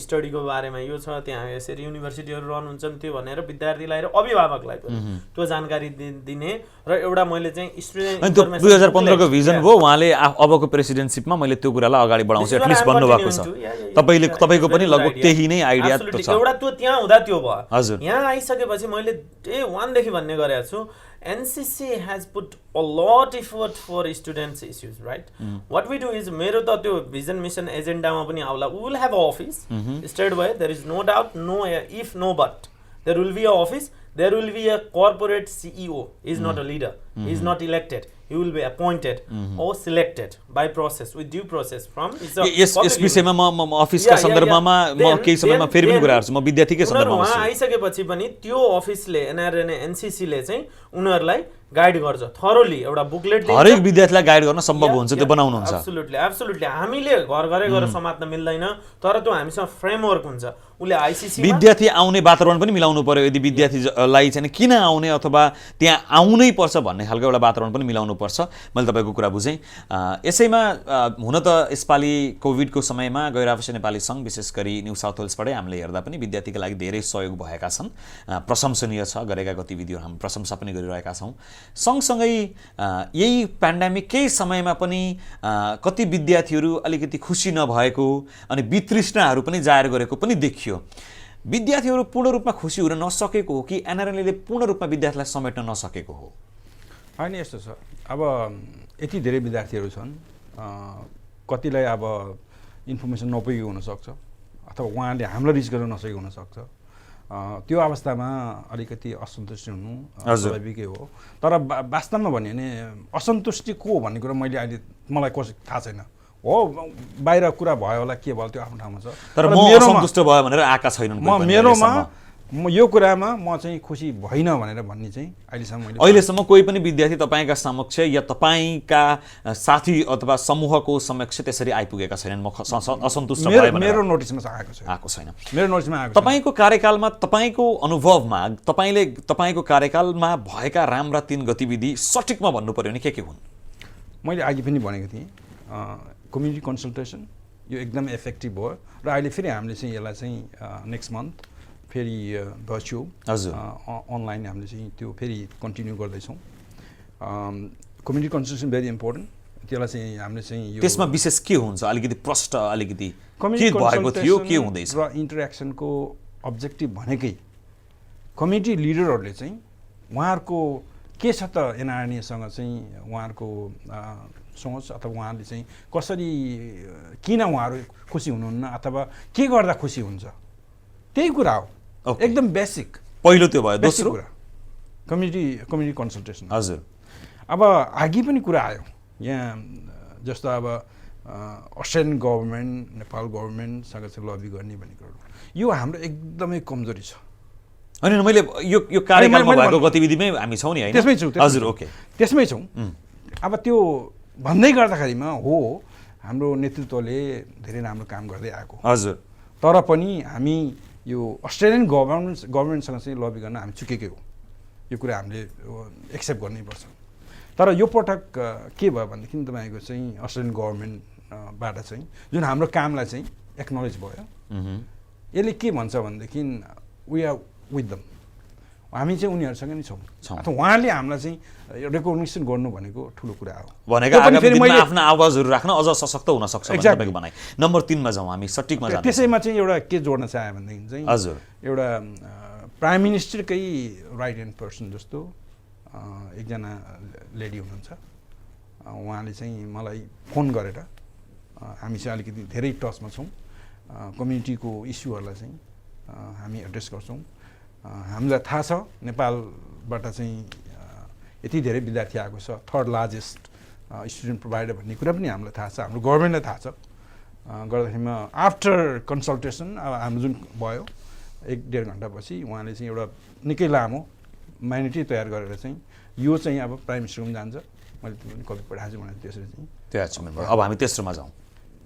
स्टडीको बारेमा यो छ त्यहाँ यसरी युनिभर्सिटीहरू रन हुन्छन् त्यो भनेर विद्यार्थीलाई र अभिभावकलाई पनि त्यो जानकारी दिने र एउटा मैले चाहिँ स्टुडेन्ट 2015 को भिजन हो उहाँले अबको प्रेसिडेन्टशिपमा मैले त्यो कुरालाई अगाडि बढाउँछु एटलिस्ट भन्नु भएको छ तपाईको पनि लगभग त्यही नै आइडिया छ एउटा त्यो त्यहाँ हुँदा त्यो भयो हजुर यहाँ आइसकेपछि मैले डे 1 देखि भन्ने गरेको छु NCC has put a lot effort for students issues, right? What we do is मेरो त त्यो vision mission agenda मा पनि आउला we will have an office straight away there is no doubt no if no but there will be an office there will be a corporate CEO he is not a leader he is not elected he will be appointed or selected by process with due process from यस विषयमा म अफिसका सन्दर्भमा म केही समयमा फेरि पनि कुरा गर्छु म विद्यार्थीकै सन्दर्भमा उहाँ आइसकेपछि पनि त्यो अफिसले एनआरएनए एनसीसीले चाहिँ उनीहरुलाई गाइड गर्छ थरोली एउटा बुकलेट दिन्छ हरेक विद्यार्थीलाई गाइड गर्न सम्भव हुन्छ त्यो बनाउनुहुन्छ एब्सोल्युटली हामीले घर घरै गएर समात्न मिल्दैन तर त्यो हामीसँग फ्रेमवर्क हुन्छ उले आइसीसी विद्यार्थी आउने वातावरण पनि मिलाउनु पर्यो यदि विद्यार्थीलाई चाहिँ किन आउने अथवा त्यहाँ आउनै पर्छ भन्ने खालको एउटा वातावरण पनि मिलाउनु पर्छ मैले तपाईको कुरा बुझेँ यसैमा हुन त यसपालि कोभिडको समयमा गैर आवासीय नेपाली संघ विशेष गरी न्यू साउथ वेल्सबाटै हामीले हेर्दा पनि विद्यार्थीका लागि धेरै सहयोग भएका छन् प्रशंसनीय छ गरेका गतिविधिहरू हामी प्रशंसा पनि गरिरहेका छौँ सँगसँगै यही पेन्डेमिककै समयमा पनि कति विद्यार्थीहरू अलिकति खुसी नभएको अनि वितृष्णाहरू पनि जाहेर गरेको पनि देखियो विद्यार्थीहरू पूर्ण रूपमा खुसी हुन नसकेको हो कि एनआरएनएले पूर्ण रूपमा विद्यार्थीलाई समेट्न नसकेको हो हैन यस्तो छ अब यति धेरै विद्यार्थीहरू छन् कतिलाई अब इन्फर्मेसन नपुगेको हुनसक्छ अथवा उहाँले हामीलाई रिच गर्न नसकेको हुनसक्छ त्यो अवस्थामा अलिकति असन्तुष्टि हुनु स्वाभाविकै हो तर वास्तवमा भन्यो भने असन्तुष्टि को भन्ने कुरा मैले अहिले मलाई कसै थाहा छैन हो बाहिर कुरा भयो होला के भयो त्यो आफ्नो ठाउँमा छ तर म असन्तुष्ट भयो भनेर आएका छैनन् म मेरोमा म यो कुरामा म चाहिँ खुसी भइन भनेर भन्ने चाहिँ अहिलेसम्म कोही पनि विद्यार्थी तपाईका समक्ष या तपाईका साथी अथवा समूहको समक्ष त्यसरी आइपुगेका छैनन् म असन्तुष्ट भए भनेर मेरो नोटिसमा आएको छैन मेरो नोटिसमा आएको तपाईको कार्यकालमा तपाईको अनुभवमा तपाईको कार्यकालमा भएका राम्रा 3 गतिविधि सठिकमा भन्नु पर्यो भने के हुन् मैले अघि पनि भनेको थिएँ कम्युनिटी कन्सल्टेसन यो एकदम इफेक्टिभ भयो र अहिले फेरि हामीले चाहिँ यसलाई चाहिँ नेक्स्ट मन्थ फेरि भर्चुअल अनलाइन हामीले चाहिँ त्यो फेरि कन्टिन्यू गर्दैछौँ कम्युनिटी कन्सल्टेसन भेरी इम्पोर्टेन्ट त्यसलाई चाहिँ हामीले चाहिँ यो त्यसमा विशेष के हुन्छ अलिकति प्रष्ट अलिकति के कम्युनिटी भएको थियो के हुँदैछ र इन्टरेक्सनको अब्जेक्टिभ भनेकै कम्युनिटी लिडरहरूले चाहिँ उहाँहरूको के छ त एनआरएनएसँग चाहिँ उहाँहरूको सोच अथवा उहाँले चाहिँ कसरी किन उहाँहरू खुसी हुनुहुन्न अथवा के गर्दा खुसी हुन्छ त्यही कुरा हो एकदम बेसिक पहिलो त्यो भयो दोस्रो कुरा कम्युनिटी कन्सल्टेसन हजुर अब आगे पनि कुरा आयो यहाँ जस्तो अब अस्ट्रेलियन गभर्मेन्ट नेपाल गभर्मेन्टसँग चाहिँ लबी गर्ने भन्ने कुरो यो हाम्रो एकदमै कमजोरी छ अनि मैले यो कार्यकालमा भएको गतिविधिमै हामी छौँ नि हैन त्यसमै छु हजुर ओके त्यसमै छौँ अब त्यो भन्दै गर्दाखेरिमा हो हाम्रो नेतृत्वले धेरै राम्रो काम गर्दै आएको हजुर तर पनि हामी यो अस्ट्रेलियन गभर्मेन्टसँग चाहिँ लबी गर्न हामी चुकेकै हो यो कुरा हामीले एक्सेप्ट गर्नैपर्छ तर यो पटक के भयो भनेदेखि तपाईँको चाहिँ अस्ट्रेलियन गभर्मेन्टबाट चाहिँ जुन हाम्रो कामलाई चाहिँ एक्नोलेज भयो यसले के भन्छ भनेदेखि वी आर विथ दम हामी चाहिँ उनीहरूसँग नै छौँ अथवा उहाँले हामीलाई चाहिँ रेकग्निसन गर्नु भनेको ठुलो कुरा हो भनेको आगामी दिनमा आफ्ना आवाजहरू राख्न अझ सशक्त हुन सक्छ भन्ने तपाईको भनाइ नम्बर 3 मा जाउँ हामी सटिकमा जाँदै त्यसैमा चाहिँ एउटा के जोड्न चाहे भनेदेखि चाहिँ हजुर एउटा प्राइम मिनिस्टरकै राइट ह्यान्ड पर्सन जस्तो एकजना लेडी हुनुहुन्छ उहाँले चाहिँ मलाई फोन गरेर हामी चाहिँ अलिकति धेरै टचमा छौँ कम्युनिटीको इस्युहरूलाई चाहिँ हामी एड्रेस गर्छौँ हामीलाई थाहा छ नेपालबाट चाहिँ यति धेरै विद्यार्थी आएको छ थर्ड लार्जेस्ट स्टुडेन्ट प्रोभाइडर भन्ने कुरा पनि हामीलाई थाहा छ हाम्रो गभर्मेन्टलाई थाहा छ गर्दाखेरिमा आफ्टर कन्सल्टेसन अब हाम्रो जुन भयो 1-1.5 घन्टापछि उहाँले चाहिँ एउटा निकै लामो माइनिटी तयार गरेर चाहिँ यो चाहिँ अब प्राइम मिनिस्टर पनि जान्छ मैले त्यो कपी पठाएको छु भने त्यसरी चाहिँ त्यो अब हामी तेस्रोमा जाउँ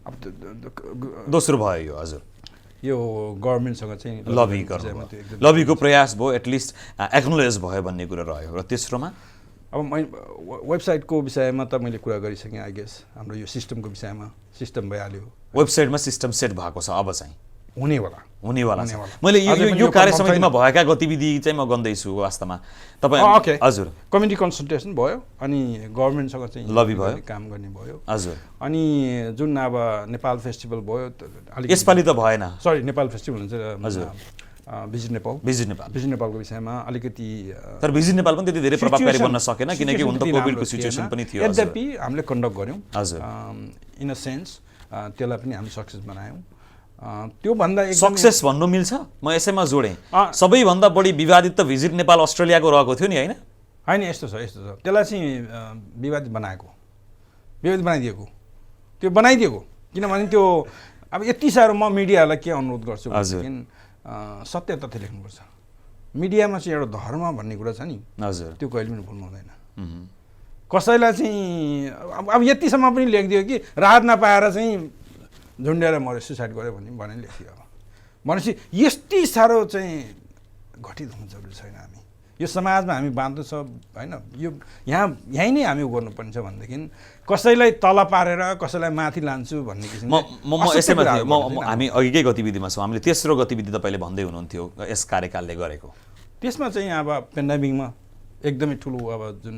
अब दोस्रो भयो यो हजुर यो गभर्मेन्टसँग चाहिँ लबी गर्नु लबीको प्रयास भयो एटलिस्ट एक्नोलेज भयो भन्ने कुरा रह्यो र तेस्रोमा अब वेबसाइटको विषयमा त मैले कुरा गरिसकेँ आई गेस हाम्रो यो सिस्टमको विषयमा सिस्टम भइहाल्यो वेबसाइटमा सिस्टम सेट भएको छ अब चाहिँ हुनेवाला छ मैले यो कार्य समितिमा भएका गतिविधि चाहिँ म गर्दैछु वास्तवमा तपाईँ हजुर कम्युनिटी कन्सल्टेसन भयो अनि गभर्मेन्टसँग चाहिँ लबी भयो काम गर्ने भयो हजुर अनि जुन अब नेपाल फेस्टिभल भयो यसपालि त भएन सरी नेपाल फेस्टिभल हुन्छ हजुर भिजिट नेपालको विषयमा अलिकति तर भिजिट नेपाल पनि त्यति धेरै प्रभावकारी बन्न सकेन किनकि हुन त कोभिडको सिचुएसन पनि थियो यद्यपि हामीले कन्डक्ट गर्यौँ हजुर इन अ सेन्स त्यसलाई पनि हामीले सक्सेस बनायौँ त्यो भन्दा सक्सेस भन्नु मिल्छ म यसैमा जोडेँ सबैभन्दा बढी विवादित त भिजिट नेपाल अस्ट्रेलियाको रहेको थियो नि हैन हैन यस्तो छ त्यसलाई चाहिँ विवादित बनाइदिएको त्यो बनाइदिएको किनभने त्यो अब यति साह्रो म मिडियालाई के अनुरोध गर्छु भनेदेखि सत्य तथ्य लेख्नुपर्छ मिडियामा चाहिँ एउटा धर्म भन्ने कुरा छ नि हजुर त्यो कहिले पनि भुल्नु हुँदैन कसैलाई चाहिँ अब यतिसम्म पनि लेखिदियो कि राहत नपाएर चाहिँ झुन्डेर मऱ्यो सुसाइड गर्यो भने लेखियो भनेपछि यति साह्रो चाहिँ घटित हुनु जरुरी छैन हामी यो समाजमा हामी बाँध्नु छ होइन यो यहीँ नै हामी गर्नुपर्ने छ भनेदेखि कसैलाई तल पारेर कसैलाई माथि लान्छु भन्ने किसिमको म यसैमा हामी अघिकै गतिविधिमा छौँ हामीले तेस्रो गतिविधि तपाईँले भन्दै हुनुहुन्थ्यो यस कार्यकालले गरेको त्यसमा चाहिँ अब पेन्डेमिकमा एकदमै ठुलो अब जुन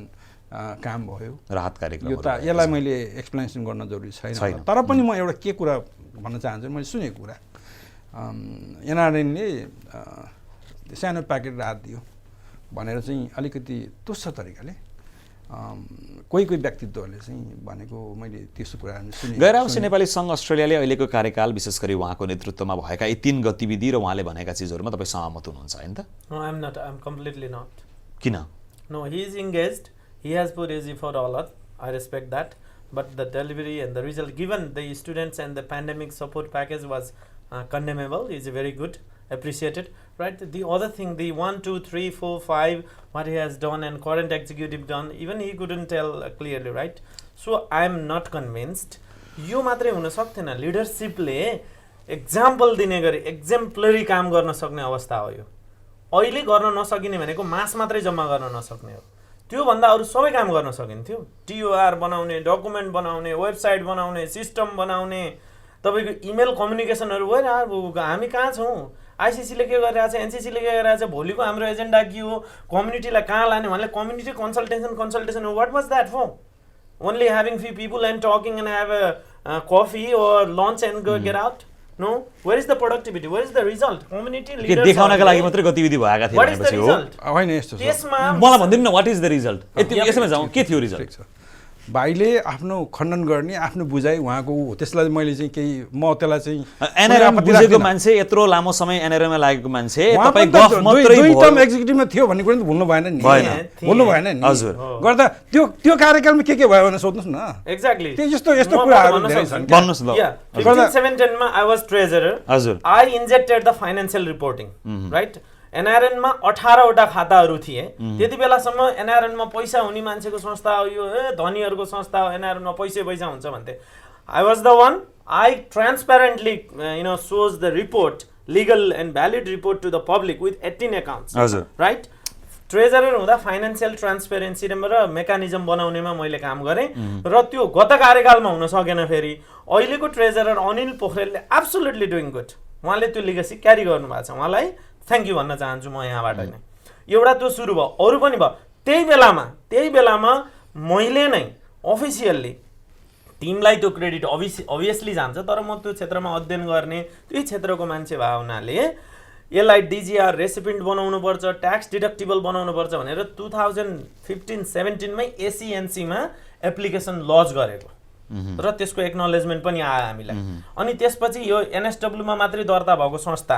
काम भयो राहत कार्यक्रम यो त यसलाई मैले एक्सप्लेनेसन गर्न जरुरी छैन तर पनि म एउटा के कुरा भन्न चाहन्छु मैले सुनेको कुरा एनआरएनले सानो प्याकेट राहत दियो भनेर चाहिँ अलिकति तुच्छ तरिकाले कोही व्यक्तित्वहरूले चाहिँ भनेको मैले त्यस्तो कुरा सुने गैर आवश्यक नेपाली सङ्घ अस्ट्रेलियाले अहिलेको कार्यकाल विशेष गरी उहाँको नेतृत्वमा भएका यी 3 गतिविधि र उहाँले भनेका चिजहरूमा तपाईँ सहमत हुनुहुन्छ हैन त No, I'm not. I'm completely not. किन No, he is engaged. He has put his effort all out. I respect that. But the delivery and the result given the students and the pandemic support package was condemnable. Is very good, appreciated. Right. The other thing, the 1, 2, 3, 4, 5, what he has done and current executive done, even he couldn't tell clearly. Right. So I am not convinced. यो मात्रै हुन सक्दैन. लिडरशिपले example दिने गरी एक्जेम्पलरी काम गर्न सक्ने अवस्था हो यो. अहिले गर्न नसकिने भनेको मास मात्रै जम्मा गर्न नसक्ने हो. त्यो भन्दा अरु सबै काम गर्न सकिन्थ्यो. टीओआर बनाउने, डकुमेन्ट बनाउने, वेबसाइट बनाउने, सिस्टम बनाउने, तपाईको इमेल कम्युनिकेसनहरु होइन. हामी कहाँ छौं? आईसीसी ले के गरिरहेछ, एनसीसी ले के गरिरहेछ, भोलिको हाम्रो एजेन्डा के हो, कम्युनिटीलाई कहाँ लाने भन्ने community consultation what was that for? only having few people and talking and have a coffee or lunch and go get out? No. Where is the productivity? Where is the result? Community के leaders. देखाउनका लागि मात्रै गतिविधि भएका थिए What is the भनेपछि हो result? होइन यस्तो छ त्यसमा मलाई भनिदिनु न व्हाट इज द रिजल्ट यति यसैमा जाउँ के थियो रिजल्ट ठिक छ भाइले आफ्नो खण्डन गर्ने आफ्नो बुझाइ उहाँको हो त्यसलाई मैले चाहिँ केही म त्यसलाई चाहिँ एनआरएम आपत्ति बुझेको राख्दिनँ। मान्छे यत्रो लामो समय एनआरएममा लागेको मान्छे उहाँ तपाईँ पनि त गफ मात्रै दुई टर्म भयो एक्जिक्युटिभमा थियो भन्ने कुरा त भुल्नु भएन नि भएन। भुल्नु भएन नि हजुर। गर्दा त्यो कार्यकालमा के भयो भनेर सोध्नुहोस् न exactly. त्यो यस्तो यस्तो म कुराहरू भन्न धेरै सक्छु। छन् भन्नुहोस् ल Yeah, 15-17 मा I was treasurer. हजुर I injected the financial reporting, right? NRN मा 18 वटा खाताहरू थिए त्यति बेलासम्म NRN मा पैसा हुने मान्छेको संस्था हो यो धनीहरूको संस्था हो NRN मा पैसा हुन्छ भन्थे I was the one I transparently shows the report legal and valid report to the public with 18 accounts हजुर right ट्रेजरर हुँदा फाइनान्शियल ट्रान्सपेरेन्सी र मेकानिजम बनाउनेमा मैले काम गरेँ र त्यो गत कार्यकालमा हुन सकेन फेरि अहिलेको ट्रेजरर अनिल पोखरेलले एब्सोल्युटली डुइङ गुड उहाँले त्यो लिगेसी क्यारी गर्नु भएको छ उहाँलाई थ्याङ्क यू भन्न चाहन्छु म यहाँबाट नै एउटा त्यो सुरु भयो अरू पनि भयो त्यही बेलामा मैले नै अफिसियल्ली टिमलाई त्यो क्रेडिट अभियसली जान्छ तर म त्यो क्षेत्रमा अध्ययन गर्ने त्यही क्षेत्रको मान्छे भए हुनाले यसलाई डिजिआर रेसिपिएन्ट बनाउनु पर्छ ट्याक्स डिडक्टिबल बनाउनु पर्छ भनेर 2015-17 मै एसिएनसी मा एप्लिकेसन लन्च गरेको र त्यसको एक्नोलेजमेन्ट पनि आयो हामीलाई अनि त्यसपछि यो एनएसडब्ल्यू मा मात्रै दर्ता भएको संस्था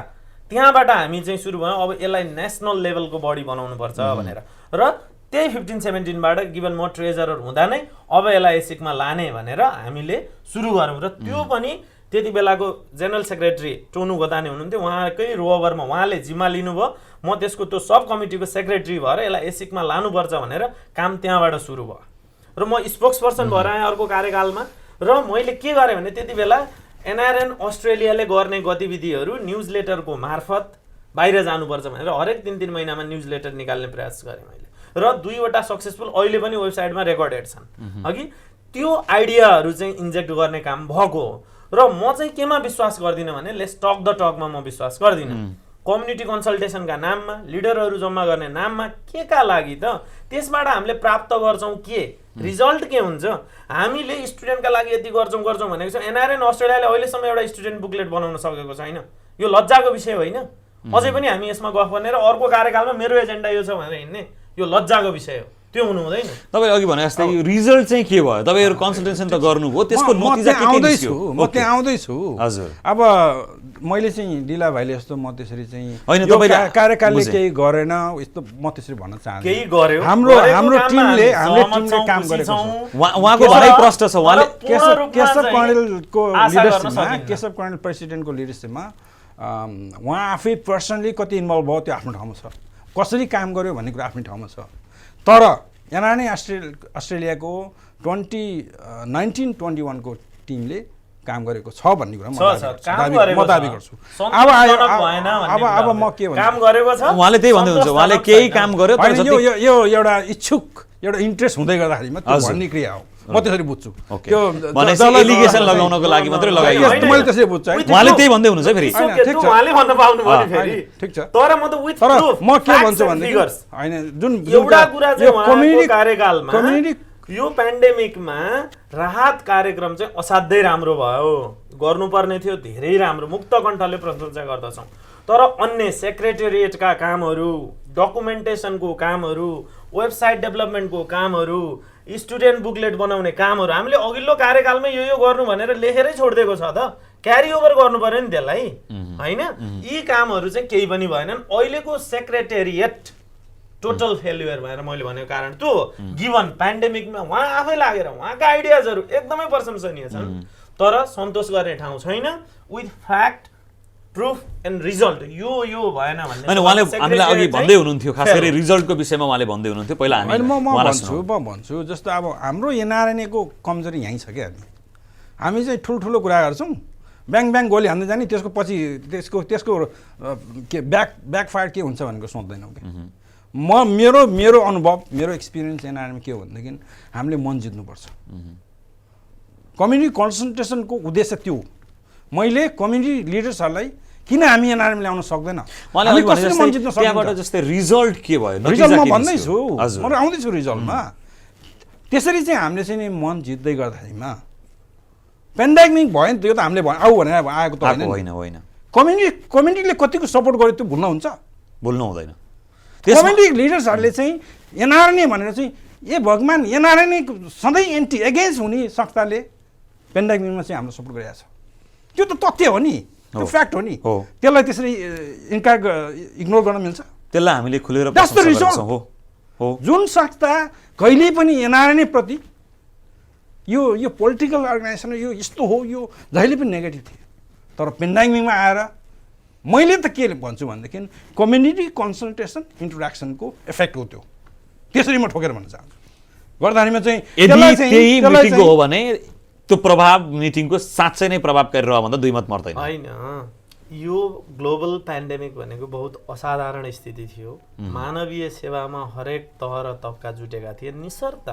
त्यहाँबाट हामी चाहिँ सुरु भयो अब यसलाई नेशनल लेभलको बडी बनाउनु पर्छ भनेर र त्यही 15-17 बाट गिभन म ट्रेजरर हुँदा नै अब यसलाई एसिकमा लाने भनेर हामीले सुरु गरौँ र त्यो पनि त्यति बेलाको जेनरल सेक्रेटरी टोनु गदाने हुनुहुन्थ्यो उहाँकै रोभरमा उहाँले जिम्मा लिनुभयो म त्यसको त्यो सब कमिटीको सेक्रेटरी भएर यसलाई एसिकमा लानुपर्छ भनेर काम त्यहाँबाट सुरु भयो र म स्पोक्स पर्सन भएर आएँ अर्को कार्यकालमा र मैले के गरेँ भने त्यति बेला एनआरएन अस्ट्रेलियाले गर्ने गतिविधिहरू न्युज लेटरको मार्फत बाहिर जानुपर्छ भनेर हरेक 3-3 महिनामा न्युज लेटर निकाल्ने प्रयास गरेँ मैले र 2 वटा सक्सेसफुल अहिले पनि वेबसाइटमा रेकर्डेड छन् अघि त्यो आइडियाहरू चाहिँ इन्जेक्ट गर्ने काम भएको हो र म चाहिँ केमा विश्वास गर्दिनँ भने लेट्स टक द टकमा म विश्वास गर्दिनँ कम्युनिटी कन्सल्टेसनका नाममा लिडरहरू जम्मा गर्ने नाममा के का लागि त त्यसबाट हामीले प्राप्त गर्छौँ के रिजल्ट के हुन्छ हामीले स्टुडेन्टका लागि यति गर्छौँ भनेको छ एनआरएन अस्ट्रेलियाले अहिलेसम्म एउटा स्टुडेन्ट बुकलेट बनाउन सकेको छैन यो लज्जाको विषय होइन अझै पनि हामी यसमा गफ गर्ने र अर्को कार्यकालमा मेरो एजेन्डा यो छ भनेर हिँड्ने यो लज्जाको विषय हो त्यो हुनु हुँदैन तपाईले अघि भने जस्तै रिजल्ट चाहिँ के भयो तपाईहरु कन्सल्टेसन त गर्नुभयो त्यसको नतिजा के निस्क्यो म त्यहाँ आउँदैछु हजुर अब मैले चाहिँ डिला भाइले जस्तो म त्यसरी चाहिँ हैन तपाईले कार्यकालले केही गरेन यस्तो म त्यसरी भन्न चाहन्छु केही गर्यो हाम्रो टिमले काम गरेको छ उहाँको भनाइ प्रष्ट छ उहाँले केशव कणेलको लिडरशिपमा केशव कणेल प्रेसिडेन्टको लिडरशिपमा उहाँ आफै पर्सनली कति इन्भल्भ भयो त्यो आफ्नो ठाउँमा छ कसरी काम गर्यो भन्ने कुरा आफ्नो ठाउँमा छ तर एनआरएन अस्ट्रेलियाको 2019-21 को टिमले काम गरेको छ भन्ने कुरा म दाबी गर्छु अब म के भन्छु काम गरेको छ उहाँले त्यही भन्दै हुन्छ उहाँले केही काम गर्यो तर यो एउटा एउटा इन्ट्रेस्ट हुँदै गर्दाखेरिमा त्यो भन्ने क्रिया हो म त्यसरी बुझ्छु त्यो भनेपछि एलिगेसन लगाउनको लागि मात्रै लगाइयो मैले त्यसरी बुझ्छु है उहाँले त्यही भन्दै हुनुहुन्छ फेरि ठिक छ उहाँले भन्न पाउनु भयो नि फेरि ठिक छ तर म त विथ प्रुफ म के भन्छु भन्दै हैन जुन एउटा कुरा चाहिँ उहाँको कार्यकालमा यो पेन्डेमिकमा राहत कार्यक्रम चाहिँ असाध्यै राम्रो भयो गर्नुपर्ने थियो धेरै राम्रो मुक्त कण्ठले प्रशंसा गर्दछौँ तर अन्य सेक्रेटेरिएटका कामहरू डकुमेन्टेसनको कामहरू वेबसाइट डेभलपमेन्टको कामहरू स्टुडेन्ट बुकलेट बनाउने कामहरू हामीले अघिल्लो कार्यकालमै यो गर्नु भनेर लेखेरै छोडिदिएको छ त क्यारी ओभर गर्नु पर्यो नि त्यसलाई हैन यी कामहरू चाहिँ केही पनि भएनन् अहिलेको सेक्रेटेरिएट टोटल फेल्युर भएर मैले भनेको कारण त्यो गिभन पेन्डेमिकमा उहाँ आफै लागेर उहाँका आइडियाजहरू एकदमै प्रशंसनीय छन् तर सन्तोष गर्ने ठाउँ छैन with fact proof and result यो भएन भन्ने हैन उहाँले हामीलाई अघि भन्दै हुनुहुन्थ्यो खास गरी रिजल्टको विषयमा उहाँले भन्दै हुनुहुन्थ्यो पहिला हामी म भन्छु जस्तो अब हाम्रो एनआरएनएको कमजोरी यहीँ छ क्या हामी चाहिँ ठुल्ठुलो कुरा गर्छौँ ब्याङ गोली हान्दै जाने त्यसको पछि त्यसको के ब्याकफायर के हुन्छ भनेको सोच्दैनौँ कि मेरो अनुभव मेरो एक्सपिरियन्स एनआरएनमा के हो भनेदेखि हामीले मन जित्नुपर्छ कम्युनिटी कन्सल्टेसनको उद्देश्य त्यो मैले कम्युनिटी लिडर्सहरूलाई किन हामी एनआरएम ल्याउन सक्दैन हामी कसरी मन जित्न सक्छौँ त्यहाँबाट जस्तै रिजल्ट के भयो रिजल्ट म भन्दैछु म आउँदैछु रिजल्टमा त्यसरी चाहिँ हामीले चाहिँ नि मन जित्दै गर्दाखेरिमा पेन्डेमिक भयो नि, त्यो त हामीले आऊ भनेर आएको त होइन। होइन कम्युनिटीले कतिको सपोर्ट गर्यो त्यो भुल्न हुन्छ? बोल्नु हुँदैन। कम्युनिटी लिडर्सहरूले चाहिँ एनआरएनए भनेर चाहिँ ए भगवान् एनआरएनए सधैँ एगेन्स्ट हुने संस्थाले पेन्डेमिकमा चाहिँ हाम्रो सपोर्ट गरिरहेको छ, त्यो त तथ्य हो नि, त्यो फ्याक्ट हो नि। त्यसलाई त्यसरी इग्नोर गर्न मिल्छ? त्यसलाई हामीले खुलेर जुन संस्था कहिल्यै पनि एनआरएनए प्रति यो पोलिटिकल अर्गनाइजेसन यो यस्तो हो, यो जहिले पनि नेगेटिभ थियो, तर पेन्डेमिकमा आएर मैले त के भन्छु भनेदेखि कम्युनिटी कन्सल्टेसन इन्टरेक्सनको इफेक्ट हो त्यो, त्यसरी म ठोकेर भन्न चाहन्छु। गर्दाखेरिमा चाहिँ केही मिटिङको हो भने त्यो प्रभाव मिटिङको साँच्चै नै प्रभावकारी रह्यो भन्दा दुई मत मर्दैन। होइन, यो ग्लोबल पेन्डेमिक भनेको बहुत असाधारण स्थिति थियो। मानवीय सेवामा हरेक तह र तबका जुटेका थिए निशर्त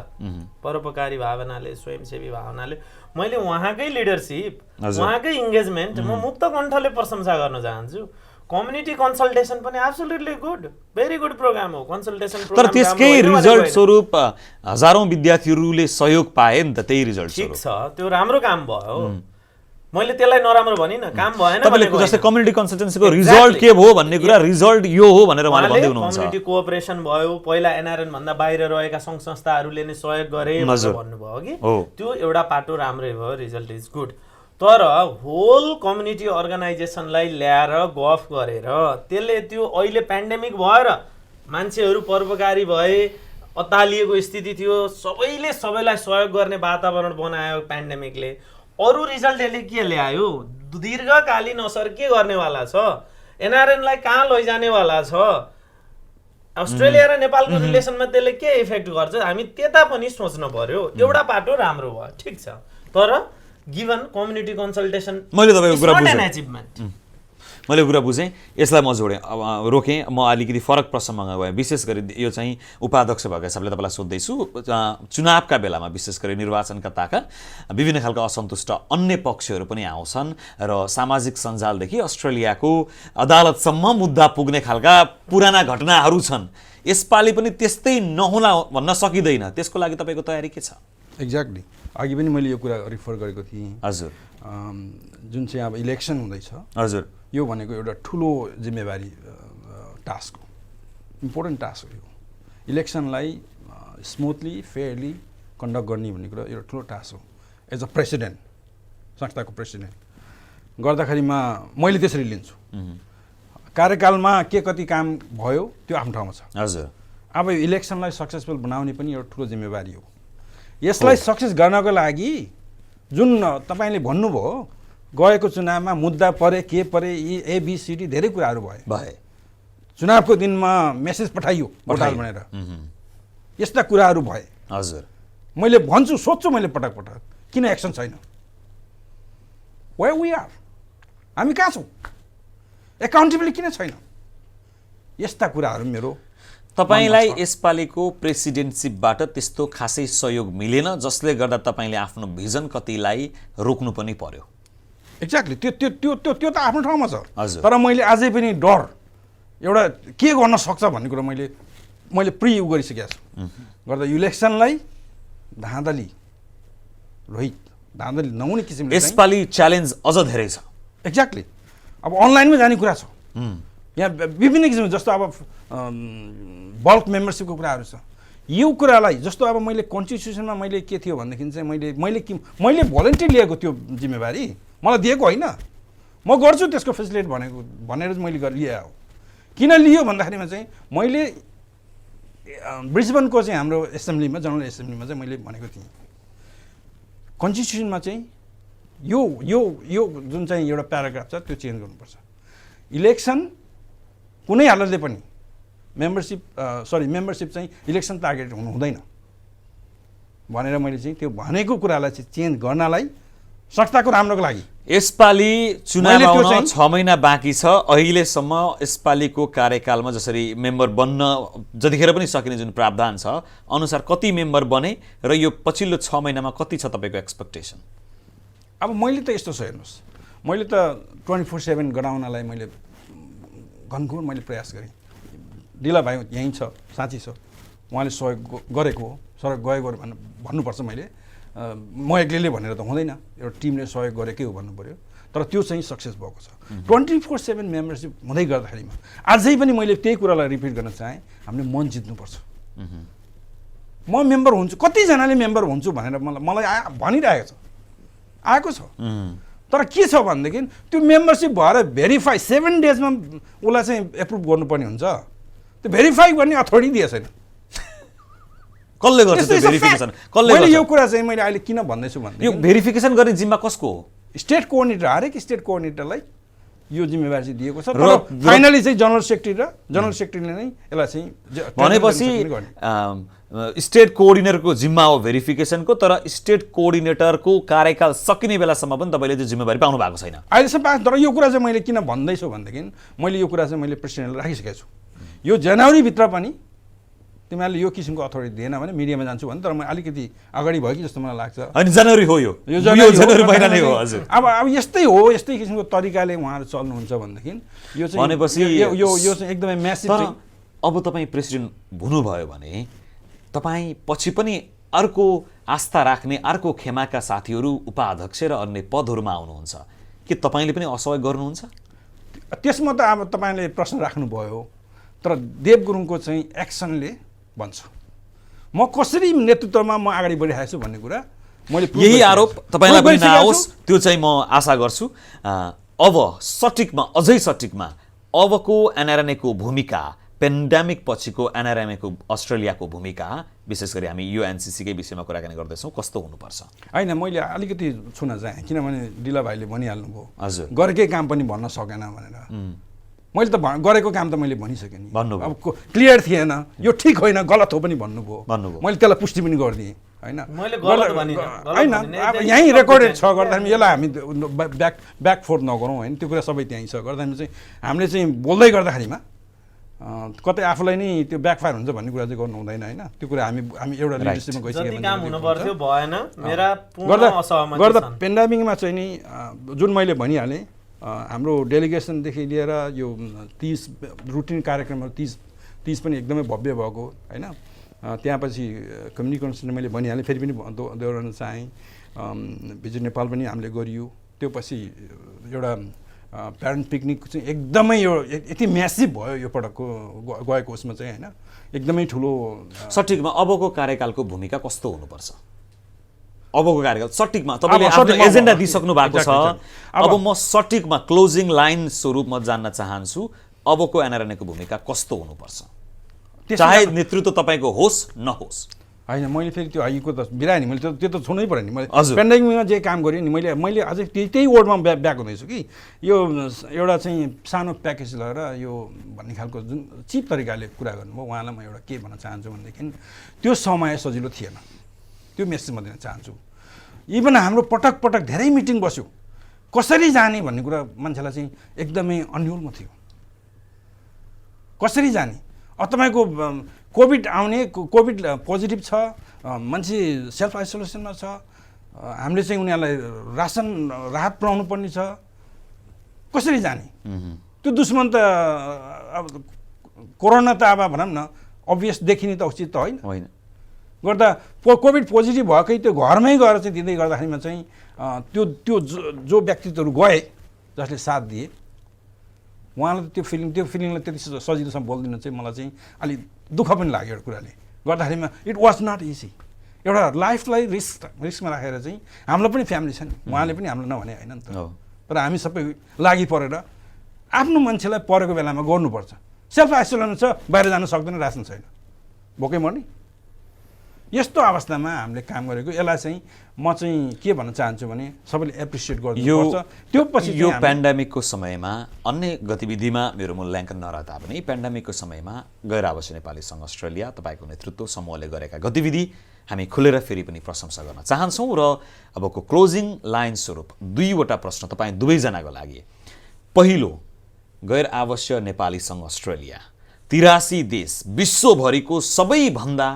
परोपकारी भावनाले, स्वयंसेवी भावनाले। मैले उहाँकै लिडरसिप, उहाँकै इङ्गेजमेन्ट म मुक्त कण्ठले प्रशंसा गर्न चाहन्छु। कम्युनिटी कन्सल्टेसन पनि absolutely good, very good programme हो कन्सल्टेसन प्रोग्राम। तर त्यसकै रिजल्ट स्वरूप हजारौं विद्यार्थीहरूले सहयोग पाए नि त, त्यही रिजल्ट ठिक छ, त्यो राम्रो काम भयो, मैले त्यसलाई नराम्रो भनिनँ, काम भएन भनेको। जस्तै कम्युनिटी कन्सल्टेन्सीको रिजल्ट के भयो भन्ने कुरा, रिजल्ट यो हो भनेर उहाँले भन्दै हुनुहुन्छ। कम्युनिटी कोअपरेसन भयो, पहिला एनआरएन भन्दा बाहिर रहेका सङ्घ संस्थाहरूले नै सहयोग गरे भनेर भन्नुभयो कि, त्यो एउटा पाटो राम्रै भयो, रिजल्ट इज गुड। तर होल कम्युनिटी अर्गनाइजेसनलाई ल्याएर गफ गरेर त्यसले त्यो अहिले पेन्डेमिक भएर मान्छेहरू परोपकारी भए, अत्तालिएको स्थिति थियो, सबैले सबैलाई सहयोग गर्ने वातावरण बनायो पेन्डेमिकले। अरू रिजल्ट यसले के ल्यायो? दीर्घकालीन असर के गर्नेवाला छ? एनआरएनलाई कहाँ लैजानेवाला छ? अस्ट्रेलिया र नेपालको रिलेसनमा त्यसले के इफेक्ट गर्छ? हामी त्यता पनि सोच्न पर्यो। एउटा पाटो राम्रो भयो, ठिक छ, तर गिभन कम्युनिटी कन्सल्टेसन मैले तपाईँको कुरा बुझेँ, मैले कुरा बुझेँ। यसलाई म जोडेँ, अब रोकेँ। म अलिकति फरक प्रश्नमा गएँ। विशेष गरी यो चाहिँ उपाध्यक्ष भएको हिसाबले तपाईँलाई सोध्दैछु। चुनावका बेलामा विशेष गरी निर्वाचनका ताका विभिन्न खालका असन्तुष्ट अन्य पक्षहरू पनि आउँछन् र सामाजिक सञ्जालदेखि अस्ट्रेलियाको अदालतसम्म मुद्दा पुग्ने खालका पुराना घटनाहरू छन्। यसपालि पनि त्यस्तै नहुला भन्न सकिँदैन, त्यसको लागि तपाईँको तयारी के छ? एक्ज्याक्टली, अघि पनि मैले यो कुरा रिफर गरेको थिएँ। हजुर, जुन चाहिँ अब इलेक्सन हुँदैछ, हजुर, यो भनेको एउटा ठुलो जिम्मेवारी टास्क हो, इम्पोर्टेन्ट टास्क हो। यो इलेक्सनलाई स्मुथली फेयरली कन्डक्ट गर्ने भन्ने कुरा एउटा ठुलो टास्क हो। एज अ प्रेसिडेन्ट, संस्थाको प्रेसिडेन्ट गर्दाखेरिमा मैले त्यसरी लिन्छु। कार्यकालमा के कति काम भयो त्यो आफ्नो ठाउँमा छ। हजुर, अब इलेक्सनलाई सक्सेसफुल बनाउने पनि एउटा ठुलो जिम्मेवारी हो। यसलाई सक्सेस गर्नको लागि जुन तपाईँले भन्नुभयो, गएको चुनावमा मुद्दा परे, के परे, यी एबिसिडी धेरै कुराहरू भए। चुनावको दिनमा मेसेज पठाइयो भोटाल भनेर, यस्ता कुराहरू भए। हजुर, मैले भन्छु, सोध्छु मैले पटक पटक, किन एक्सन छैन? वेयर वी आर, हामी कहाँ छौँ? एकाउन्टेबिलिटी किन छैन? यस्ता कुराहरू मेरो। तपाईलाई यसपालिको प्रेसिडेन्टसिपबाट त्यस्तो खासै सहयोग मिलेन, जसले गर्दा तपाईँले आफ्नो भिजन कतिलाई रोक्नु पनि पर्यो। एक्ज्याक्टली, त्यो त आफ्नो ठाउँमा छ। हजुर, तर मैले अझै पनि डर एउटा के गर्न सक्छ भन्ने कुरा मैले प्रियु गरिसकेको छु। गर्दा इलेक्सनलाई धाँधली नहुने किसिमले यसपालि च्यालेन्ज अझ धेरै छ। एक्ज्याक्टली, अब अनलाइनमै जाने कुरा छ। यहाँ विभिन्न किसिमको, जस्तो अब बल्क मेम्बरसिपको कुराहरू छ। यो कुरालाई जस्तो अब मैले कन्स्टिट्युसनमा मैले के थियो भनेदेखि चाहिँ मैले भोलिन्टियर लिएको त्यो जिम्मेवारी मलाई दिएको होइन, म गर्छु त्यसको फेसिलिटी भनेर मैले लिएँ हो। किन लियो भन्दाखेरिमा चाहिँ मैले ब्रिस्बनको चाहिँ हाम्रो एसेम्ब्लीमा, जनरल एसेम्ब्लीमा चाहिँ मैले भनेको थिएँ, कन्स्टिट्युसनमा चाहिँ यो यो यो जुन चाहिँ एउटा प्याराग्राफ छ त्यो चेन्ज गर्नुपर्छ। इलेक्सन कुनै हालतले पनि मेम्बरसिप चाहिँ इलेक्सन टार्गेट हुनु हुँदैन भनेर मैले चाहिँ त्यो भनेको कुरालाई चाहिँ चेन्ज गर्नलाई संस्थाको राम्रोको लागि। यसपालि चुनाव आउन 6 महिना बाँकी छ। अहिलेसम्म यसपालिको कार्यकालमा जसरी मेम्बर बन्न जतिखेर पनि सकिने जुन प्रावधान छ अनुसार कति मेम्बर बने र यो पछिल्लो 6 महिनामा कति छ तपाईँको एक्सपेक्टेसन? अब मैले त यस्तो छ, हेर्नुहोस्, मैले त 24/7 गराउनलाई मैले घनघोर प्रयास गरेँ। डिला भाइ यहीँ छ, साँची छ, उहाँले सहयोग गरेको सहयोग गएको भन्नुपर्छ मैले म एक्लैले भनेर त हुँदैन एउटा टिमले सहयोग गरेकै हो भन्नु पऱ्यो तर त्यो चाहिँ सक्सेस भएको छ 24/7 मेम्बरसिप हुँदै गर्दाखेरिमा अझै पनि मैले त्यही कुरालाई रिपिट गर्न चाहेँ हामीले मन जित्नुपर्छ म मेम्बर हुन्छु कतिजनाले मेम्बर हुन्छु भनेर मलाई भनिरहेको छ आएको छ तर के छ भनेदेखि त्यो मेम्बरसिप भएर भेरिफाई 7 डेजमा उसलाई चाहिँ एप्रुभ गर्नुपर्ने हुन्छ त्यो भेरिफाई गर्ने अथोरिटी दिएको छैन कसले गर्छ त्यो भेरिफिकेसन कसले मैले गर्छ यो कुरा चाहिँ मैले अहिले किन भन्दैछु भने यो भेरिफिकेसन गर्ने जिम्मा कसको हो स्टेट कोअर्डिनेटर हरेक स्टेट कोअर्डिनेटरलाई यो जिम्मेवारी चाहिँ दिएको छ र फाइनली चाहिँ जनरल सेक्रेटरीले नै यसलाई चाहिँ भनेपछि स्टेट कोअर्डिनेटरको जिम्मा हो भेरिफिकेसनको तर स्टेट कोअर्डिनेटरको कार्यकाल सकिने बेलासम्म पनि तपाईँले त्यो जिम्मेवारी पाउनु भएको छैन अहिलेसम्म तर यो कुरा चाहिँ मैले किन भन्दैछु भनेदेखि मैले यो कुरा चाहिँ मैले प्रेसिडेन्टलाई राखिसकेको छु यो जनवरीभित्र पनि तिमीहरूले यो किसिमको अथोरिटी दिएन भने मिडियामा जान्छु भने तर म अलिकति अगाडि भयो कि जस्तो मलाई लाग्छ अनि जनवरी हो यो जनवरी महिना नै हो हजुर अब यस्तै हो यस्तै किसिमको तरिकाले उहाँहरू चल्नुहुन्छ भनेदेखि यो चाहिँ भनेपछि यो चाहिँ एकदमै म्यासिभ तर अब तपाईँ प्रेसिडेन्ट हुनुभयो भने तपाईँ पछि पनि अर्को आस्था राख्ने अर्को खेमाका साथीहरू उपाध्यक्ष र अन्य पदहरूमा आउनुहुन्छ के तपाईँले पनि असहयोग गर्नुहुन्छ त्यसमा त अब तपाईँले प्रश्न राख्नुभयो तर देव गुरुङको चाहिँ एक्सनले भन्छ म कसरी नेतृत्वमा म अगाडि बढिरहेको छु भन्ने कुरा मैले यही आरोप तपाईँलाई पनि नआओस् त्यो चाहिँ म आशा गर्छु अब सटिकमा अझै सटिकमा अबको एनआरएनएको भूमिका पेन्डेमिक पछिको एनआरएमएको अस्ट्रेलियाको भूमिका विशेष गरी हामी यो एनसीसीकै विषयमा कुराकानी गर्दैछौँ कस्तो हुनुपर्छ होइन मैले अलिकति छुन चाहेँ किनभने डिला भाइले भनिहाल्नुभयो हजुर गरेकै काम पनि भन्न सकेन भनेर मैले त गरेको काम त मैले भनिसकेँ नि भन्नुभयो अब क्लियर थिएन यो ठिक होइन गलत हो पनि भन्नुभयो भन्नुभयो मैले त्यसलाई पुष्टि पनि गरिदिएँ होइन मैले गलत भनिनँ, गलत होइन भनिनँ, अब यही यहीँ सब रेकर्डेड छ चाहिँ गर्दाखेरि यसलाई हामी ब्याकफोर्थ नगरौँ होइन त्यो कुरा सबै त्यहीँ छ गर्दाखेरि चाहिँ हामीले चाहिँ बोल्दै गर्दाखेरिमा कतै आफूलाई नै त्यो ब्याकफायर हुन्छ भन्ने कुरा चाहिँ गर्नु हुँदैन होइन त्यो कुरा हामी एउटा लिडरसिपमा जति गइसक्यो काम हुनु पर्थ्यो भएन मेरा पूर्ण गर्दा असहमति छन् पेन्डेमिकमा चाहिँ नि जुन मैले भनिहालेँ हाम्रो डेलिगेसनदेखि लिएर यो 30 रुटिन कार्यक्रमहरू 30 पनि एकदमै भव्य भएको होइन त्यहाँपछि कम्युनिकेसन मैले भनिहालेँ फेरि पनि दोहोऱ्याउन चाहेँ भिजिट नेपाल पनि हामीले गरियो त्यो पछि एउटा प्यारेन्ट पिकनिक चाहिँ एकदमै यो यति म्यासिभ भयो यो पटकको गएको उसमा चाहिँ होइन एकदमै ठुलो सटिकमा अबको कार्यकालको भूमिका कस्तो हुनुपर्छ अबको कार्यकाल सटिकमा तपाईँले आफ्नो एजेन्डा दिइसक्नु भएको छ अब म सटिकमा क्लोजिङ लाइन स्वरूपमा जान्न चाहन्छु अबको एनआरएनएको भूमिका कस्तो हुनुपर्छ चाहे नेतृत्व तपाईँको होस् नहोस् होइन मैले फेरि त्यो हाइको त बिराएँ नि मैले त्यो त छुनै पऱ्यो नि मैले पेन्डेमिकमा जे काम गरेँ नि मैले अझै त्यही वर्डमा ब्याक हुँदैछु कि यो एउटा चाहिँ सानो प्याकेज लगेर यो भन्ने खालको जुन चिप तरिकाले कुरा गर्नुभयो उहाँलाई म एउटा के भन्न चाहन्छु भनेदेखि त्यो समय सजिलो थिएन त्यो मेसेज म दिन चाहन्छु इभन हाम्रो पटक पटक धेरै मिटिङ बस्यो कसरी जाने भन्ने कुरा मान्छेलाई चाहिँ एकदमै अन्यलमा थियो कसरी जाने तपाईँको कोभिड आउने कोभिड पोजिटिभ छ मान्छे सेल्फ आइसोलेसनमा छ हामीले चाहिँ उनीहरूलाई राहत पुर्याउनु पर्ने छ कसरी जाने त्यो दुश्मन त अब कोरोना त अब भनौँ न अभियस देखिने त उचित त होइन गर्दा कोभिड पोजिटिभ भएकै त्यो घरमै गएर चाहिँ दिँदै गर्दाखेरिमा चाहिँ त्यो जो व्यक्तित्वहरू गए जसले साथ दिए उहाँलाई त्यो फिलिङलाई त्यति सजिलोसँग बोल्दिन चाहिँ मलाई चाहिँ अलिक दुःख पनि लाग्यो एउटा कुराले गर्दाखेरिमा इट वाज नट इजी एउटा लाइफलाई रिस्कमा राखेर चाहिँ हाम्रो पनि फ्यामिली छ नि उहाँले पनि हामीलाई नभने होइन नि त तर हामी सबै लागि परेर आफ्नो मान्छेलाई परेको बेलामा गर्नुपर्छ सेल्फ आइसोलेसन छ बाहिर जान सक्दैन रासन छैन भोकै मर्ने यस्तो अवस्थामा हामीले काम गरेको यसलाई चाहिँ म चाहिँ के भन्न चाहन्छु भने सबैले एप्रिसिएट गर्नुपर्छ त्यो पछि यो पेन्डेमिकको समयमा अन्य गतिविधिमा मेरो मूल्याङ्कन नरह तापनि पेन्डेमिकको समयमा गैर आवासीय नेपाली सङ्घ अस्ट्रेलिया तपाईँको नेतृत्व समूहले गरेका गतिविधि हामी खुलेर फेरि पनि प्रशंसा गर्न चाहन्छौँ र अबको क्लोजिङ लाइन स्वरूप दुईवटा प्रश्न तपाईँ दुवैजनाको लागि पहिलो गैर आवासीय नेपाली सङ्घ अस्ट्रेलिया 83 देश विश्वभरिको सबैभन्दा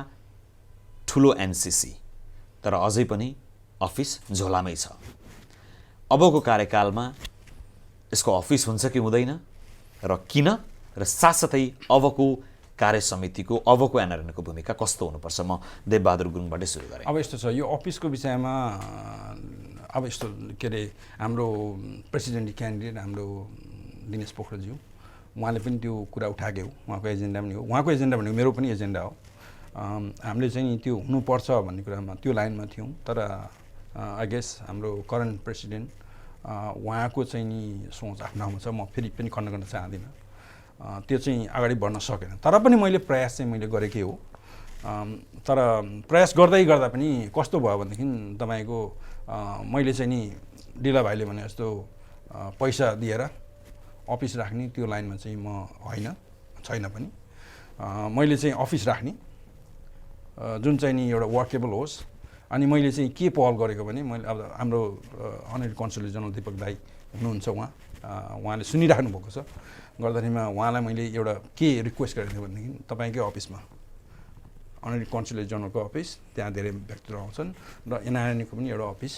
ठुलो एनसीसी तर अझै पनि अफिस झोलामै छ अबको कार्यकालमा यसको अफिस हुन्छ कि हुँदैन र किन र साथसाथै अबको कार्य समितिको अबको एनआरएनको भूमिका कस्तो हुनुपर्छ? म देवबहादुर गुरुङबाटै सुरु गरेँ। अब यस्तो छ, यो अफिसको विषयमा अब यस्तो के अरे हाम्रो प्रेसिडेन्ट क्यान्डिडेट हाम्रो दिनेश पोखरेलज्यू उहाँले पनि त्यो कुरा उठाएकै हो, उहाँको एजेन्डा पनि हो। उहाँको एजेन्डा भनेको मेरो पनि एजेन्डा हो। हामीले चाहिँ त्यो हुनुपर्छ भन्ने कुरामा त्यो लाइनमा थियौँ। तर आई गेस हाम्रो करेन्ट प्रेसिडेन्ट उहाँको चाहिँ नि सोच आफ्नो ठाउँमा छ, म फेरि पनि खण्ड गर्न चाहदिनँ। त्यो चाहिँ अगाडि बढ्न सकेन। तर पनि मैले प्रयास चाहिँ मैले गरेकै हो। तर प्रयास गर्दै गर्दा पनि कस्तो भयो भनेदेखि तपाईँको मैले चाहिँ नि डिला भाइले भने जस्तो पैसा दिएर अफिस राख्ने त्यो लाइनमा चाहिँ म होइन, छैन पनि। मैले चाहिँ अफिस राख्ने जुन चाहिँ नि एउटा वर्केबल होस्। अनि मैले चाहिँ के पहल गरेको भने मैले अब हाम्रो अनरेरी कन्सुलेट जनरल दीपक दाई हुनुहुन्छ, उहाँले सुनिराख्नु भएको छ। गर्दाखेरिमा उहाँलाई मैले एउटा के रिक्वेस्ट गरेको थिएँ भनेदेखि तपाईँकै अफिसमा अनरेरी कन्सुलेट जनरलको अफिस, त्यहाँ धेरै व्यक्तिहरू आउँछन् र एनआरएनको पनि एउटा अफिस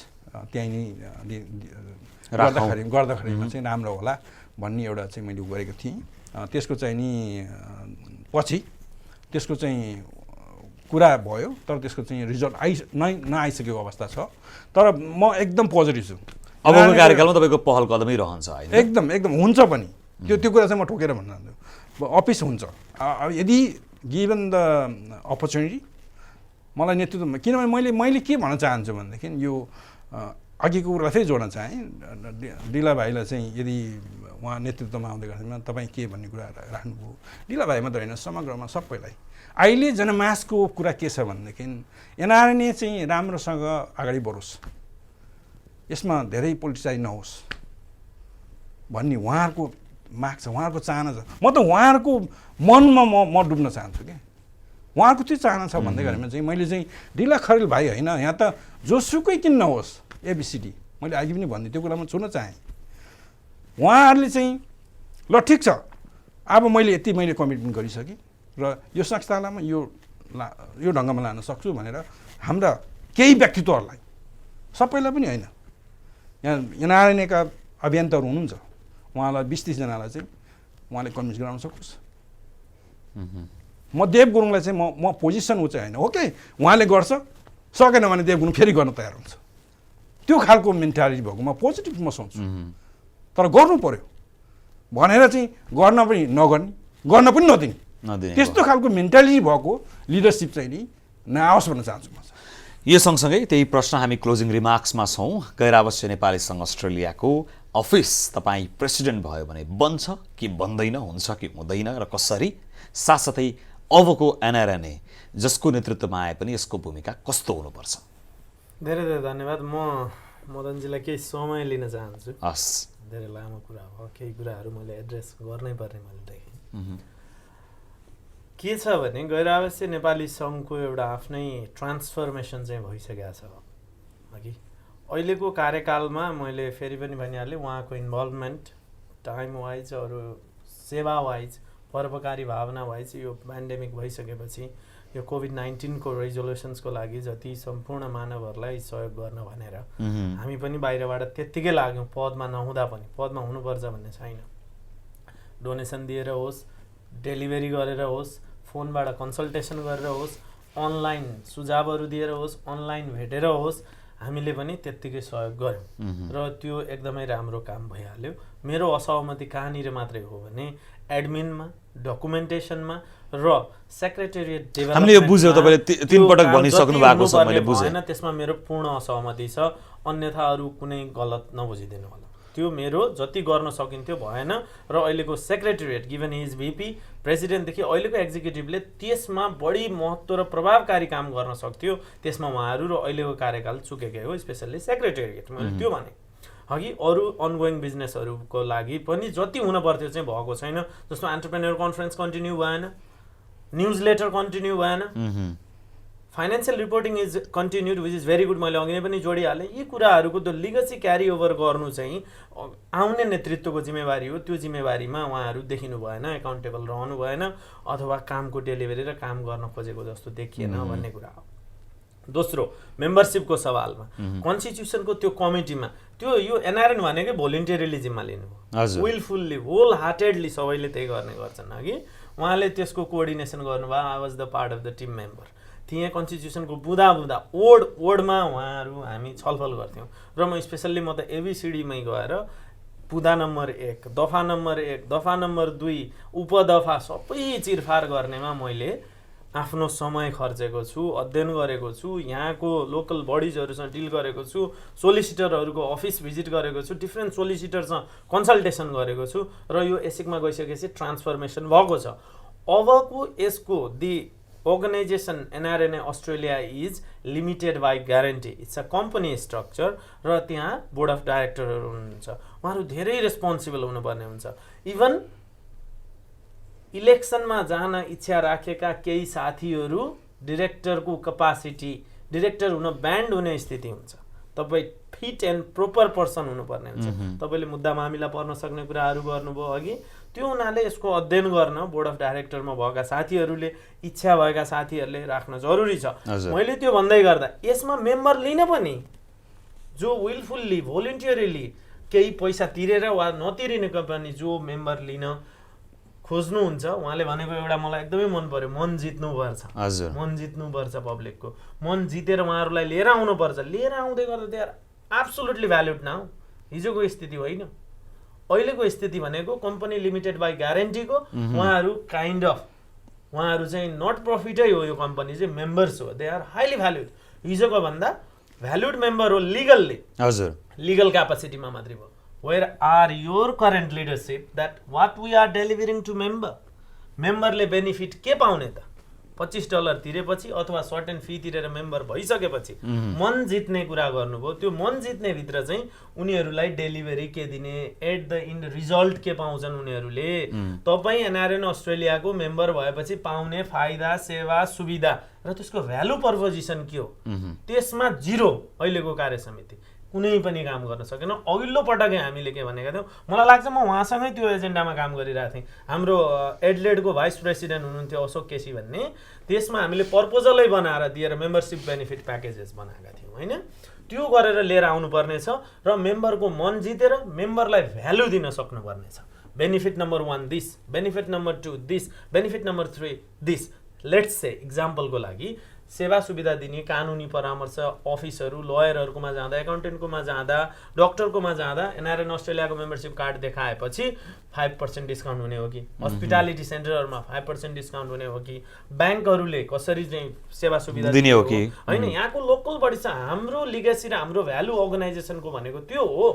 त्यहीँ नै गर्दाखेरिमा चाहिँ राम्रो होला भन्ने एउटा चाहिँ मैले गरेको थिएँ। त्यसको चाहिँ नि पछि त्यसको चाहिँ कुरा भयो, तर त्यसको चाहिँ रिजल्ट नआइसकेको अवस्था छ। तर म एकदम पोजिटिभ छु। अबको कार्यकालमा तपाईँको पहल कदमै रहन्छ होइन? एकदम हुन्छ पनि। त्यो कुरा चाहिँ म ठोकेर भन्न चाहन्छु। अफिस हुन्छ यदि गिभन द अपर्च्युनिटी मलाई नेतृत्वमा। किनभने मैले के भन्न चाहन्छु भनेदेखि यो अघिको कुरा फेरि जोड्न चाहेँ। डिला भाइलाई चाहिँ यदि उहाँ नेतृत्वमा आउँदै गर्दा तपाईँ के भन्ने कुरा राख्नुभयो, डिला भाइ मात्र होइन समग्रमा सबैलाई। अहिले जनमासको कुरा के छ भनेदेखि एनआरएनए चाहिँ राम्रोसँग अगाडि बढोस्, यसमा धेरै पोलिटिसाइज नहोस् भन्ने उहाँहरूको माग छ, उहाँहरूको चाहना छ। म त उहाँहरूको मनमा म डुब्न चाहन्छु क्या। उहाँहरूको त्यो चाहना छ भन्दै गरेमा चाहिँ मैले चाहिँ डिला खरेल भाइ होइन, यहाँ त जोसुकै किन नहोस् एबिसिडी, मैले अघि पनि भन्दै त्यो कुरामा छुन चाहेँ। उहाँहरूले चाहिँ ल ठिक छ, अब मैले यति कमिटमेन्ट गरिसकेँ र यो संस्थालाई यो ढङ्गमा लान सक्छु भनेर हाम्रा केही व्यक्तित्वहरूलाई, सबैलाई पनि होइन, यहाँ एनआरएनएका अभियन्ताहरू हुनुहुन्छ, उहाँलाई 20-30 जनालाई चाहिँ उहाँले कन्भिन्स गराउन सकोस्। म देव गुरुङलाई चाहिँ म पोजिसन ऊ चाहिँ होइन, ओके उहाँले गर्छ, सकेन भने देव गुरुङ फेरि गर्न तयार हुन्छ। त्यो खालको मेन्टालिटी भएको म पोजिटिभ म सोच्छु। तर गर्नु पर्यो भनेर चाहिँ गर्न पनि नगर्ने, गर्न पनि नदिने, त्यस्तो खालको मेन्टालिटी भएको लिडरसिप चाहिँ नि नआओस् भन्न चाहन्छु म। यो सँगसँगै त्यही प्रश्न हामी क्लोजिङ रिमार्क्समा छौँ। गैर आवासीय नेपाली सङ्घ अस्ट्रेलियाको अफिस तपाईँ प्रेसिडेन्ट भयो भने बन्छ कि बन्दैन, हुन्छ कि हुँदैन र कसरी? साथसाथै अबको एनआरएनए जसको नेतृत्वमा आए पनि यसको भूमिका कस्तो हुनुपर्छ? धेरै धेरै धन्यवाद। म मदनजीलाई केही समय लिन चाहन्छु। हस्, धेरै लामो कुरा भयो, केही कुराहरू मैले एड्रेस गर्नै पर्ने मैले देखेँ। के छ भने गैर आवासीय नेपाली सङ्घको एउटा आफ्नै ट्रान्सफर्मेसन चाहिँ भइसकेको छ अघि। अहिलेको कार्यकालमा मैले फेरि पनि भनिहालेँ, उहाँको इन्भल्भमेन्ट टाइम वाइज अरू सेवा वाइज परोपकारी भावना वाइज यो पेन्डेमिक भइसकेपछि यो कोभिड-19 को रेजोल्युसन्सको लागि जति सम्पूर्ण मानवहरूलाई सहयोग गर्न भनेर हामी पनि बाहिरबाट त्यत्तिकै लाग्यौँ। पदमा नहुँदा पनि पदमा हुनुपर्छ भन्ने छैन। डोनेसन दिएर होस्, डेलिभरी गरेर होस्, फोनबाट कन्सल्टेसन गरेर होस्, अनलाइन सुझावहरू दिएर होस्, अनलाइन भेटेर होस्, हामीले पनि त्यत्तिकै सहयोग गऱ्यौँ र त्यो एकदमै राम्रो काम भइहाल्यो। मेरो असहमति कहाँनिर मात्रै हो भने एडमिनमा, डकुमेन्टेसनमा र सेक्रेटेरिएट डेभलपमेन्ट। हामीले यो बुझ्यौ, तपाईले 3 पटक भनिसक्नु भएको छ, मैले बुझेँ। हैन, त्यसमा मेरो पूर्ण असहमति छ। अन्यथा अरू कुनै गलत नबुझिदिनु होला। त्यो मेरो जति गर्न सकिन्थ्यो भएन र अहिलेको सेक्रेटेरिएट गिभन इज भिपी प्रेसिडेन्टदेखि अहिलेको एक्जिक्युटिभले त्यसमा बढी महत्त्व र प्रभावकारी काम गर्न सक्थ्यो। त्यसमा उहाँहरू र अहिलेको कार्यकाल चुकेकै हो, स्पेसल्ली सेक्रेटेरिएट। मैले त्यो भने अघि अरू अनगोइङ बिजनेसहरूको लागि पनि जति हुन पर्थ्यो चाहिँ भएको छैन। जस्तो एन्टरप्रेन्योर कन्फरेन्स कन्टिन्यू भएन, न्युज लेटर कन्टिन्यू भएन, financial reporting is continued which is very good. मैले अघि नै पनि जोडिहालेँ। यी कुराहरूको त लिगसी क्यारी ओभर गर्नु चाहिँ आउने नेतृत्वको जिम्मेवारी हो। त्यो जिम्मेवारीमा उहाँहरू देखिनु भएन, एकाउन्टेबल रहनु भएन, अथवा कामको डेलिभरी र काम गर्न खोजेको जस्तो देखिएन भन्ने कुरा हो। दोस्रो, मेम्बरसिपको सवालमा कन्स्टिट्युसनको त्यो कमिटीमा त्यो यो एनआरएन भनेकै भोलिन्टियरली जिम्मा लिनुभयो, विलफुल्ली, होल हार्टेडली सबैले त्यही गर्ने गर्छन्। अघि उहाँले त्यसको कोअर्डिनेसन गर्नुभयो। I was the part of the team member. थिएँ कन्स्टिट्युसनको बुँदा ओडमा उहाँहरू हामी छलफल गर्थ्यौँ र म स्पेसल्ली म त एबिसिडीमै गएर बुँदा नम्बर 1, दफा नम्बर 1, दफा नम्बर 2, उपदफा सबै चिरफार गर्नेमा मैले आफ्नो समय खर्चेको छु, अध्ययन गरेको छु, यहाँको लोकल बडिजहरूसँग डिल गरेको छु, सोलिसिटरहरूको अफिस भिजिट गरेको छु, डिफ्रेन्ट सोलिसिटरसँग कन्सल्टेसन गरेको छु र यो एसिकमा गइसकेपछि ट्रान्सफर्मेसन भएको छ। अबको यसको the organisation NRNA Australia is limited by guarantee, it's a company structure र त्यहाँ बोर्ड अफ डाइरेक्टरहरू हुनुहुन्छ, उहाँहरू धेरै रेस्पोन्सिबल हुनुपर्ने हुन्छ। इभन इलेक्सनमा जान इच्छा राखेका केही साथीहरू डिरेक्टरको क्यापासिटी डिरेक्टर हुन ब्यान्ड हुने स्थिति हुन्छ। तपाईँ फिट एन्ड प्रोपर पर्सन हुनुपर्ने हुन्छ। तपाईँले मुद्दा मामिला पर्न सक्ने कुराहरू गर्नुभयो अघि, त्यो हुनाले यसको अध्ययन गर्न बोर्ड अफ डाइरेक्टरमा भएका साथीहरूले, इच्छा भएका साथीहरूले राख्न जरुरी छ। मैले त्यो भन्दै गर्दा यसमा मेम्बर लिन पनि जो विलफुल्ली भोलिन्टियरली केही पैसा तिरेर वा नतिरिने पनि जो मेम्बर लिन खोज्नुहुन्छ, उहाँले भनेको एउटा मलाई एकदमै मन पर्यो, मन जित्नुपर्छ। मन जित्नुपर्छ, पब्लिकको मन जितेर उहाँहरूलाई लिएर आउनुपर्छ। लिएर आउँदै गर्दा they are absolutely valid now. हिजोको स्थिति होइन, अहिलेको स्थिति भनेको कम्पनी लिमिटेड बाई ग्यारेन्टीको उहाँहरू काइन्ड अफ उहाँहरू चाहिँ नट प्रफिटै हो, यो कम्पनी चाहिँ मेम्बर्स हो, दे आर हाइली भ्याल्युड। हिजोको भन्दा भ्याल्युड मेम्बर हो लिगल्ली, हजुर लिगल क्यापासिटीमा मात्रै भयो। Where are your current leadership that what we are delivering to member? मेम्बरले बेनिफिट के पाउने त? $25 तिरेपछि अथवा सर्टेन फी तिरेर मेम्बर भइसकेपछि मन जित्ने कुरा गर्नुभयो। त्यो मन जित्ने भित्र चाहिँ उनीहरूलाई डेलिभरी के दिने, एट द इन्ड रिजल्ट के पाउँछन् उनीहरूले। तपाईँ एनआरएन अस्ट्रेलियाको मेम्बर भएपछि पाउने फाइदा, सेवा, सुविधा र त्यसको भ्यालु प्रपोजिसन के हो, त्यसमा जिरो अहिलेको कार्य समिति कुनै पनि काम गर्न सकेन। अघिल्लो पटकै हामीले के भनेका थियौँ, मलाई लाग्छ म उहाँसँगै त्यो एजेन्डामा काम गरिरहेको थिएँ। हाम्रो एडलेडको भाइस प्रेसिडेन्ट हुनुहुन्थ्यो अशोक केसी भन्ने, त्यसमा हामीले प्रपोजलै बनाएर दिएर मेम्बरसिप बेनिफिट प्याकेजेस बनाएका थियौँ होइन। त्यो गरेर लिएर आउनुपर्ने छ र मेम्बरको मन जितेर मेम्बरलाई भ्यालु दिन सक्नुपर्ने छ। Benefit number 1 this, benefit number 2 this, benefit number 3 this. Let's say इक्जाम्पलको लागि सेवा सुविधा दिने कानुनी परामर्श अफिसहरू, लयरहरूकोमा जाँदा, एकाउन्टेन्टकोमा जाँदा, डक्टरकोमा जाँदा एनआरएन अस्ट्रेलियाको मेम्बरसिप कार्ड देखाएपछि 5% डिस्काउन्ट हुने हो कि, हस्पिटालिटी सेन्टरहरूमा 5% डिस्काउन्ट हुने हो कि, ब्याङ्कहरूले कसरी चाहिँ सेवा सुविधा दिने हो कि होइन। यहाँको लोकल बडी छ। हाम्रो लिगेसी र हाम्रो भ्यालु अर्गनाइजेसनको भनेको त्यो हो।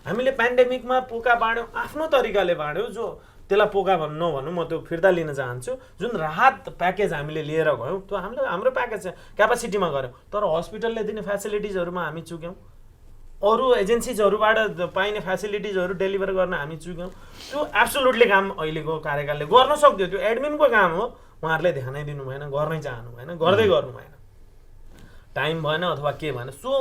हामीले पेन्डेमिकमा पोका बाँड्यौँ, आफ्नो तरिकाले बाँड्यौँ, जो त्यसलाई पोका नभनौँ, म त्यो फिर्ता लिन चाहन्छु। जुन राहत प्याकेज हामीले लिएर गयौँ त्यो हाम्रो प्याकेज क्यापासिटीमा गऱ्यौँ, तर हस्पिटलले दिने फेसिलिटिजहरूमा हामी चुक्यौँ, अरू एजेन्सिजहरूबाट पाइने फेसिलिटिजहरू डेलिभर गर्न हामी चुक्यौँ। त्यो एब्सोल्युटली काम अहिलेको कार्यकालले गर्न सक्थ्यो, त्यो एडमिनको काम हो, उहाँहरूले ध्यानै दिनु भएन, गर्नै चाहनु भएन, गर्दै गर्नु भएन, टाइम भएन अथवा के भएन। सो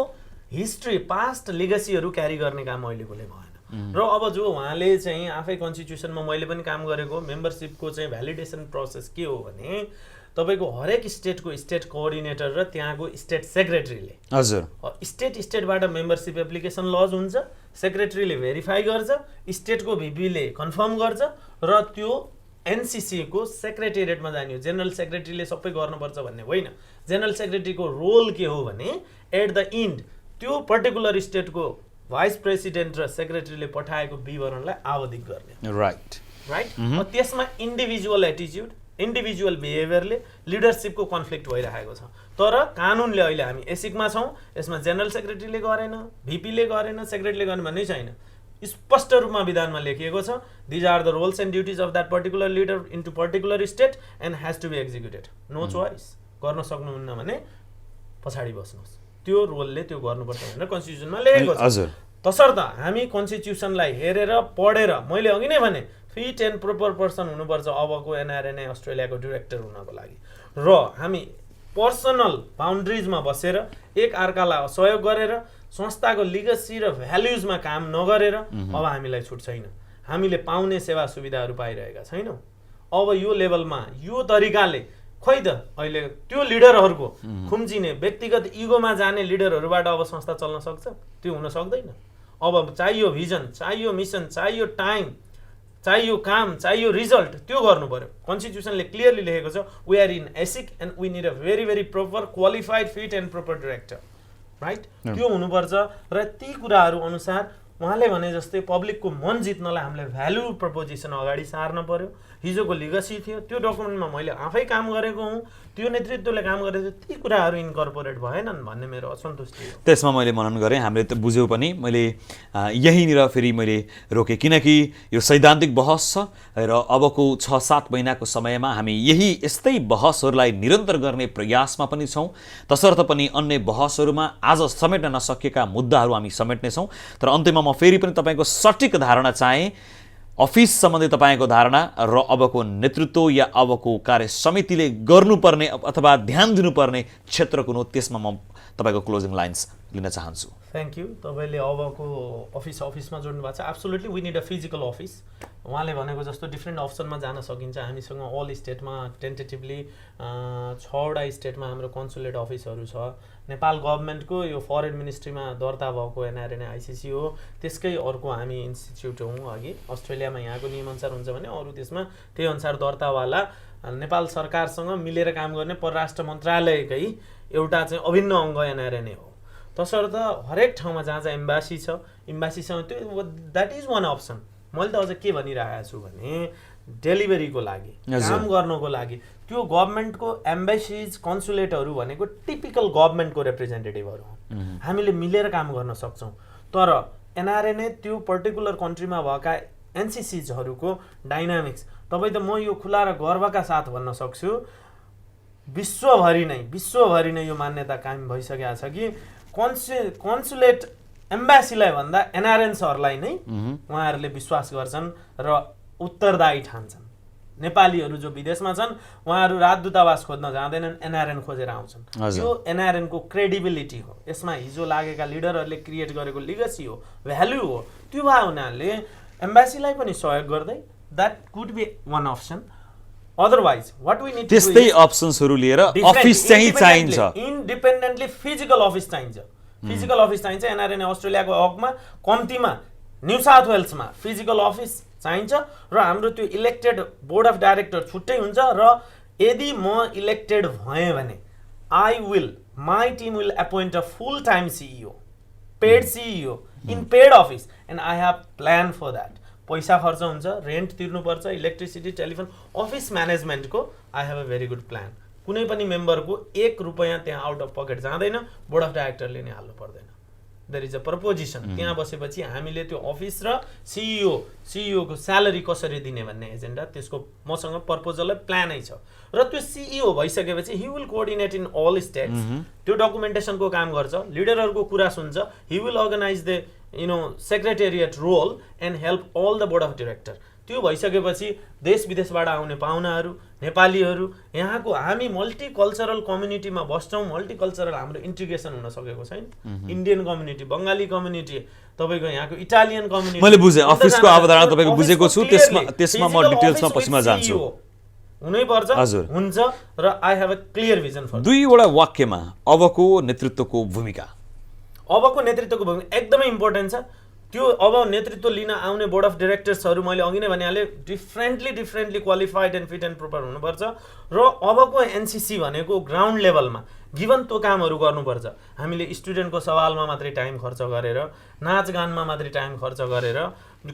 हिस्ट्री पास्ट लिगेसीहरू क्यारी गर्ने काम अहिलेकोले भएन। र अब जो उहाँले चाहिँ आफै कन्स्टिट्युसनमा मैले पनि काम गरेको मेम्बरसिपको चाहिँ भ्यालिडेसन प्रोसेस के हो भने, तपाईँको हरेक स्टेटको स्टेट कोअर्डिनेटर र त्यहाँको स्टेट सेक्रेटरीले, हजुर स्टेटबाट मेम्बरसिप एप्लिकेसन लज हुन्छ, सेक्रेटरीले भेरिफाई गर्छ, स्टेटको भिपीले कन्फर्म गर्छ र त्यो एनसिसीको सेक्रेटेरिएटमा जाने हो। जेनरल सेक्रेटरीले सबै गर्नुपर्छ भन्ने होइन। जेनरल सेक्रेटरीको रोल के हो भने एट द इन्ड त्यो पर्टिकुलर स्टेटको भाइस प्रेसिडेन्ट र सेक्रेटरीले पठाएको विवरणलाई आवधिक गर्ने। राइट। त्यसमा इन्डिभिजुअल एटिच्युड, इन्डिभिजुअल बिहेभियरले लिडरसिपको कन्फ्लिक्ट भइरहेको छ। तर कानुनले अहिले हामी एसिकमा छौँ, यसमा जेनरल सेक्रेटरीले गरेन, भिपीले गरेन, सेक्रेटरीले गर्ने भन्ने छैन। स्पष्ट रूपमा विधानमा लेखिएको छ, these are the roles and duties of that particular leader into particular state and has to be executed. No choice. गर्न सक्नुहुन्न भने पछाडि बस्नुहोस्। त्यो रोलले त्यो गर्नुपर्छ भनेर कन्स्टिट्युसनमा लेखेको छ। तसर्थ हामी कन्स्टिट्युसनलाई हेरेर पढेर, मैले अघि नै भने फिट एन्ड प्रोपर पर्सन हुनुपर्छ अबको एनआरएनए अस्ट्रेलियाको डिरेक्टर हुनको लागि। र हामी पर्सनल बााउन्ड्रिजमा बसेर एक अर्कालाई सहयोग गरेर संस्थाको लिगेसी र भ्याल्युजमा काम नगरेर अब हामीलाई छुट छैन। हामीले पाउने सेवा सुविधाहरू पाइरहेका छैनौँ। अब यो लेभलमा यो तरिकाले खोइ त अहिले त्यो लिडरहरूको खुम्चिने व्यक्तिगत इगोमा जाने लिडरहरूबाट अब संस्था चल्न सक्छ? त्यो हुन सक्दैन। अब चाहियो भिजन, चाहियो मिसन, चाहियो टाइम, चाहियो काम, चाहियो रिजल्ट, त्यो गर्नु पर्यो। कन्स्टिट्युसनले क्लियरली लेखेको छ we are in ASIC and we need a very very proper qualified fit and proper director, right? त्यो हुनुपर्छ र ती कुराहरू अनुसार उहाँले भने जस्तै पब्लिकको मन जित्नलाई हामीले भ्यालु प्रपोजिसन अगाडि सार्न पर्यो। हिजोको लिगसी थियो, त्यो डकुमेन्टमा मैले आफै काम गरेको हुँ, त्यो नेतृत्वले काम गरेको थियो, ती कुराहरू इन्कर्पोरेट भएनन् भन्ने मेरो असन्तुष्टि हो। त्यसमा मैले मनन गरेँ, हामीले त बुझ्यौँ पनि। मैले यहीँनिर फेरि मैले रोकेँ किनकि यो सैद्धान्तिक बहस छ र अबको 6-7 महिनाको समयमा हामी यही यस्तै बहसहरूलाई निरन्तर गर्ने प्रयासमा पनि छौँ। तसर्थ पनि अन्य बहसहरूमा आज समेट्न नसकेका मुद्दाहरू हामी समेट्नेछौँ। तर अन्त्यमा म फेरि पनि तपाईँको सटिक धारणा चाहेँ, अफिस सम्बन्धी तपाईँको धारणा र अबको नेतृत्व या अबको कार्य समितिले गर्नुपर्ने अथवा ध्यान दिनुपर्ने क्षेत्र कुन हो, त्यसमा म तपाईँको क्लोजिङ लाइन्स लिन चाहन्छु। Thank you. तपाईँले अबको अफिसमा जोड्नु भएको छ। Absolutely we need a physical office. उहाँले भनेको जस्तो डिफ्रेन्ट अप्सनमा जान सकिन्छ। हामीसँग अल स्टेटमा टेन्टेटिभली 6वटा स्टेटमा हाम्रो कन्सुलेट अफिसहरू छ। नेपाल गभर्मेन्टको यो फरेन मिनिस्ट्रीमा दर्ता भएको एनआरएन आइसिसी हो, त्यसकै अर्को हामी इन्स्टिच्युट हौँ। अघि अस्ट्रेलियामा यहाँको नियमअनुसार हुन्छ भने अरू देशमा त्यही अनुसार दर्तावाला नेपाल सरकारसँग मिलेर काम गर्ने परराष्ट्र मन्त्रालयकै एउटा चाहिँ अभिन्न अङ्ग एनआरएनए हो। तसर्थ हरेक ठाउँमा जहाँ जहाँ एम्बासी छ, एम्बासीसँग त्यो द्याट इज वान अप्सन। मैले त अझ के भनिरहेको छु भने डेलिभरीको लागि, काम गर्नको लागि त्यो गभर्मेन्टको एम्बेसीज कन्सुलेटहरू भनेको टिपिकल गभर्मेन्टको रिप्रेजेन्टेटिभहरू हो। हामीले मिलेर काम गर्न सक्छौँ। तर एनआरएनए त्यो पर्टिकुलर कन्ट्रीमा भएका एनसिसिजहरूको डाइनामिक्स तपाईँ त म यो खुला र गर्वका साथ भन्न सक्छु, विश्वभरि नै यो मान्यता कायम भइसकेको छ कि कन्सुलेट एम्बासीलाई भन्दा एनआरएनसहरूलाई नै उहाँहरूले विश्वास गर्छन् र उत्तरदायी ठान्छन्। नेपालीहरू जो विदेशमा छन् उहाँहरू राजदूतावास खोज्न जाँदैनन्, एनआरएन खोजेर आउँछन्। यो एनआरएनको क्रेडिबिलिटी हो। यसमा हिजो लागेका लिडरहरूले क्रिएट गरेको लिगसी हो, भ्याल्यु हो। त्यो भए हुनाले एम्बासीलाई पनि सहयोग गर्दै that could be one option. Otherwise what we need त्यस्तै अप्सन्सहरू लिएर अफिस चाहिँ चाहिन्छ। इन्डिपेन्डेन्टली फिजिकल अफिस चाहिन्छ। फिजिकल अफिस चाहिन्छ। एनआरएनए अस्ट्रेलियाको हकमा कम्तीमा न्यू साउथ वेल्समा फिजिकल अफिस चाहिन्छ र हाम्रो त्यो इलेक्टेड बोर्ड अफ डाइरेक्टर छुट्टै हुन्छ। र यदि म इलेक्टेड भएँ भने my team will appoint a full time CEO, paid CEO in paid office and I have plan for that. पैसा खर्च हुन्छ, रेन्ट तिर्नुपर्छ, इलेक्ट्रिसिटी, टेलिफोन, अफिस म्यानेजमेन्टको I have a very good plan. कुनै पनि मेम्बरको 1 रुपैयाँ त्यहाँ आउट अफ पकेट जाँदैन, बोर्ड अफ डाइरेक्टरले नै हाल्नु पर्दैन। There is a proposition. त्यहाँ बसेपछि हामीले त्यो अफिस र सिइओको स्यालेरी कसरी दिने भन्ने एजेन्डा, त्यसको मसँग प्रपोजल प्लानै छ। र त्यो सिइओ भइसकेपछि he will coordinate in all states, त्यो डकुमेन्टेसनको काम गर्छ, लिडरहरूको कुरा सुन्छ, he will organise the secretariat role and help all the board of director. त्यो भइसकेपछि देश विदेशबाट आउने पाहुनाहरू, नेपालीहरू, यहाँको हामी मल्टिकल्चरल कम्युनिटीमा बस्छौँ। मल्टिकल्चरल हाम्रो इन्टिग्रेसन हुन सकेको छैन। इन्डियन कम्युनिटी, बङ्गाली कम्युनिटी, तपाईँको यहाँको इटालियन कम्युनिटी। मैले बुझेँ, अफिसको अवधारणा तपाईँको बुझेको छु। त्यसमा म डिटेल्समा पछिमा जान्छु। हुनैपर्छ, हुन्छ। र I have a clear vision for. 2वटा वाक्यमा अबको नेतृत्वको भूमिका। अबको नेतृत्वको भूमिका एकदमै इम्पोर्टेन्ट छ। त्यो अब नेतृत्व लिन आउने बोर्ड अफ डिरेक्टर्सहरू मैले अघि नै भनिहालेँ, differently qualified and fit and proper हुनुपर्छ। र अबको एनसिसी भनेको ग्राउन्ड लेभलमा गिभन त्यो कामहरू गर्नुपर्छ। हामीले स्टुडेन्टको सवालमा मात्रै टाइम खर्च गरेर, नाचगानमा मात्रै टाइम खर्च गरेर,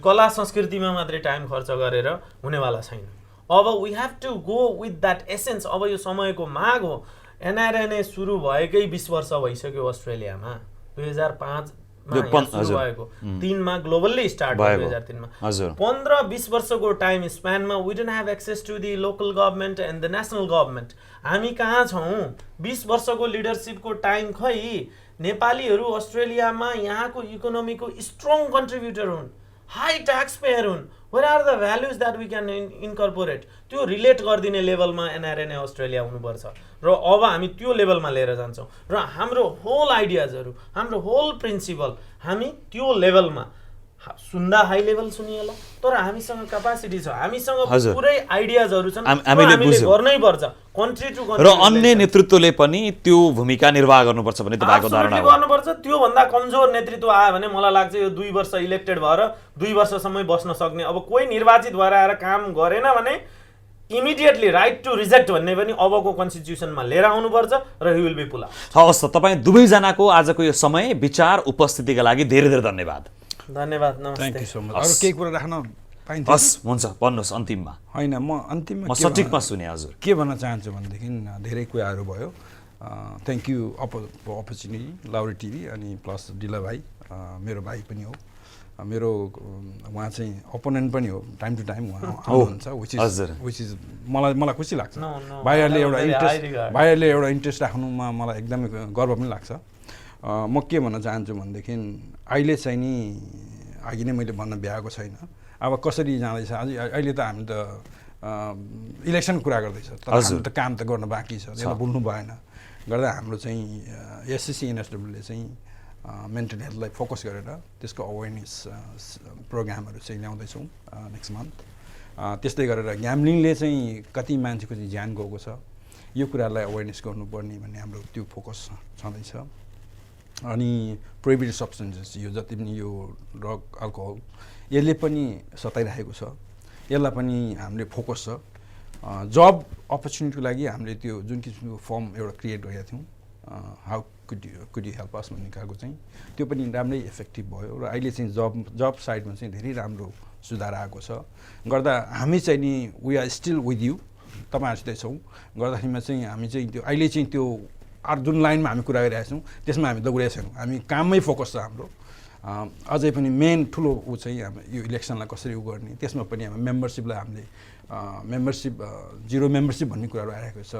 कला संस्कृतिमा मात्रै टाइम खर्च गरेर हुनेवाला छैन। अब we have to go with that essence. अब यो समयको माग हो। एनआरएनए सुरु भएकै 20 वर्ष भइसक्यो अस्ट्रेलियामा। 2005 भएको 3 मा ग्लोबल्ली स्टार्ट भयो 2003 मा। 15-20 वर्षको टाइम स्प्यानमा we don't have access to the local government and the national government. हामी कहाँ छौँ? 20 वर्षको लिडरसिपको टाइम खै? नेपालीहरू अस्ट्रेलियामा यहाँको इकोनोमीको स्ट्रङ कन्ट्रिब्युटर हुन्, हाई ट्याक्स पेयर हुन्। Where are the values that we can incorporate? त्यो रिलेट गरिदिने लेभलमा एनआरएनए अस्ट्रेलिया हुनुपर्छ। र अब हामी त्यो लेभलमा लिएर जान्छौँ। र हाम्रो होल आइडियाजहरू, हाम्रो होल प्रिन्सिपल हामी त्यो लेभलमा सुन्दा हाई लेभल सुनिएला तर हामीसँग क्यापासिटी छ, हामीसँग हजुर। पुरै आइडियाजहरू छन्, हामीले बुझ्यौँ। गर्नै पर्छ कन्ट्री टु र अन्य नेतृत्वले पनि त्यो भूमिका निर्वाह गर्नुपर्छ भन्ने तपाईँको धारणा हो? गर्नुपर्छ। त्यो भन्दा कमजोर नेतृत्व आयो भने मलाई लाग्छ यो 2 वर्ष इलेक्टेड भएर 2 वर्षसम्म बस्न सक्ने, अब कोही निर्वाचित भएर आएर काम गरेन भने इमिडिएटली राइट टु रिजेक्ट भन्ने पनि अबको कन्स्टिट्युसनमा लिएर आउनुपर्छ र he will be pull out. हवस् त, तपाईँ दुवैजनाको आजको यो समय विचार उपस्थितिका लागि धेरै धेरै धन्यवाद। धन्यवाद, थ्याङ्क नमस्ते। You so much. अरू केही कुरा राख्न पाइन्छ? हस्, हुन्छ, भन्नुहोस् अन्तिममा। होइन, म अन्तिममा म सठिकमा सुने हजुर। के भन्न चाहन्छु भनेदेखि धेरै कुराहरू भयो। Thank you opportunity Lowry TV अनि प्लस डिला भाइ, मेरो भाइ पनि हो, मेरो उहाँ चाहिँ अपोनेन्ट पनि हो, टाइम टु टाइम उहाँ आउनुहुन्छ, विच इज मलाई खुसी लाग्छ। भाइहरूले एउटा इन्ट्रेस्ट राख्नुमा मलाई एकदमै गर्व पनि लाग्छ। म के भन्न चाहन्छु भनेदेखि अहिले चाहिँ नि अघि नै मैले भन्न भ्याएको छैन, अब कसरी जाँदैछ अहिले त हामी त इलेक्सन कुरा गर्दैछ, तर हामी त काम त गर्न बाँकी छ, त्यसलाई भुल्नु भएन। गर्दा हाम्रो चाहिँ एसएससी एनएसडब्ल्यूले चाहिँ मेन्टल हेल्थलाई फोकस गरेर त्यसको अवेरनेस प्रोग्रामहरू चाहिँ ल्याउँदैछौँ नेक्स्ट मन्थ। त्यस्तै गरेर ग्याम्लिङले चाहिँ कति मान्छेको चाहिँ ज्यान गएको छ, यो कुरालाई अवेरनेस गर्नुपर्ने भन्ने हाम्रो त्यो फोकस छँदैछ। अनि प्रोहिबिटेड सब्सटेन्सेस, यो जति पनि यो ड्रग अल्कोहल यसले पनि सताइरहेको छ, यसलाई पनि हामीले फोकस छ। जब अपर्च्युनिटीको लागि हामीले त्यो जुन किसिमको फर्म एउटा क्रिएट गरेका थियौँ, how could you help us भन्ने खालको चाहिँ, त्यो पनि राम्रै इफेक्टिभ भयो र अहिले चाहिँ जब साइडमा चाहिँ धेरै राम्रो सुधार आएको छ। गर्दा हामी चाहिँ नि we are still with you, तपाईँहरूसितै छौँ। गर्दाखेरिमा चाहिँ हामी चाहिँ त्यो अहिले चाहिँ त्यो जुन लाइनमा हामी कुरा गरिरहेका छौँ त्यसमा हामी दौडिरहेका छैनौँ, हामी काममै फोकस छ हाम्रो। अझै पनि मेन ठुलो ऊ चाहिँ हाम्रो यो इलेक्सनलाई कसरी उ गर्ने, त्यसमा पनि हाम्रो मेम्बरसिपलाई हामीले जिरो मेम्बरसिप भन्ने कुराहरू आइरहेको छ,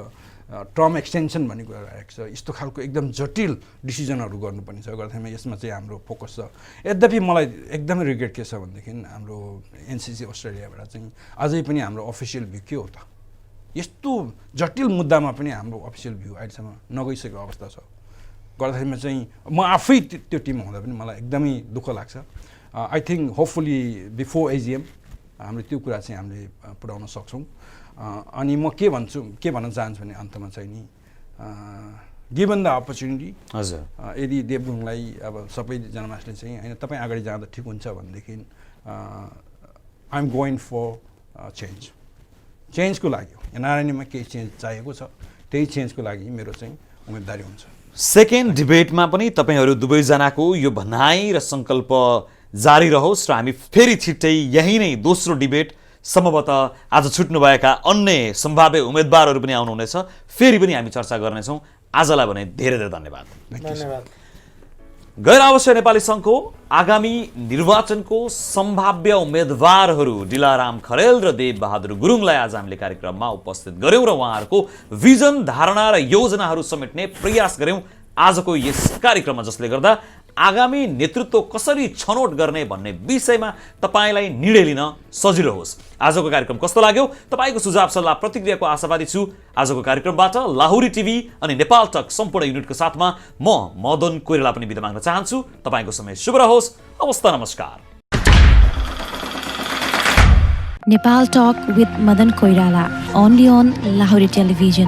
टर्म एक्सटेन्सन भन्ने कुराहरू आएको छ, यस्तो खालको एकदम जटिल डिसिजनहरू गर्नुपर्ने छ। गर्दाखेरि यसमा चाहिँ हाम्रो फोकस छ। यद्यपि मलाई एकदमै रिग्रेट के छ भनेदेखि हाम्रो एनसिसी अस्ट्रेलियाबाट चाहिँ अझै पनि हाम्रो अफिसियल भ्यू के हो त, यस्तो जटिल मुद्दामा पनि हाम्रो अफिसियल भ्यू अहिलेसम्म नगइसकेको अवस्था छ। गर्दाखेरिमा चाहिँ म आफै त्यो टिम हुँदा पनि मलाई एकदमै दुःख लाग्छ। I think hopefully before AGM हामीले त्यो कुरा चाहिँ हामीले पुर्याउन सक्छौँ। अनि म के भन्न चाहन्छु भने अन्तमा चाहिँ नि गिभन द अपर्च्युनिटी, हजुर, यदि देवगुङलाई अब सबै जनमासले चाहिँ होइन तपाईँ अगाडि जाँदा ठिक हुन्छ भनेदेखि आइ एम गोइङ फर चेन्जको लागि एनआरएनमा केही चेन्ज चाहिएको छ, त्यही चेन्जको लागि मेरो चाहिँ उम्मेदवारी हुन्छ। सेकेन्ड डिबेटमा पनि तपाईँहरू दुवैजनाको यो भनाइ र सङ्कल्प जारी रहोस् र हामी फेरि छिट्टै यही नै दोस्रो डिबेट सम्भवतः आज छुट्नुभएका अन्य सम्भाव्य उम्मेदवारहरू पनि आउनुहुनेछ, फेरि पनि हामी चर्चा गर्नेछौँ। आजलाई भने धेरै धेरै धन्यवाद। गैर आवश्यक नेपाली सङ्घको आगामी निर्वाचनको सम्भाव्य उम्मेदवारहरू डिलाराम खरेल र देवबहादुर गुरुङलाई आज हामीले कार्यक्रममा उपस्थित गऱ्यौँ र उहाँहरूको भिजन, धारणा र योजनाहरू समेट्ने प्रयास गऱ्यौँ आजको यस कार्यक्रममा, जसले गर्दा आगामी नेतृत्व कसरी छनौट गर्ने भन्ने विषयमा तपाईँलाई निर्णय लिन सजिलो होस्। आजको कार्यक्रम कस्तो लाग्यो? तपाईँको सुझाव सल्लाह प्रतिक्रियाको आशावादी छु। आजको कार्यक्रमबाट लाहुरी टिभी अनि नेपाल टक सम्पूर्ण युनिटको साथमा म मदन कोइराला पनि बिदा माग्न चाहन्छु। तपाईँको समय शुभ रहोस्। अवस्था नमस्कार। Nepal Talk with Madan Koirala, only on Lahori Television.